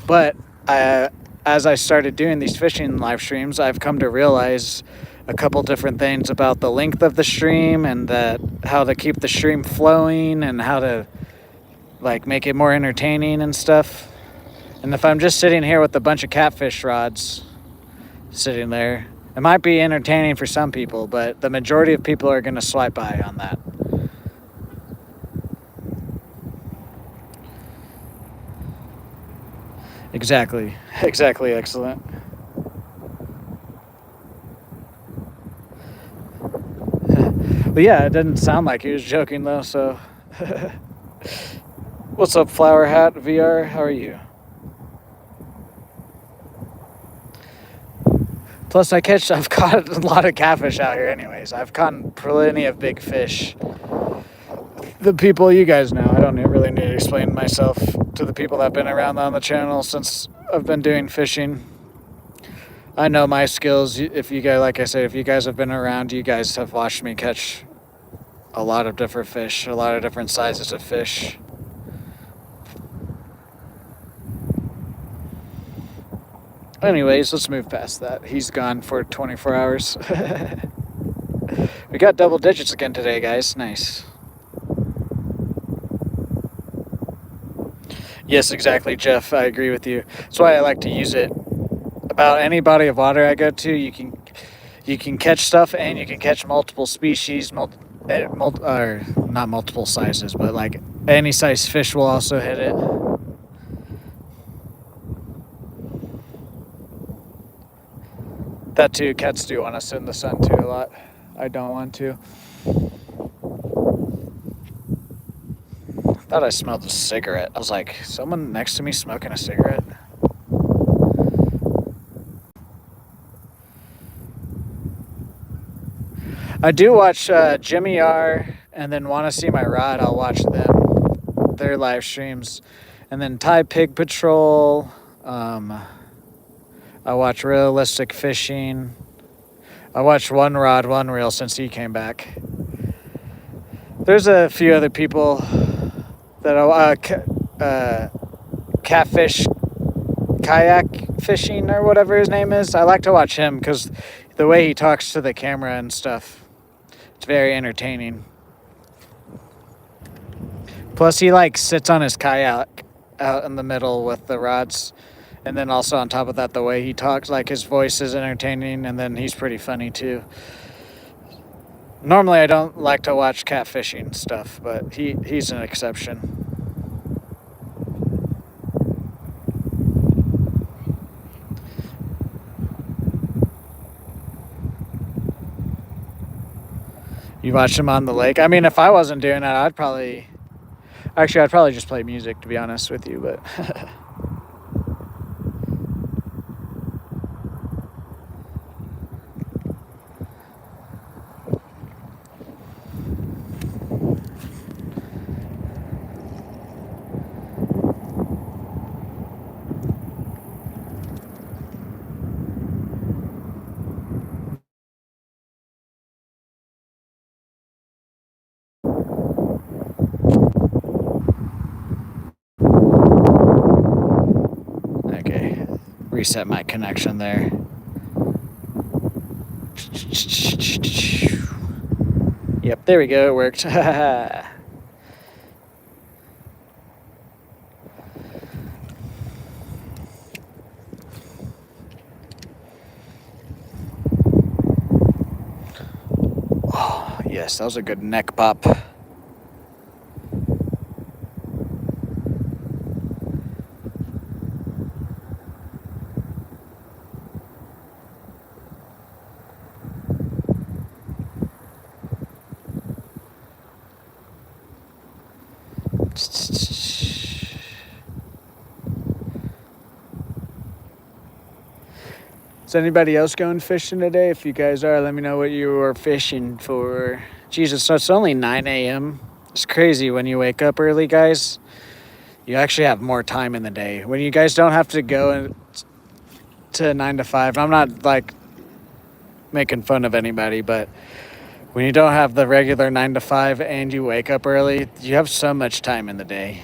But as I started doing these fishing live streams, I've come to realize a couple different things about the length of the stream and how to keep the stream flowing and how to like make it more entertaining and stuff. And if I'm just sitting here with a bunch of catfish rods sitting there, it might be entertaining for some people, but the majority of people are going to swipe by on that. Exactly, excellent. But yeah, it didn't sound like he was joking though, so. What's up, Flower Hat VR? How are you? Plus, I've caught a lot of catfish out here anyways. I've caught plenty of big fish. The people you guys know, I don't really need to explain myself to the people that have been around on the channel since I've been doing fishing. I know my skills. If you guys, like I said, if you guys have been around, you guys have watched me catch a lot of different fish, a lot of different sizes of fish. Anyways, let's move past that. He's gone for 24 hours. We got double digits again today, guys. Nice. Yes, exactly, Jeff. I agree with you. That's why I like to use it. About any body of water I go to, you can catch stuff, and you can catch multiple species, or not multiple sizes, but like any size fish will also hit it. That too, cats do want to sit in the sun too a lot. I don't want to. Thought I smelled a cigarette. I was like, someone next to me smoking a cigarette? I do watch Jimmy R and then Want to See My Rod. I'll watch their live streams. And then Thai Pig Patrol. I watch Realistic Fishing. I watched One Rod, One Reel since he came back. There's a few other people that Catfish Kayak Fishing or whatever his name is. I like to watch him because the way he talks to the camera and stuff, it's very entertaining. Plus, he like sits on his kayak out in the middle with the rods. And then also on top of that, the way he talks, like his voice is entertaining, and then he's pretty funny too. Normally, I don't like to watch catfishing stuff, but he's an exception. You watch him on the lake. I mean, if I wasn't doing that, I'd probably just play music, to be honest with you, but... Okay, reset my connection there. Yep, there we go, it worked. Oh, yes, that was a good neck pop. Is anybody else going fishing today? If you guys are, let me know what you are fishing for. Jesus, so it's only 9 a.m. It's crazy when you wake up early, guys. You actually have more time in the day. When you guys don't have to go to 9 to 5, I'm not like making fun of anybody, but when you don't have the regular 9 to 5 and you wake up early, you have so much time in the day.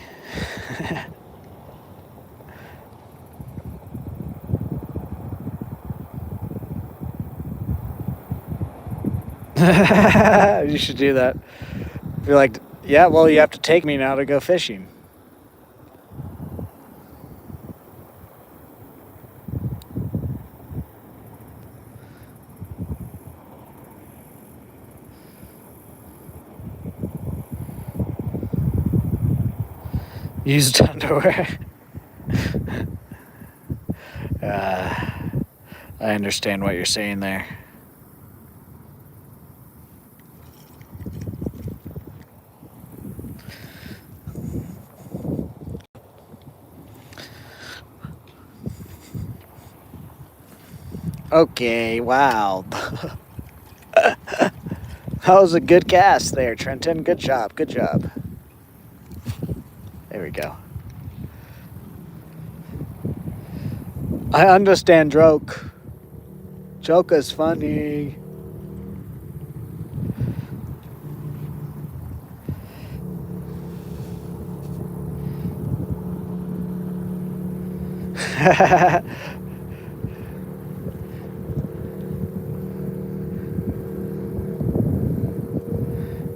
You should do that. Be like, yeah, well, you have to take me now to go fishing. Used underwear. I understand what you're saying there. Okay, wow. That was a good cast there, Trenton. Good job, good job. There we go. I understand joke. Joke is funny.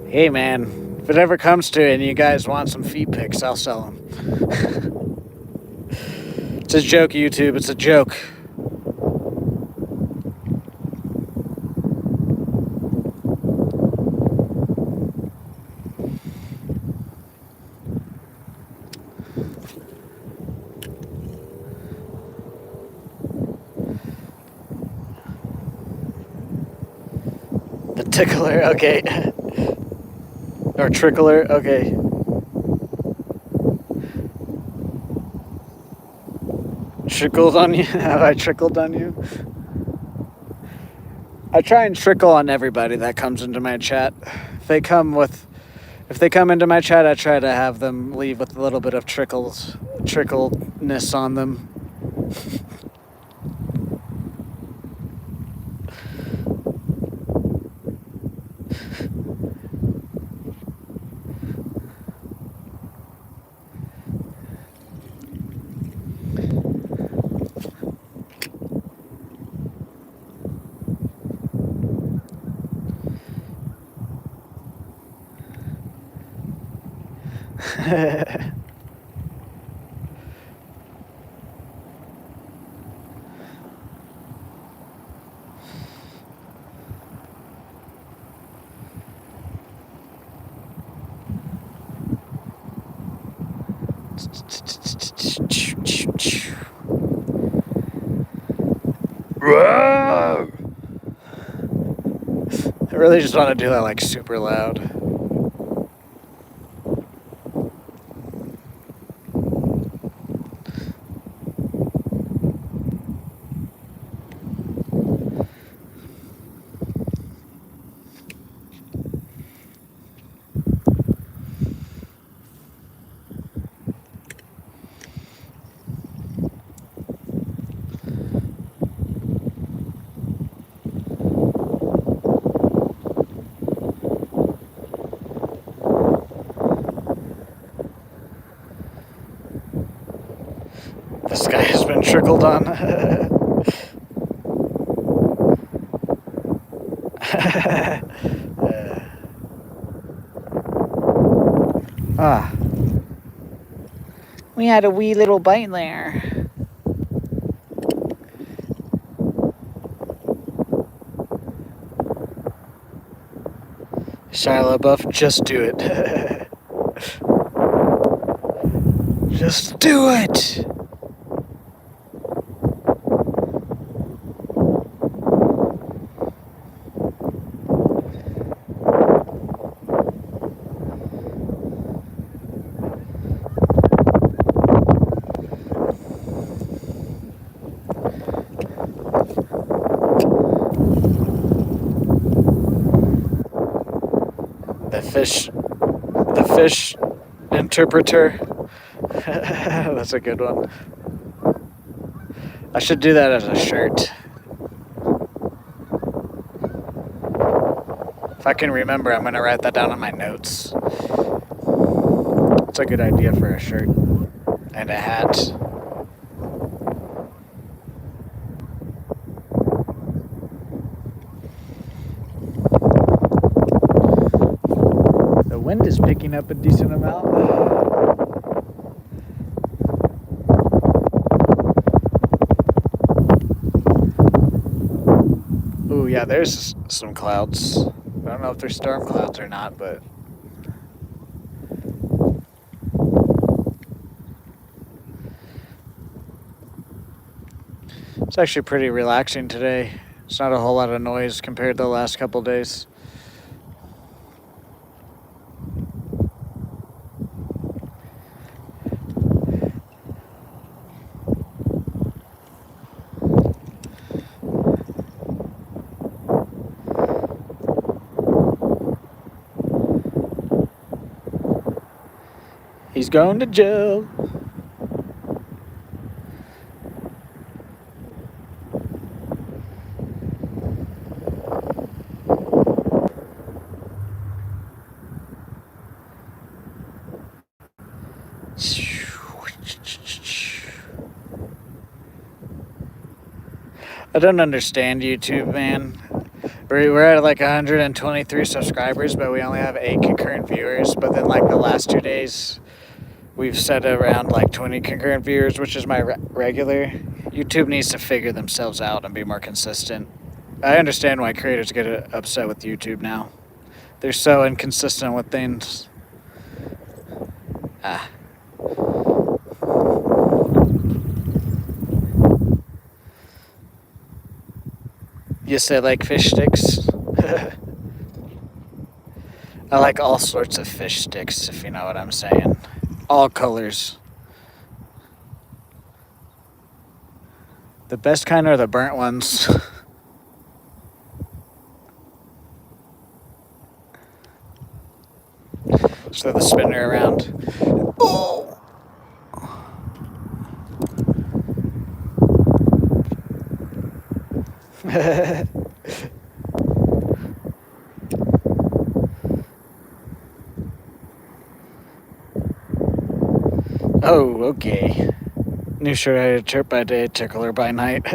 Hey man, if it ever comes to it and you guys want some feet pics, I'll sell them. It's a joke, YouTube. It's a joke. The tickler, okay. Or trickler, okay. Trickled on you? Have I trickled on you? I try and trickle on everybody that comes into my chat. If they come into my chat, I try to have them leave with a little bit of trickleness on them. I really just want to do that like super loud. This guy has been trickled on. We had a wee little bite there. Shia LaBeouf, just do it. Just do it! The fish interpreter. That's a good one. I should do that as a shirt. If I can remember, I'm gonna write that down on my notes. It's a good idea for a shirt and a hat. The wind is picking up a decent amount. Ooh, yeah, there's some clouds. I don't know if they're storm clouds or not, but it's actually pretty relaxing today. It's not a whole lot of noise compared to the last couple days. He's going to jail. I don't understand YouTube, man. We're at like 123 subscribers, but we only have 8 concurrent viewers. But then, like, the last 2 days, we've set around like 20 concurrent viewers, which is my regular. YouTube needs to figure themselves out and be more consistent. I understand why creators get upset with YouTube now. They're so inconsistent with things. Ah. You say like fish sticks? I like all sorts of fish sticks, if you know what I'm saying. All colors. The best kind are the burnt ones. Just throw the spinner around. Oh! Oh, okay. New shirt, I had a chirp by day, tickler by night.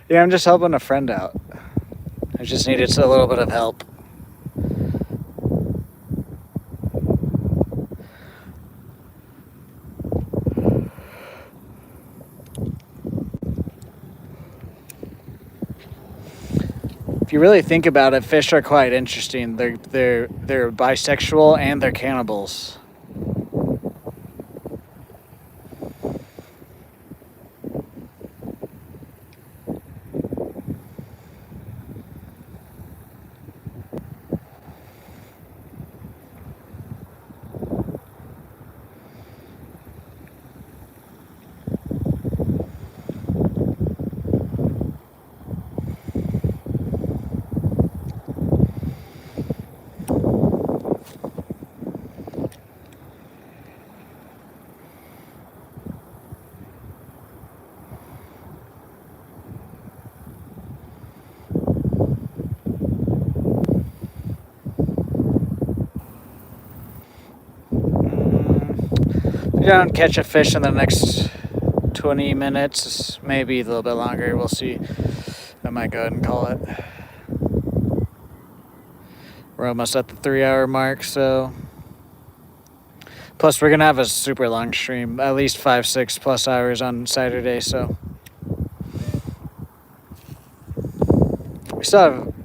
Yeah, I'm just helping a friend out. I just needed a little bit of help. If you really think about it, fish are quite interesting. They're bisexual and they're cannibals. If you don't catch a fish in the next 20 minutes, maybe a little bit longer, we'll see. I might go ahead and call it. We're almost at the 3-hour mark, so. Plus, we're going to have a super long stream, at least 5-6+ hours on Saturday, so.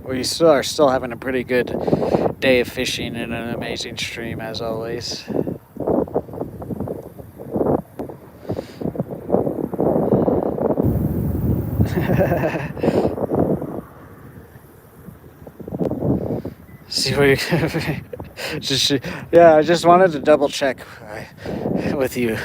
We are still having a pretty good day of fishing and an amazing stream, as always. See what you just yeah, I just wanted to double check with you.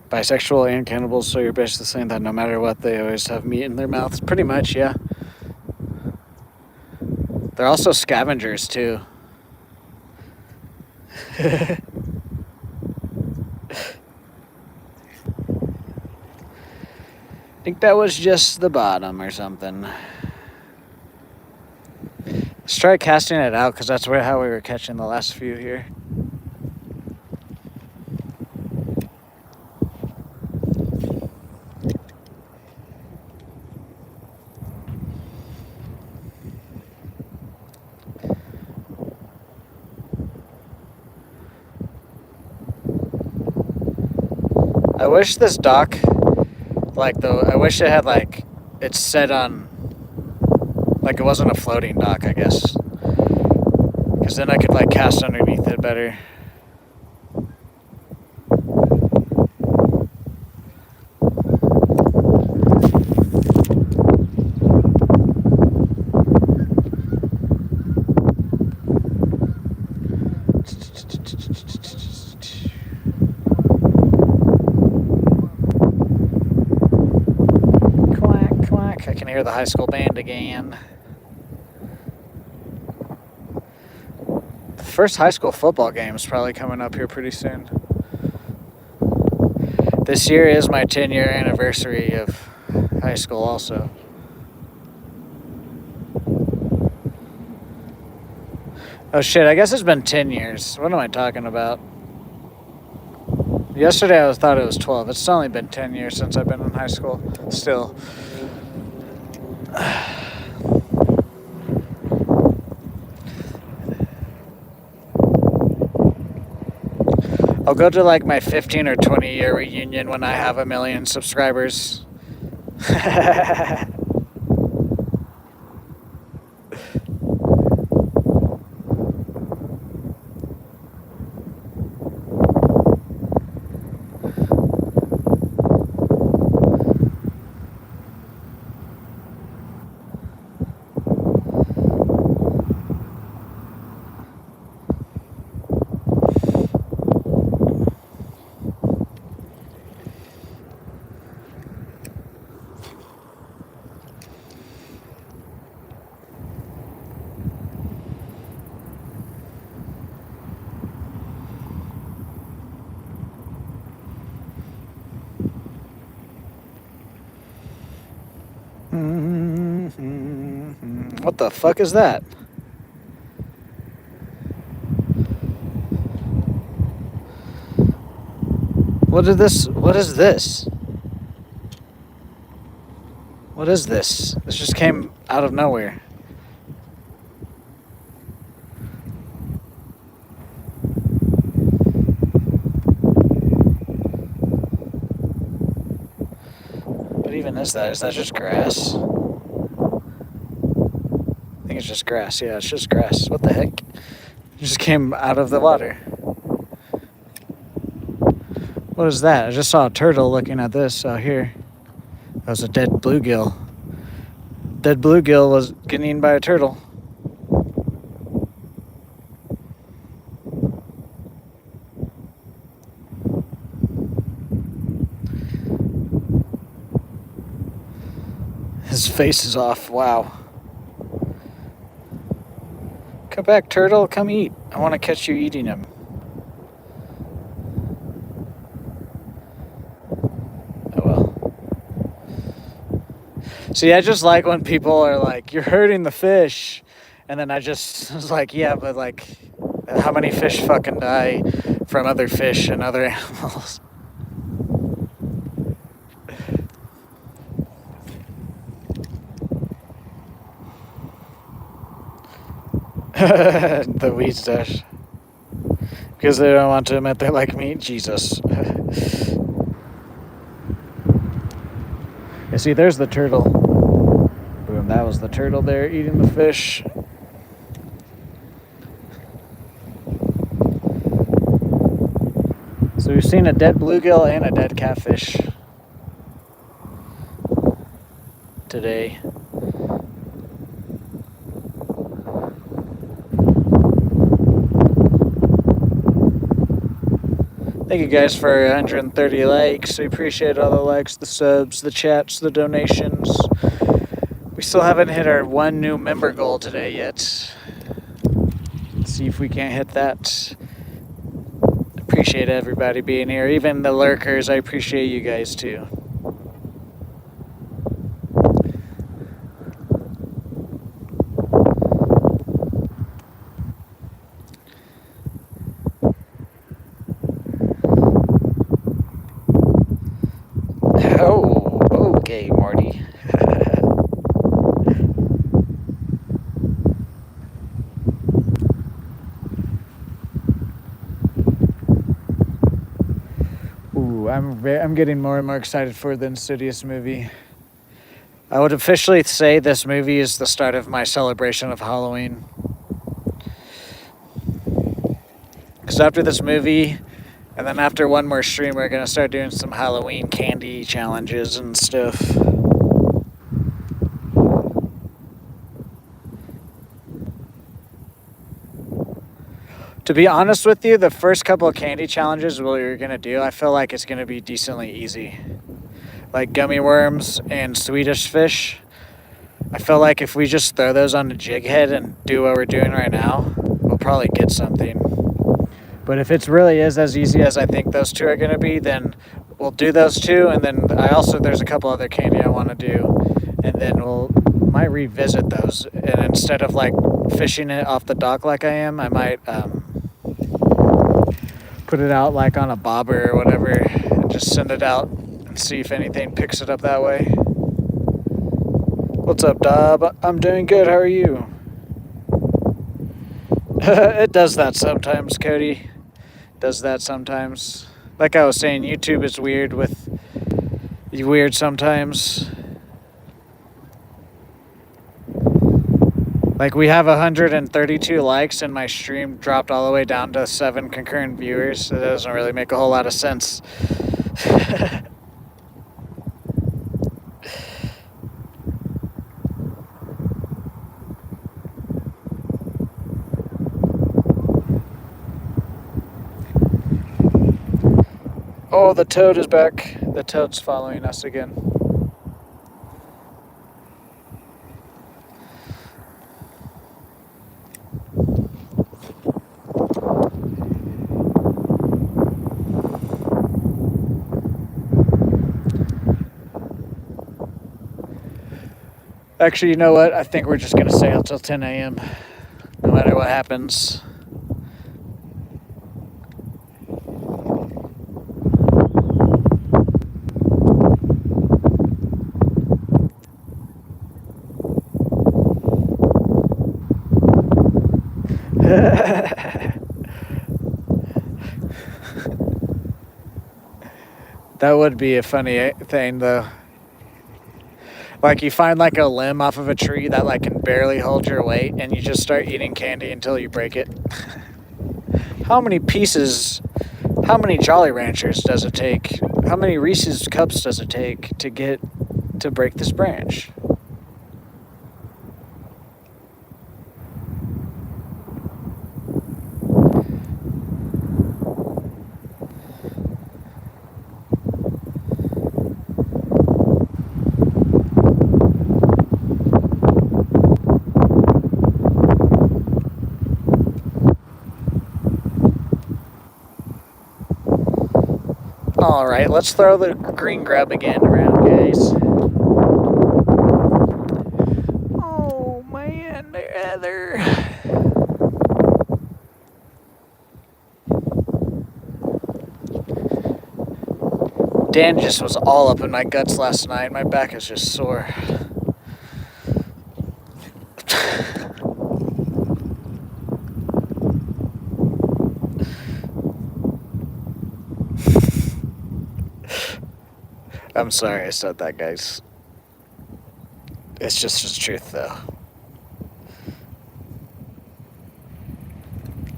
Bisexual and cannibals, so you're basically saying that no matter what, they always have meat in their mouths. Pretty much, yeah. They're also scavengers, too. I think that was just the bottom or something. Let's try casting it out, because that's how we were catching the last few here. I wish this dock, I wish it had it's set on, like it wasn't a floating dock, I guess. Because then I could like cast underneath it better. Quack, quack. I can hear the high school band again. The first high school football game is probably coming up here pretty soon. This year is my 10-year anniversary of high school also. Oh shit, I guess it's been 10 years. What am I talking about? Yesterday I thought it was 12. It's only been 10 years since I've been in high school. Still. I'll go to like my 15 or 20 year reunion when I have 1 million subscribers. What the fuck is that? What is this? What is this? What is this? This just came out of nowhere. What even is that? Is that just grass? I think it's just grass. Yeah, it's just grass. What the heck? It just came out of the water. What is that? I just saw a turtle looking at this out here. That was a dead bluegill. Dead bluegill was getting eaten by a turtle. His face is off. Wow. Come back, turtle. Come eat. I want to catch you eating him. Oh well. See, I just like when people are like, you're hurting the fish. And then I just was like, yeah, but like, how many fish fucking die from other fish and other animals? The weed stash. Because they don't want to admit they like meat? Jesus. You see, there's the turtle. Boom, that was the turtle there eating the fish. So we've seen a dead bluegill and a dead catfish today. Thank you guys for 130 likes. We appreciate all the likes, the subs, the chats, the donations. We still haven't hit our 1 new member goal today yet. Let's see if we can't hit that. Appreciate everybody being here. Even the lurkers, I appreciate you guys too. Oh, okay, Marty. Ooh, I'm getting more and more excited for the Insidious movie. I would officially say this movie is the start of my celebration of Halloween. Because after this movie, and then after one more stream, we're going to start doing some Halloween candy challenges and stuff. To be honest with you, the first couple of candy challenges we're going to do, I feel like it's going to be decently easy. Like gummy worms and Swedish fish. I feel like if we just throw those on the jig head and do what we're doing right now, we'll probably get something. But if it really is as easy as I think those two are going to be, then we'll do those two. And then there's a couple other candy I want to do. And then might revisit those. And instead of like fishing it off the dock like I am, I might put it out like on a bobber or whatever and just send it out and see if anything picks it up that way. What's up, Dob? I'm doing good. How are you? It does that sometimes, Cody. Does that sometimes. Like I was saying, YouTube is weird sometimes. Like we have 132 likes and my stream dropped all the way down to 7 concurrent viewers. So that doesn't really make a whole lot of sense. Oh, the toad is back. The toad's following us again. Actually, you know what? I think we're just going to stay until 10 a.m. no matter what happens. That would be a funny thing, though. Like you find like a limb off of a tree that like can barely hold your weight, and you just start eating candy until you break it. How many Jolly Ranchers does it take? How many Reese's Cups does it take to break this branch? Alright, let's throw the green grub again around, guys. Oh man, Heather. Dan just was all up in my guts last night. My back is just sore. I'm sorry I said that, guys. It's just the truth, though.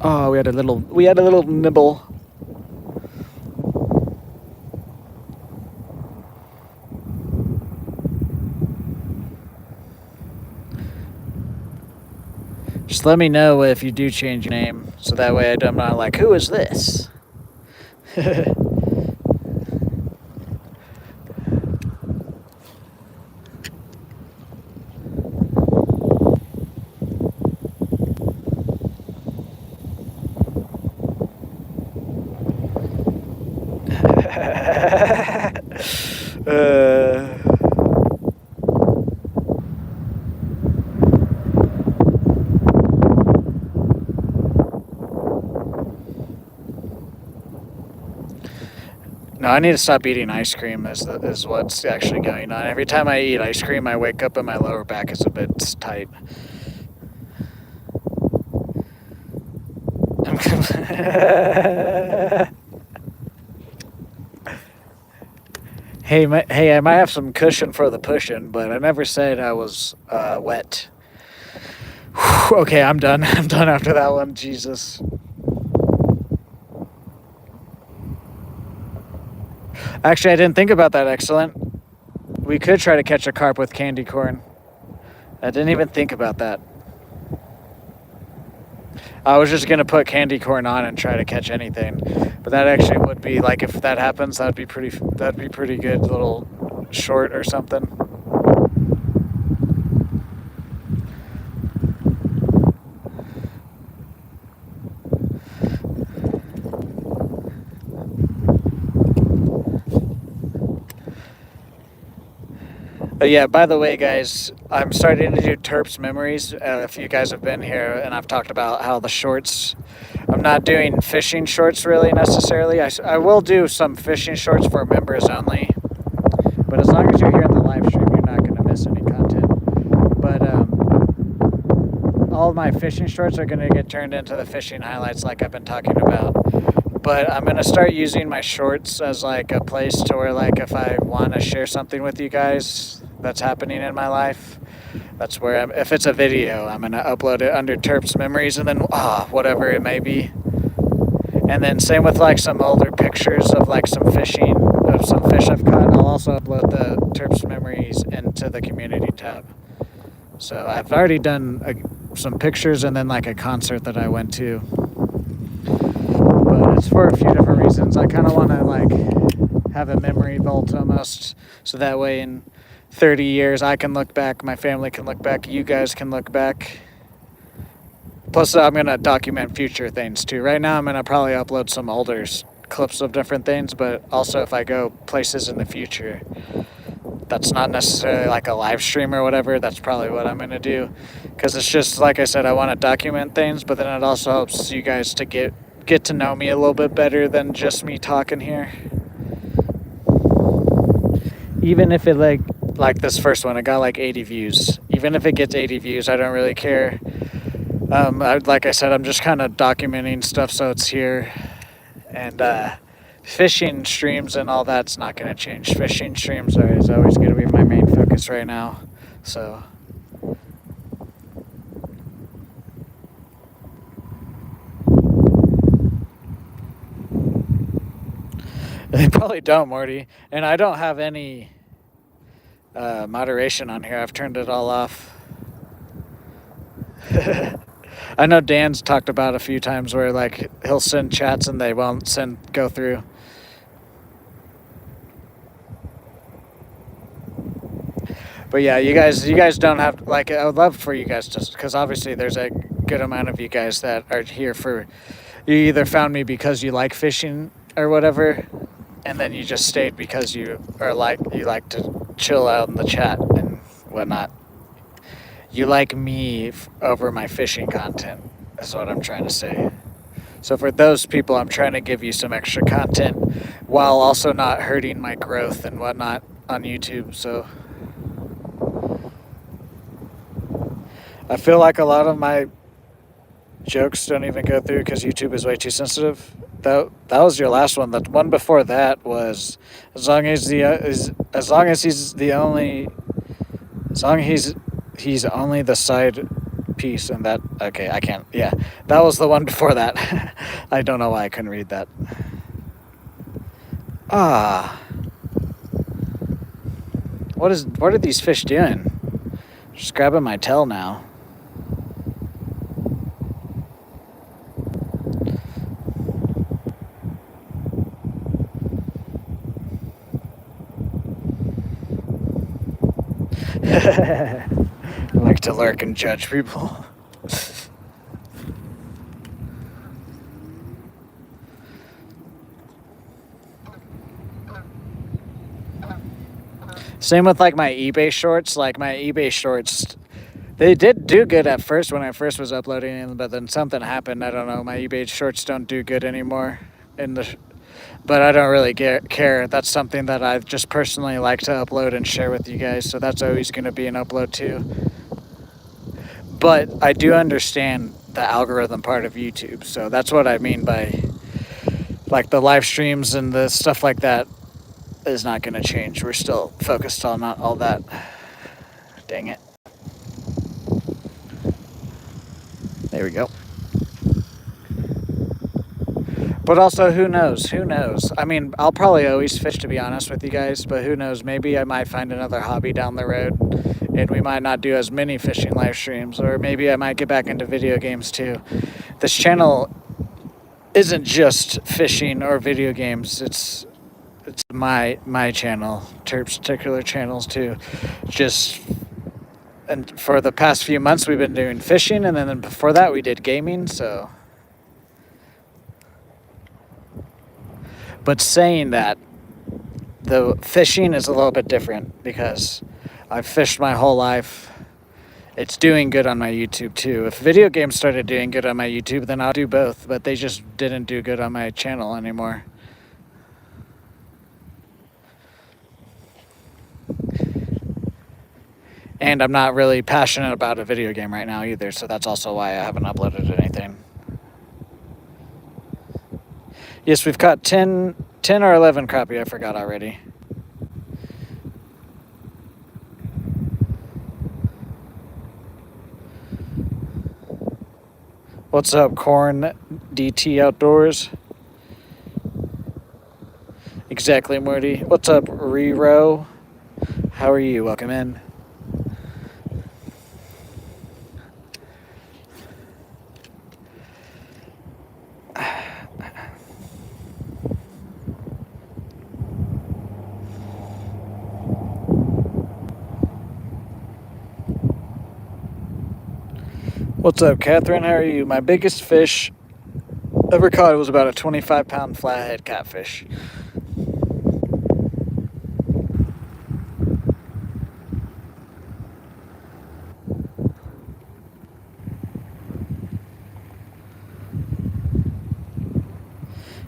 Oh, we had a little nibble. Just let me know if you do change your name, so that way I'm not like, who is this? No, I need to stop eating ice cream is what's actually going on. Every time I eat ice cream, I wake up and my lower back is a bit tight. Hey, I might have some cushion for the pushing, but I never said I was wet. Okay, I'm done. I'm done after that one. Jesus. Actually, I didn't think about that. Excellent. We could try to catch a carp with candy corn. I didn't even think about that. I was just gonna put candy corn on and try to catch anything, but that actually would be like, if that happens, that'd be pretty good little short or something. Yeah, by the way, guys, I'm starting to do Terps Memories. If you guys have been here, and I've talked about how the shorts, I'm not doing fishing shorts really necessarily. I will do some fishing shorts for members only. But as long as you're here in the live stream, you're not going to miss any content. But all my fishing shorts are going to get turned into the fishing highlights like I've been talking about. But I'm going to start using my shorts as like a place to where, like, if I want to share something with you guys that's happening in my life, that's where if it's a video, I'm going to upload it under Terps Memories, and then whatever it may be. And then same with like some older pictures of like some fishing, of some fish I've caught. I'll also upload the Terps Memories into the community tab. So I've already done some pictures and then like a concert that I went to. But it's for a few different reasons. I kind of want to like have a memory vault almost, so that way in 30 years I can look back, my family can look back, you guys can look back. Plus, I'm going to document future things too. Right now, I'm going to probably upload some older clips of different things, but also if I go places in the future, that's not necessarily like a live stream or whatever, that's probably what I'm going to do. Because it's just, like I said, I want to document things, but then it also helps you guys to get to know me a little bit better than just me talking here. Even if it like this first one, it got like 80 views. Even if it gets 80 views, I don't really care. Like I said, I'm just kind of documenting stuff so it's here. And fishing streams and all that's not going to change. Fishing streams is always going to be my main focus right now. So they probably don't, Morty. And I don't have any moderation on here. I've turned it all off. I know Dan's talked about a few times where like he'll send chats and they won't go through. But yeah, you guys don't have, like, I would love for you guys to, because obviously there's a good amount of you guys that are here for, you either found me because you like fishing or whatever, and then you just stayed because you like to chill out in the chat and whatnot. You like me over my fishing content, is what I'm trying to say. So for those people, I'm trying to give you some extra content while also not hurting my growth and whatnot on YouTube. So I feel like a lot of my jokes don't even go through because YouTube is way too sensitive. That was your last one. The one before that was as long as he's only the side piece, and that, okay, I can't, yeah, that was the one before that. I don't know why I couldn't read that. What are these fish doing? Just grabbing my tail now. I like to lurk and judge people. Same with like my eBay shorts. Like my eBay shorts, they did do good at first when I first was uploading them, but then something happened. I don't know. My eBay shorts don't do good anymore but I don't really care. That's something that I just personally like to upload and share with you guys. So that's always going to be an upload too. But I do understand the algorithm part of YouTube. So that's what I mean by like the live streams and the stuff like that. is not going to change. We're still focused on all that. Dang it. There we go. But also, who knows? Who knows? I mean, I'll probably always fish, to be honest with you guys, but who knows? Maybe I might find another hobby down the road, and we might not do as many fishing live streams, or maybe I might get back into video games too. This channel isn't just fishing or video games. It's my channel, Terp's particular channels too. And for the past few months we've been doing fishing, and then before that we did gaming, so. But saying that, the fishing is a little bit different because I've fished my whole life. It's doing good on my YouTube too. If video games started doing good on my YouTube, then I'll do both, but they just didn't do good on my channel anymore. And I'm not really passionate about a video game right now either, so that's also why I haven't uploaded anything. Yes, we've caught 10 or 11 crappie, I forgot already. What's up, Corn DT Outdoors? Exactly, Morty. What's up, Rero? How are you? Welcome in. What's up, Catherine? How are you? My biggest fish ever caught was about a 25-pound flathead catfish.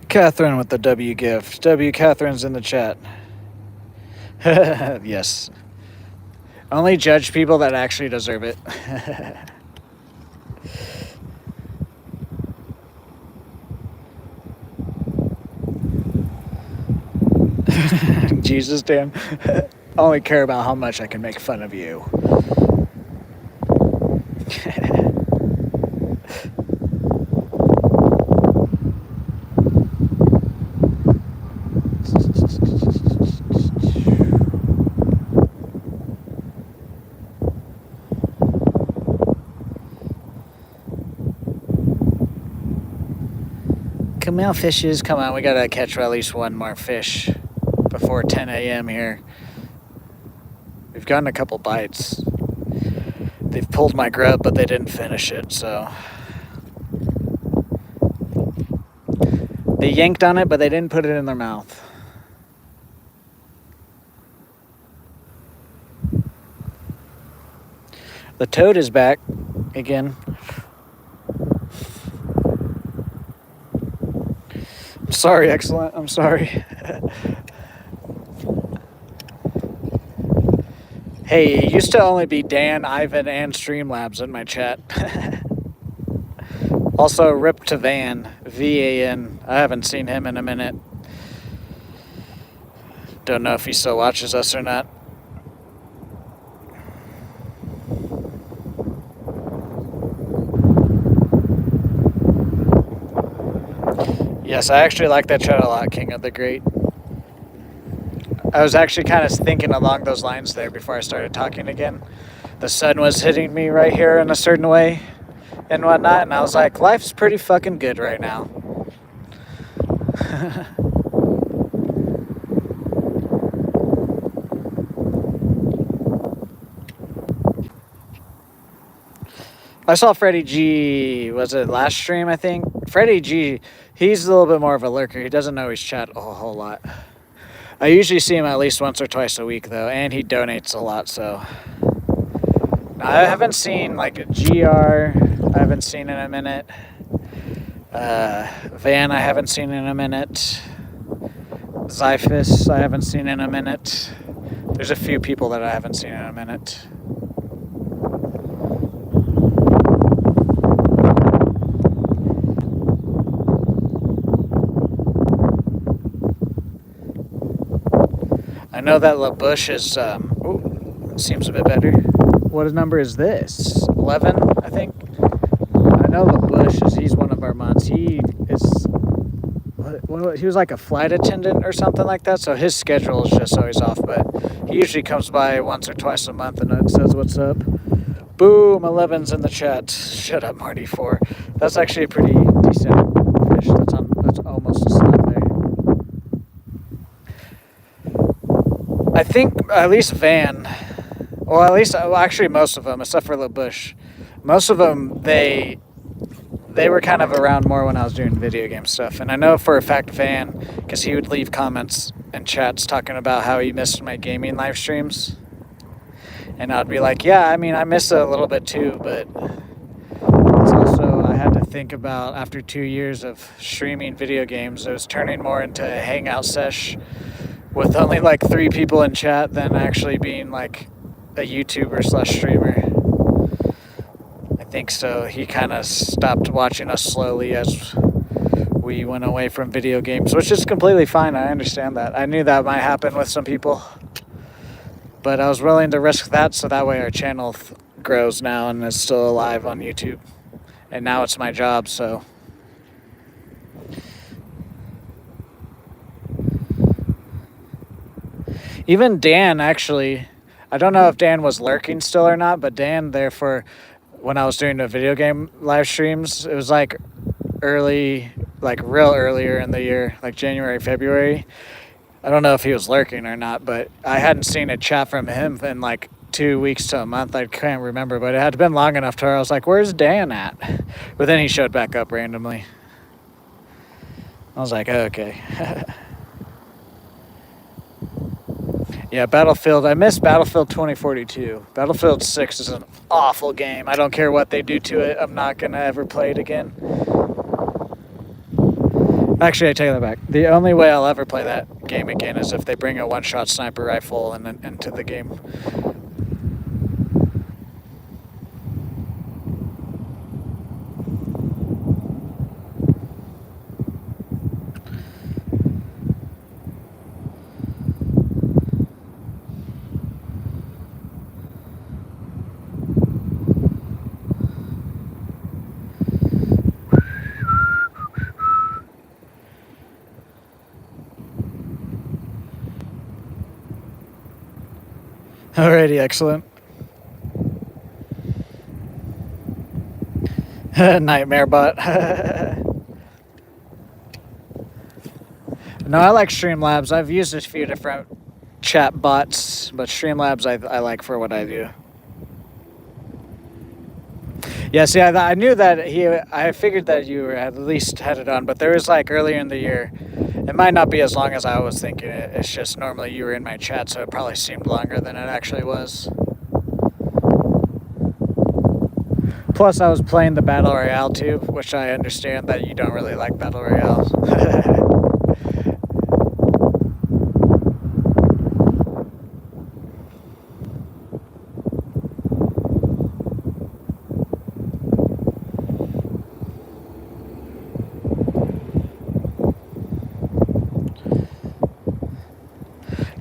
Catherine with the W gift. W Catherine's in the chat. Yes. Only judge people that actually deserve it. Jesus, Dan. I only care about how much I can make fun of you. Come on, fishes. Come on, we gotta catch at least one more fish before 10 a.m. here. We've gotten a couple bites. They've pulled my grub, but they didn't finish it, so. They yanked on it, but they didn't put it in their mouth. The toad is back again. I'm sorry, excellent. I'm sorry. Hey, it used to only be Dan, Ivan, and Streamlabs in my chat. Also, rip to Van, V-A-N. I haven't seen him in a minute. Don't know if he still watches us or not. Yes, I actually like that chat a lot, King of the Great. I was actually kind of thinking along those lines there before I started talking again. The sun was hitting me right here in a certain way and whatnot, and I was like, life's pretty fucking good right now. I saw Freddie G, was it last stream, I think? Freddie G, he's a little bit more of a lurker. He doesn't always chat a whole lot. I usually see him at least once or twice a week, though, and he donates a lot, so. I haven't seen, like, a GR, I haven't seen in a minute. Van, I haven't seen in a minute. Zyphus, I haven't seen in a minute. There's a few people that I haven't seen in a minute. I know that LaBush is, seems a bit better. What number is this? 11, I think. I know LaBush he's one of our mods. He is, he was like a flight attendant or something like that, so his schedule is just always off, but he usually comes by once or twice a month and says what's up. Boom, 11's in the chat. Shut up, Marty 4. That's actually a pretty decent fish. That's almost a snap there. I think at least Van, actually most of them, except for LaBush, most of them, they were kind of around more when I was doing video game stuff. And I know for a fact Van, because he would leave comments and chats talking about how he missed my gaming live streams. And I'd be like, yeah, I mean, I miss it a little bit too, but it's also, I had to think about after 2 years of streaming video games, it was turning more into a hangout sesh with only like 3 people in chat than actually being like a YouTuber/streamer. I think so. He kind of stopped watching us slowly as we went away from video games, which is completely fine. I understand that. I knew that might happen with some people, but I was willing to risk that so that way our channel grows now and is still alive on YouTube. And now it's my job, so. Even Dan, actually, I don't know if Dan was lurking still or not, but Dan, therefore, when I was doing the video game live streams, it was like early, like real earlier in the year, like January, February. I don't know if he was lurking or not, but I hadn't seen a chat from him in like 2 weeks to a month. I can't remember, but it had been long enough to where I was like, where's Dan at? But then he showed back up randomly. I was like, oh, okay. Yeah, Battlefield. I miss Battlefield 2042. Battlefield 6 is an awful game. I don't care what they do to it. I'm not going to ever play it again. Actually, I take that back. The only way I'll ever play that game again is if they bring a one-shot sniper rifle into the game. Alrighty, excellent. Nightmare bot. No, I like Streamlabs. I've used a few different chat bots, but Streamlabs I like for what I do. Yeah, see, I knew that I figured that you were at least had it on, but there was like earlier in the year, it might not be as long as I was thinking it. It's just normally you were in my chat, so it probably seemed longer than it actually was. Plus, I was playing the Battle Royale too, which I understand that you don't really like Battle Royale.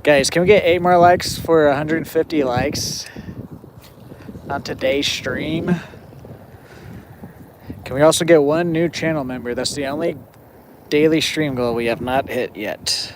Guys, can we get 8 more likes for 150 likes on today's stream? Can we also get 1 new channel member? That's the only daily stream goal we have not hit yet.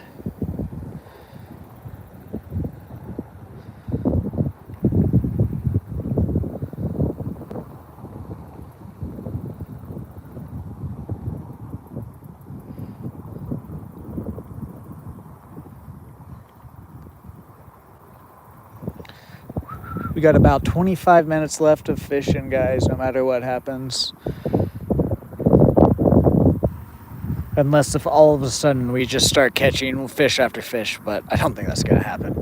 We got about 25 minutes left of fishing, guys, no matter what happens. Unless if all of a sudden we just start catching fish after fish, but I don't think that's going to happen.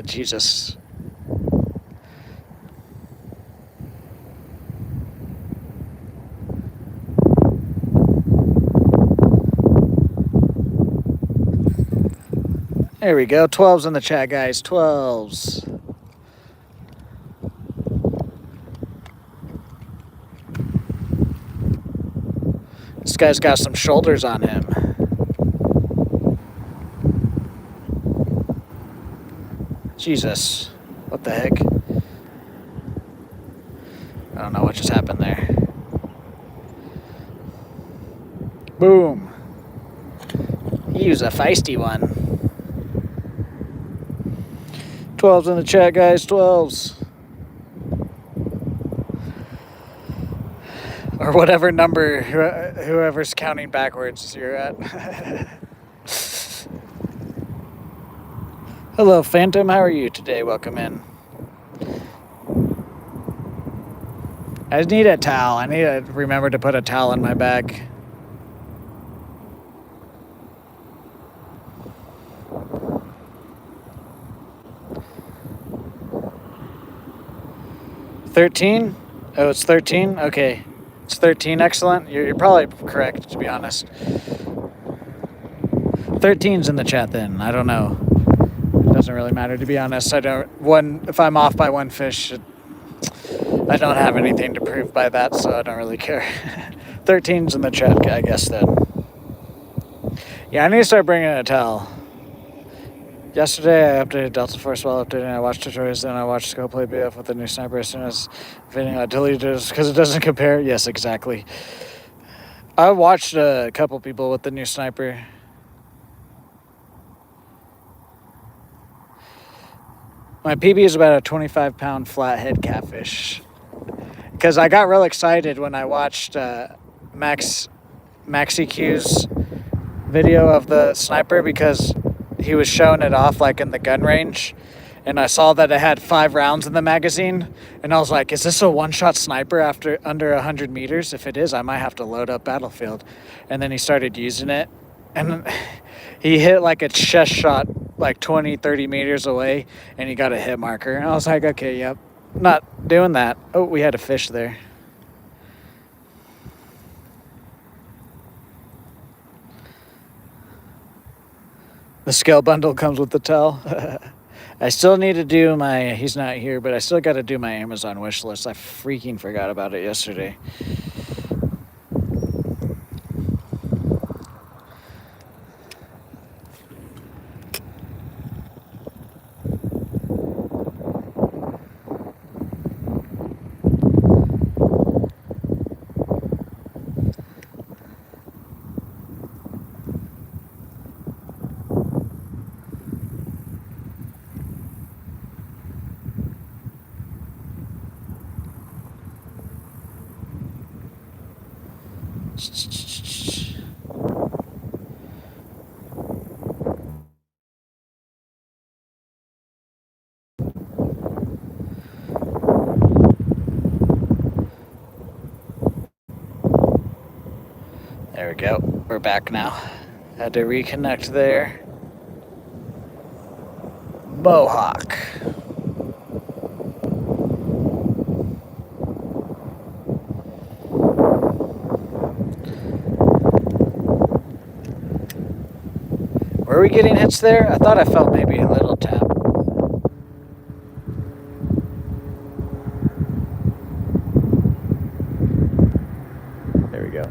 Jesus. There we go. 12s in the chat, guys. 12s. This guy's got some shoulders on him. Jesus. What the heck? I don't know what just happened there. Boom. He was a feisty one. 12s in the chat, guys. 12s. Or whatever number, whoever's counting backwards you're at. Hello, Phantom. How are you today? Welcome in. I need a towel. I need to remember to put a towel in my bag. $13? Oh, it's 13? Okay. It's 13. Excellent. You're probably correct, to be honest. 13's in the chat then. I don't know. It doesn't really matter, to be honest. If I'm off by one fish, I don't have anything to prove by that, so I don't really care. 13's in the chat, I guess, then. Yeah, I need to start bringing a towel. Yesterday, I updated Delta Force while updating. I watched tutorials, then I watched Go Play BF with the new sniper as soon as video. I deleted it because it doesn't compare. Yes, exactly. I watched a couple people with the new sniper. My PB is about a 25-pound flathead catfish. Because I got real excited when I watched Maxi Q's video of the sniper because he was showing it off like in the gun range, and I saw that it had 5 rounds in the magazine, and I was like, is this a one-shot sniper after under 100 meters? If it is, I might have to load up Battlefield. And then he started using it, and he hit like a chest shot like 20-30 meters away, and he got a hit marker, and I was like, okay, yep, not doing that. Oh, we had a fish there. The scale bundle comes with the towel. I still need to do my, he's not here, but I still got to do my Amazon wish list. I freaking forgot about it yesterday. There we go. We're back now. Had to reconnect there. Mohawk. Were we getting hits there? I thought I felt maybe a little tap. There we go.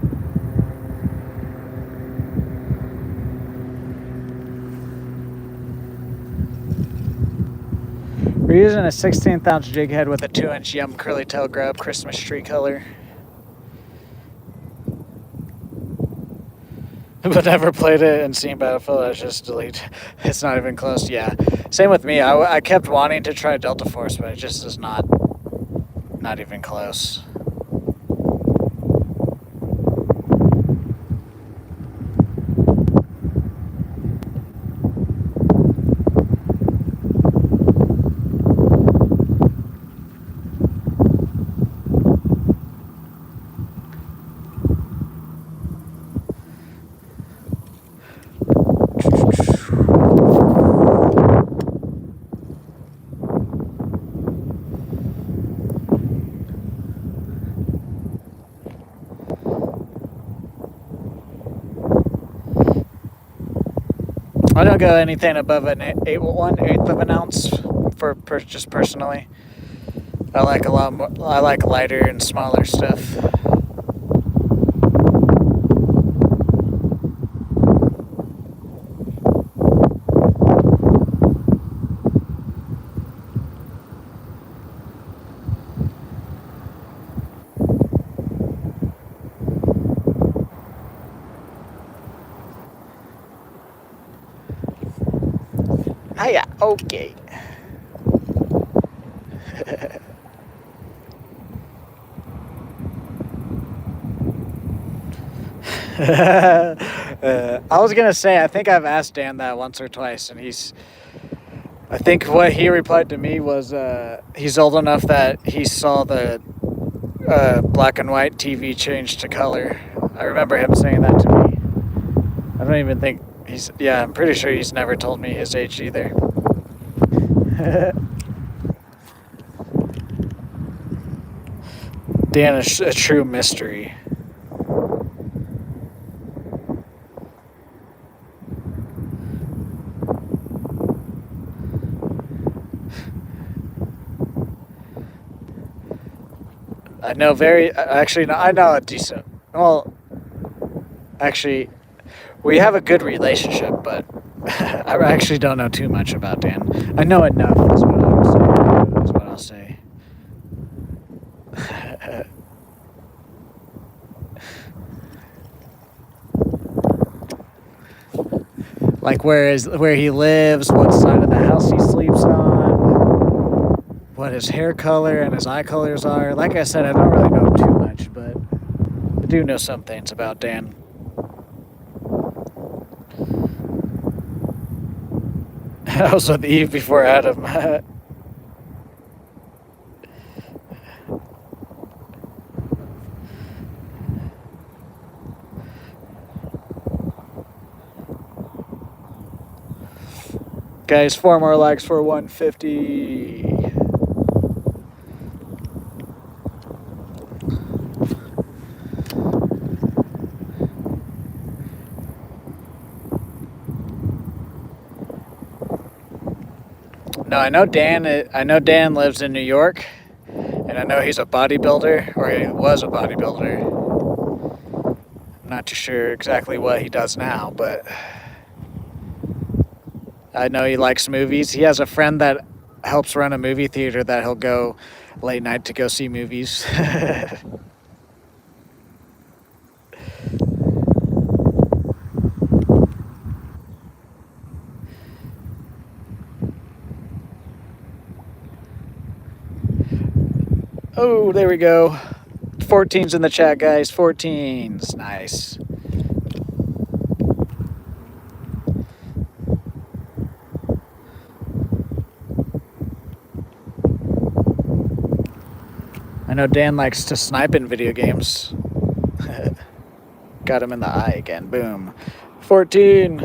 We're using a 16th ounce jig head with a 2-inch Yum curly tail grub, Christmas tree color. But never played it and seen Battlefield. I just delete. It's not even close. Yeah, same with me. I kept wanting to try Delta Force, but it just is not even close. I don't go anything above an 1/8 of an ounce for just personally. I like a lot more. I like lighter and smaller stuff. Okay. I was gonna say, I think I've asked Dan that once or twice, and I think what he replied to me was, he's old enough that he saw the black and white TV change to color. I remember him saying that to me. I don't even think I'm pretty sure he's never told me his age either. Dan is a true mystery. I know I know a decent, well, actually, we have a good relationship, but I actually don't know too much about Dan. I know enough, is what I would say. Is what I'll say. Like where he lives, what side of the house he sleeps on, what his hair color and his eye colors are. Like I said, I don't really know too much, but I do know some things about Dan. I was with Eve before Adam. Guys, 4 more likes for 150. No, I know Dan lives in New York, and I know he's a bodybuilder, or he was a bodybuilder. I'm not too sure exactly what he does now, but I know he likes movies. He has a friend that helps run a movie theater that he'll go late night to go see movies. Oh, there we go. 14's in the chat, guys. 14's. Nice. I know Dan likes to snipe in video games. Got him in the eye again. Boom. 14.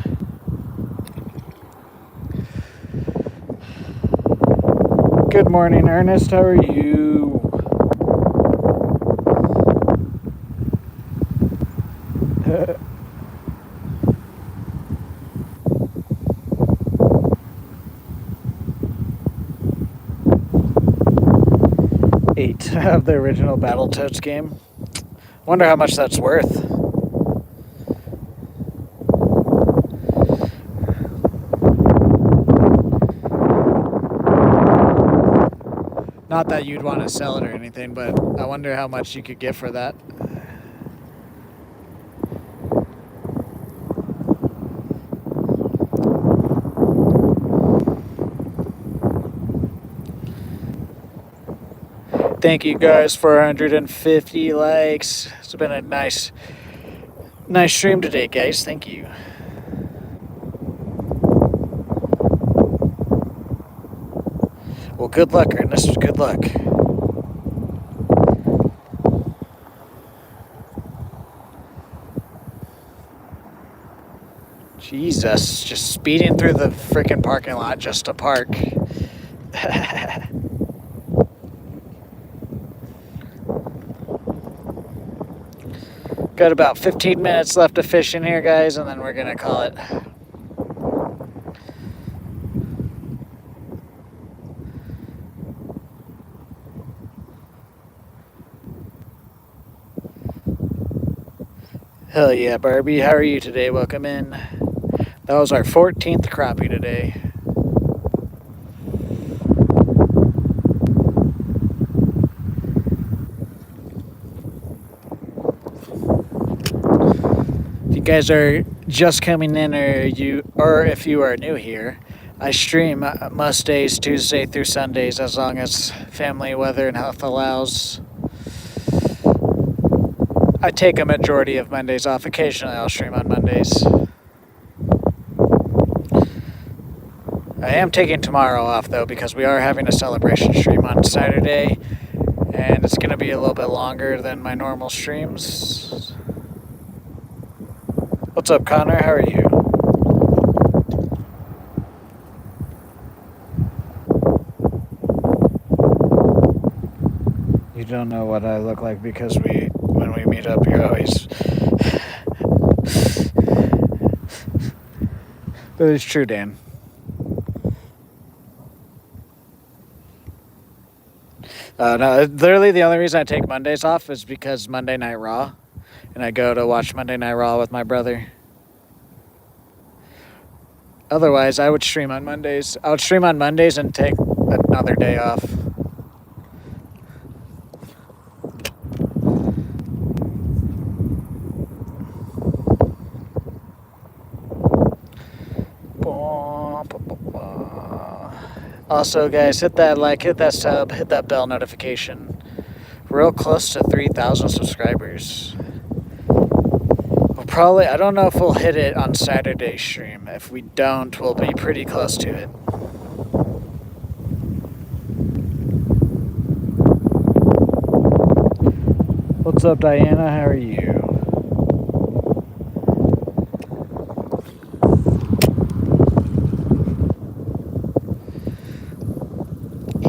Good morning, Ernest. How are you? Eight of the original Battletoads game. Wonder how much that's worth. Not that you'd want to sell it or anything, but I wonder how much you could get for that. Thank you guys for 150 likes. It's been a nice stream today, guys. Thank you. Well, good luck, Ernest. Good luck. Jesus, just speeding through the freaking parking lot just to park. Got about 15 minutes left of fishing here, guys, and then we're gonna call it. Hell yeah, Barbie. How are you today? Welcome in. That was our 14th crappie today. If you guys are just coming in, or if you are new here, I stream most days, Tuesday through Sundays, as long as family, weather, and health allows. I take a majority of Mondays off. Occasionally I'll stream on Mondays. I am taking tomorrow off, though, because we are having a celebration stream on Saturday, and it's going to be a little bit longer than my normal streams. What's up, Connor? How are you? You don't know what I look like because when we meet up, you're always... But it's true, Dan. No, literally the only reason I take Mondays off is because Monday Night Raw, and I go to watch Monday Night Raw with my brother. Otherwise, I would stream on Mondays. I would stream on Mondays and take another day off. Also, guys, hit that like, hit that sub, hit that bell notification. Real close to 3,000 subscribers. We'll probably, I don't know if we'll hit it on Saturday's stream. If we don't, we'll be pretty close to it. What's up, Diana? How are you?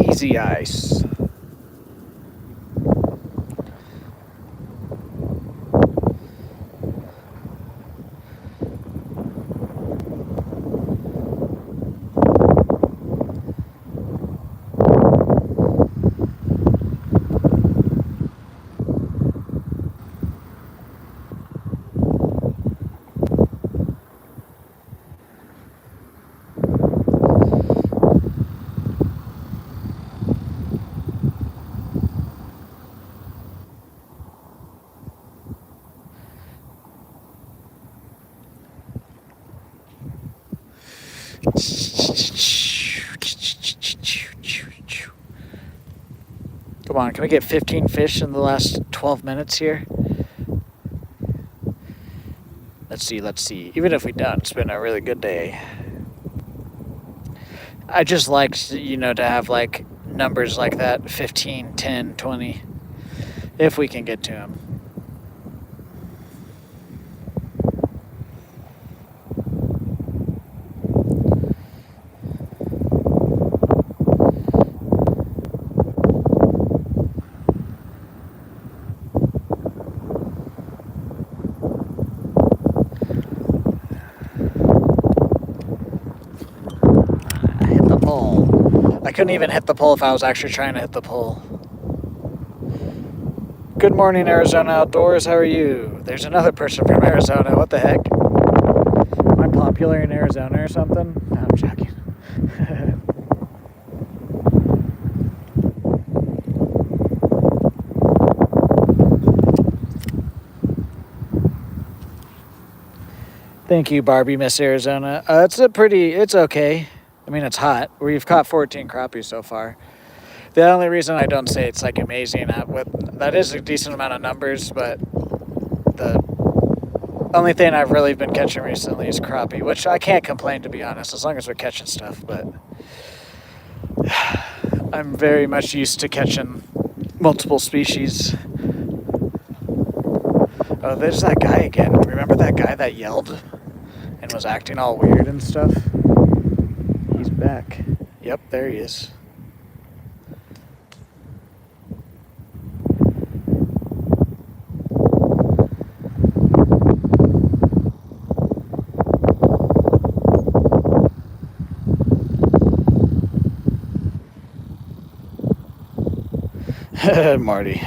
Easy ice. Come on, can we get 15 fish in the last 12 minutes here? Let's see. Even if we don't, it's been a really good day. I just like, to have like numbers like that, 15, 10, 20, if we can get to them. I couldn't even hit the pole if I was actually trying to hit the pole. Good morning, Arizona Outdoors. How are you? There's another person from Arizona. What the heck? Am I popular in Arizona or something? No, I'm joking. Thank you, Barbie, Miss Arizona. It's okay. I mean, it's hot. We've caught 14 crappies so far. The only reason I don't say it's like amazing, that is a decent amount of numbers, but the only thing I've really been catching recently is crappie, which I can't complain, to be honest, as long as we're catching stuff, but I'm very much used to catching multiple species. Oh, there's that guy again. Remember that guy that yelled and was acting all weird and stuff? He's back. Yep, there he is. Marty.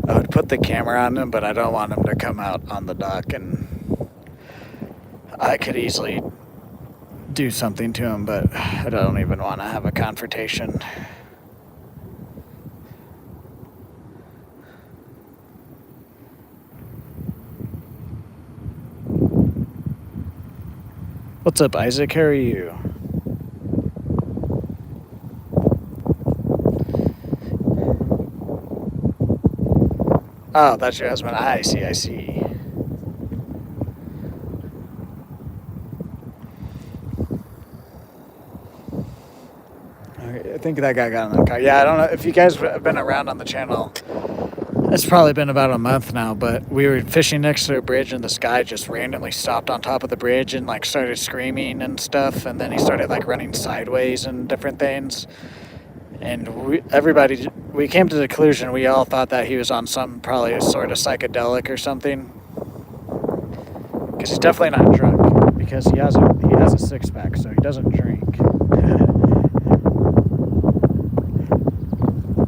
I would put the camera on him, but I don't want him to come out on the dock, and I could easily do something to him, but I don't even want to have a confrontation. What's up, Isaac? How are you? Oh, that's your husband. I see, I see. I think that guy got in the car. Yeah, I don't know if you guys have been around on the channel. It's probably been about a month now, but we were fishing next to a bridge and this guy just randomly stopped on top of the bridge and like started screaming and stuff, and then he started like running sideways and different things. And we came to the conclusion, we all thought that he was on some probably a sort of psychedelic or something, because he's definitely not drunk, because he has a six-pack, so he doesn't drink.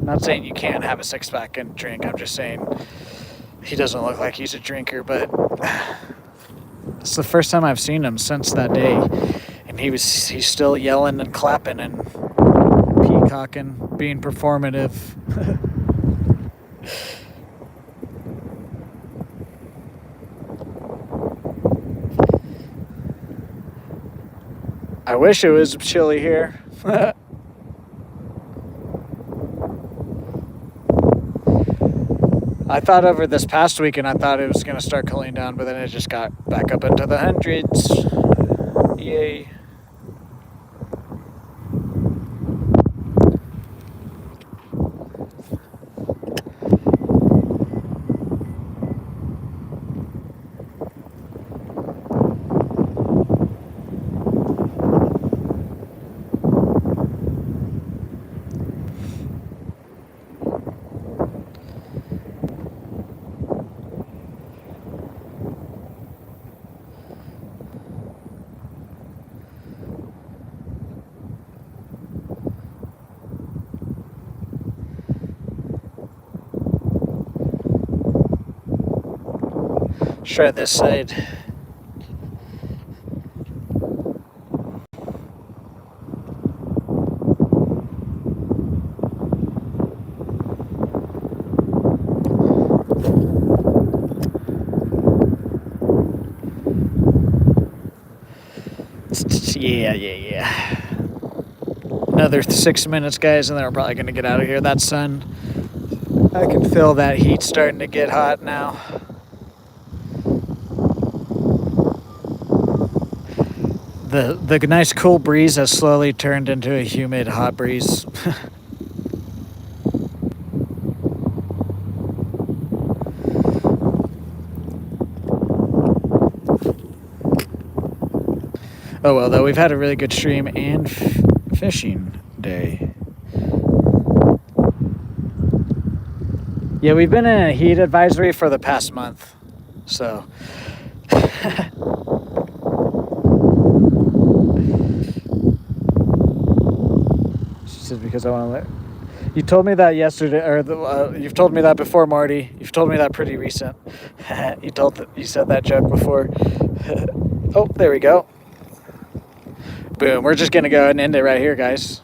Not saying you can't have a six-pack and drink. I'm just saying he doesn't look like he's a drinker, but it's the first time I've seen him since that day, and he's still yelling and clapping and peacocking, being performative. I wish it was chilly here. I thought over this past weekend, I thought it was going to start cooling down, but then it just got back up into the hundreds. Yay. Let's try this side. Yeah. Another 6 minutes, guys, and then we're probably going to get out of here. That sun, I can feel that heat starting to get hot now. The nice cool breeze has slowly turned into a humid hot breeze. Oh well, though, we've had a really good stream and fishing day. Yeah, we've been in a heat advisory for the past month, so. She says because I want to let. You told me that yesterday, or you've told me that before, Marty. You've told me that pretty recent. You said that joke before. Oh, there we go. Boom. We're just gonna go ahead and end it right here, guys.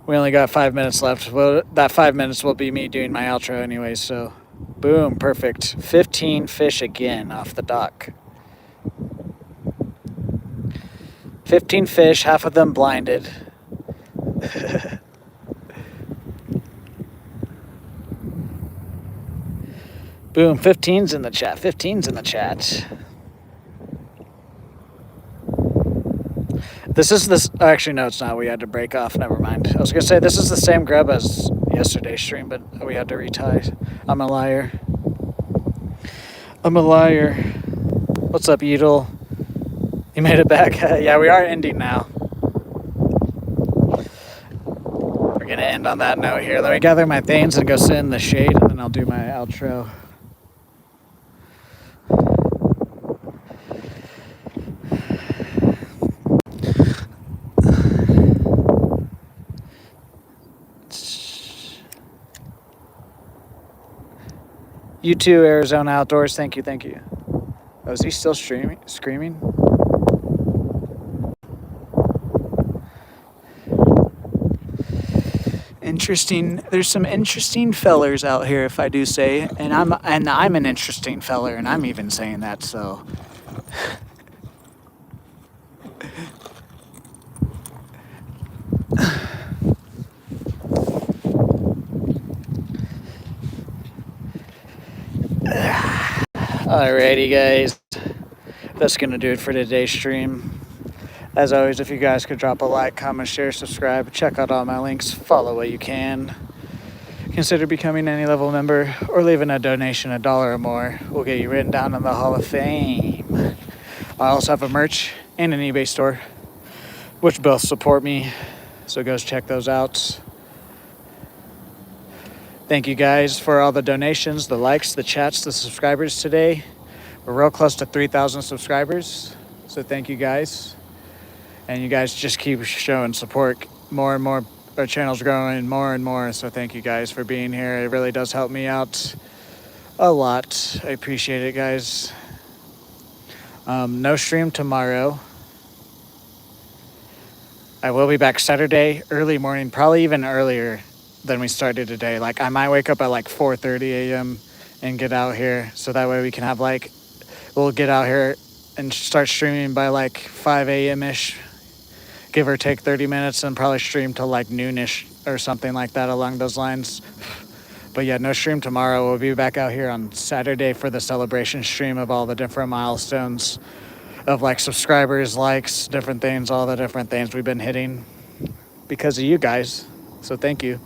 We only got 5 minutes left. Well, that 5 minutes will be me doing my outro anyway, so boom, perfect. 15 fish again off the dock. 15 fish, half of them blinded. Boom, 15's in the chat. 15's in the chat. Actually, no, it's not. We had to break off. Never mind. I was going to say, this is the same grub as yesterday's stream, but we had to retie. I'm a liar. What's up, Edel? You made it back. Yeah, we are ending now. We're going to end on that note here. Let me gather my things and go sit in the shade, and then I'll do my outro. You too, Arizona Outdoors. Thank you. Oh, is he still screaming? some interesting fellers out here, if I do say, and I'm an interesting feller, and I'm even saying that. So alrighty, guys, that's gonna do it for today's stream. As always, if you guys could drop a like, comment, share, subscribe, check out all my links, follow what you can. Consider becoming any level member or leaving a donation, $1 or more will get you written down in the Hall of Fame. I also have a merch and an eBay store, which both support me, so go check those out. Thank you guys for all the donations, the likes, the chats, the subscribers today. We're real close to 3,000 subscribers, so thank you guys. And you guys just keep showing support. More and more, our channel's growing more and more, so thank you guys for being here. It really does help me out a lot. I appreciate it, guys. No stream tomorrow. I will be back Saturday, early morning, probably even earlier than we started today. Like, I might wake up at like 4:30 a.m. and get out here, so that way we can have we'll get out here and start streaming by like 5 a.m.-ish, give or take 30 minutes, and probably stream till like noonish or something like that along those lines. But yeah, no stream tomorrow. We'll be back out here on Saturday for the celebration stream of all the different milestones of like subscribers, likes, different things, all the different things we've been hitting because of you guys. So thank you.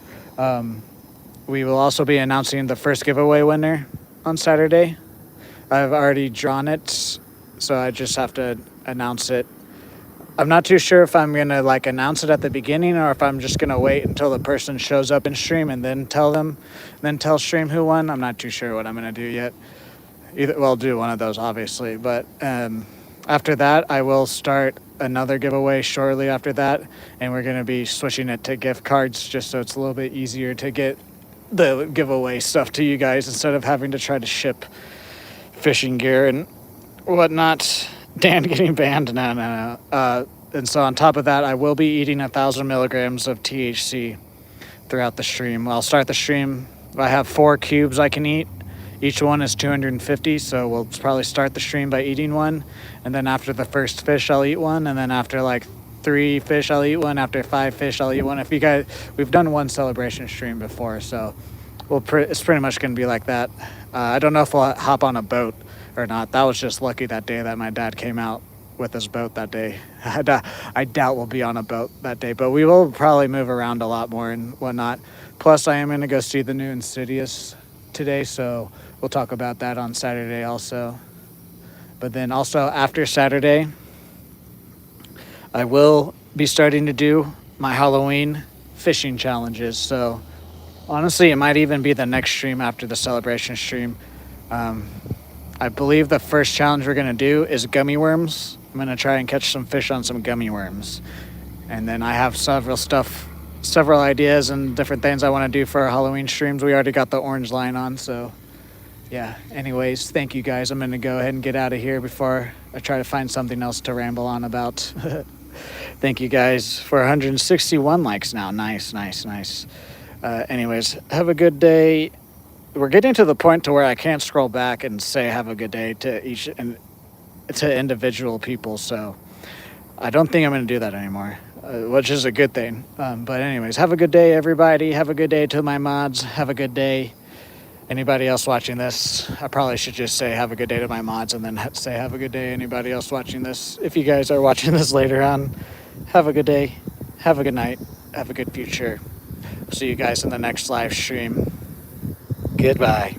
We will also be announcing the first giveaway winner on Saturday. I've already drawn it, so I just have to announce it. I'm not too sure if I'm gonna like announce it at the beginning or if I'm just gonna wait until the person shows up in stream and then tell stream who won. I'm not too sure what I'm gonna do yet. I'll do one of those obviously, but after that I will start another giveaway shortly after that, and we're gonna be switching it to gift cards just so it's a little bit easier to get the giveaway stuff to you guys instead of having to try to ship fishing gear and whatnot. Dan getting banned? No. And so on top of that, I will be eating 1,000 milligrams of THC throughout the stream. I'll start the stream. I have 4 cubes I can eat. Each one is 250, so we'll probably start the stream by eating one. And then after the first fish, I'll eat one. And then after like 3 fish, I'll eat one. After 5 fish, I'll eat one. If you guys, we've done one celebration stream before, so it's pretty much going to be like that. I don't know if we'll hop on a boat or not. That was just lucky that day that my dad came out with his boat that day. I doubt we'll be on a boat that day, but we will probably move around a lot more and whatnot. Plus, I am going to go see the new Insidious today, so we'll talk about that on Saturday also. But then also after Saturday, I will be starting to do my Halloween fishing challenges. So honestly, it might even be the next stream after the celebration stream. I believe the first challenge we're going to do is gummy worms. I'm going to try and catch some fish on some gummy worms. And then I have several ideas and different things I want to do for our Halloween streams. We already got the orange line on, so yeah. Anyways, thank you guys. I'm going to go ahead and get out of here before I try to find something else to ramble on about. Thank you guys for 161 likes now. Nice. Anyways, have a good day. We're getting to the point to where I can't scroll back and say have a good day to individual people, so I don't think I'm going to do that anymore, which is a good thing. But anyways, have a good day, everybody. Have a good day to my mods. Have a good day. Anybody else watching this, I probably should just say have a good day to my mods and then say have a good day anybody else watching this. If you guys are watching this later on, have a good day. Have a good night. Have a good future. See you guys in the next live stream. Goodbye.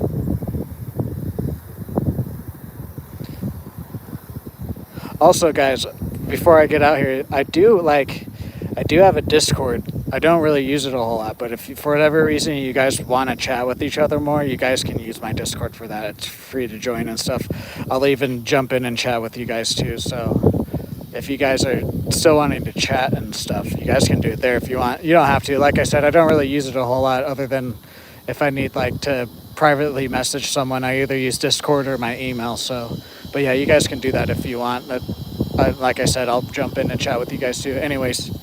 Also, guys, before I get out here, I do have a Discord. I don't really use it a whole lot, but if for whatever reason you guys want to chat with each other more, you guys can use my Discord for that. It's free to join and stuff. I'll even jump in and chat with you guys too. So if you guys are still wanting to chat and stuff, you guys can do it there if you want. You don't have to. Like I said, I don't really use it a whole lot other than if I need to privately message someone, I either use Discord or my email. So, but yeah, you guys can do that if you want. Like I said, I'll jump in and chat with you guys too. Anyways,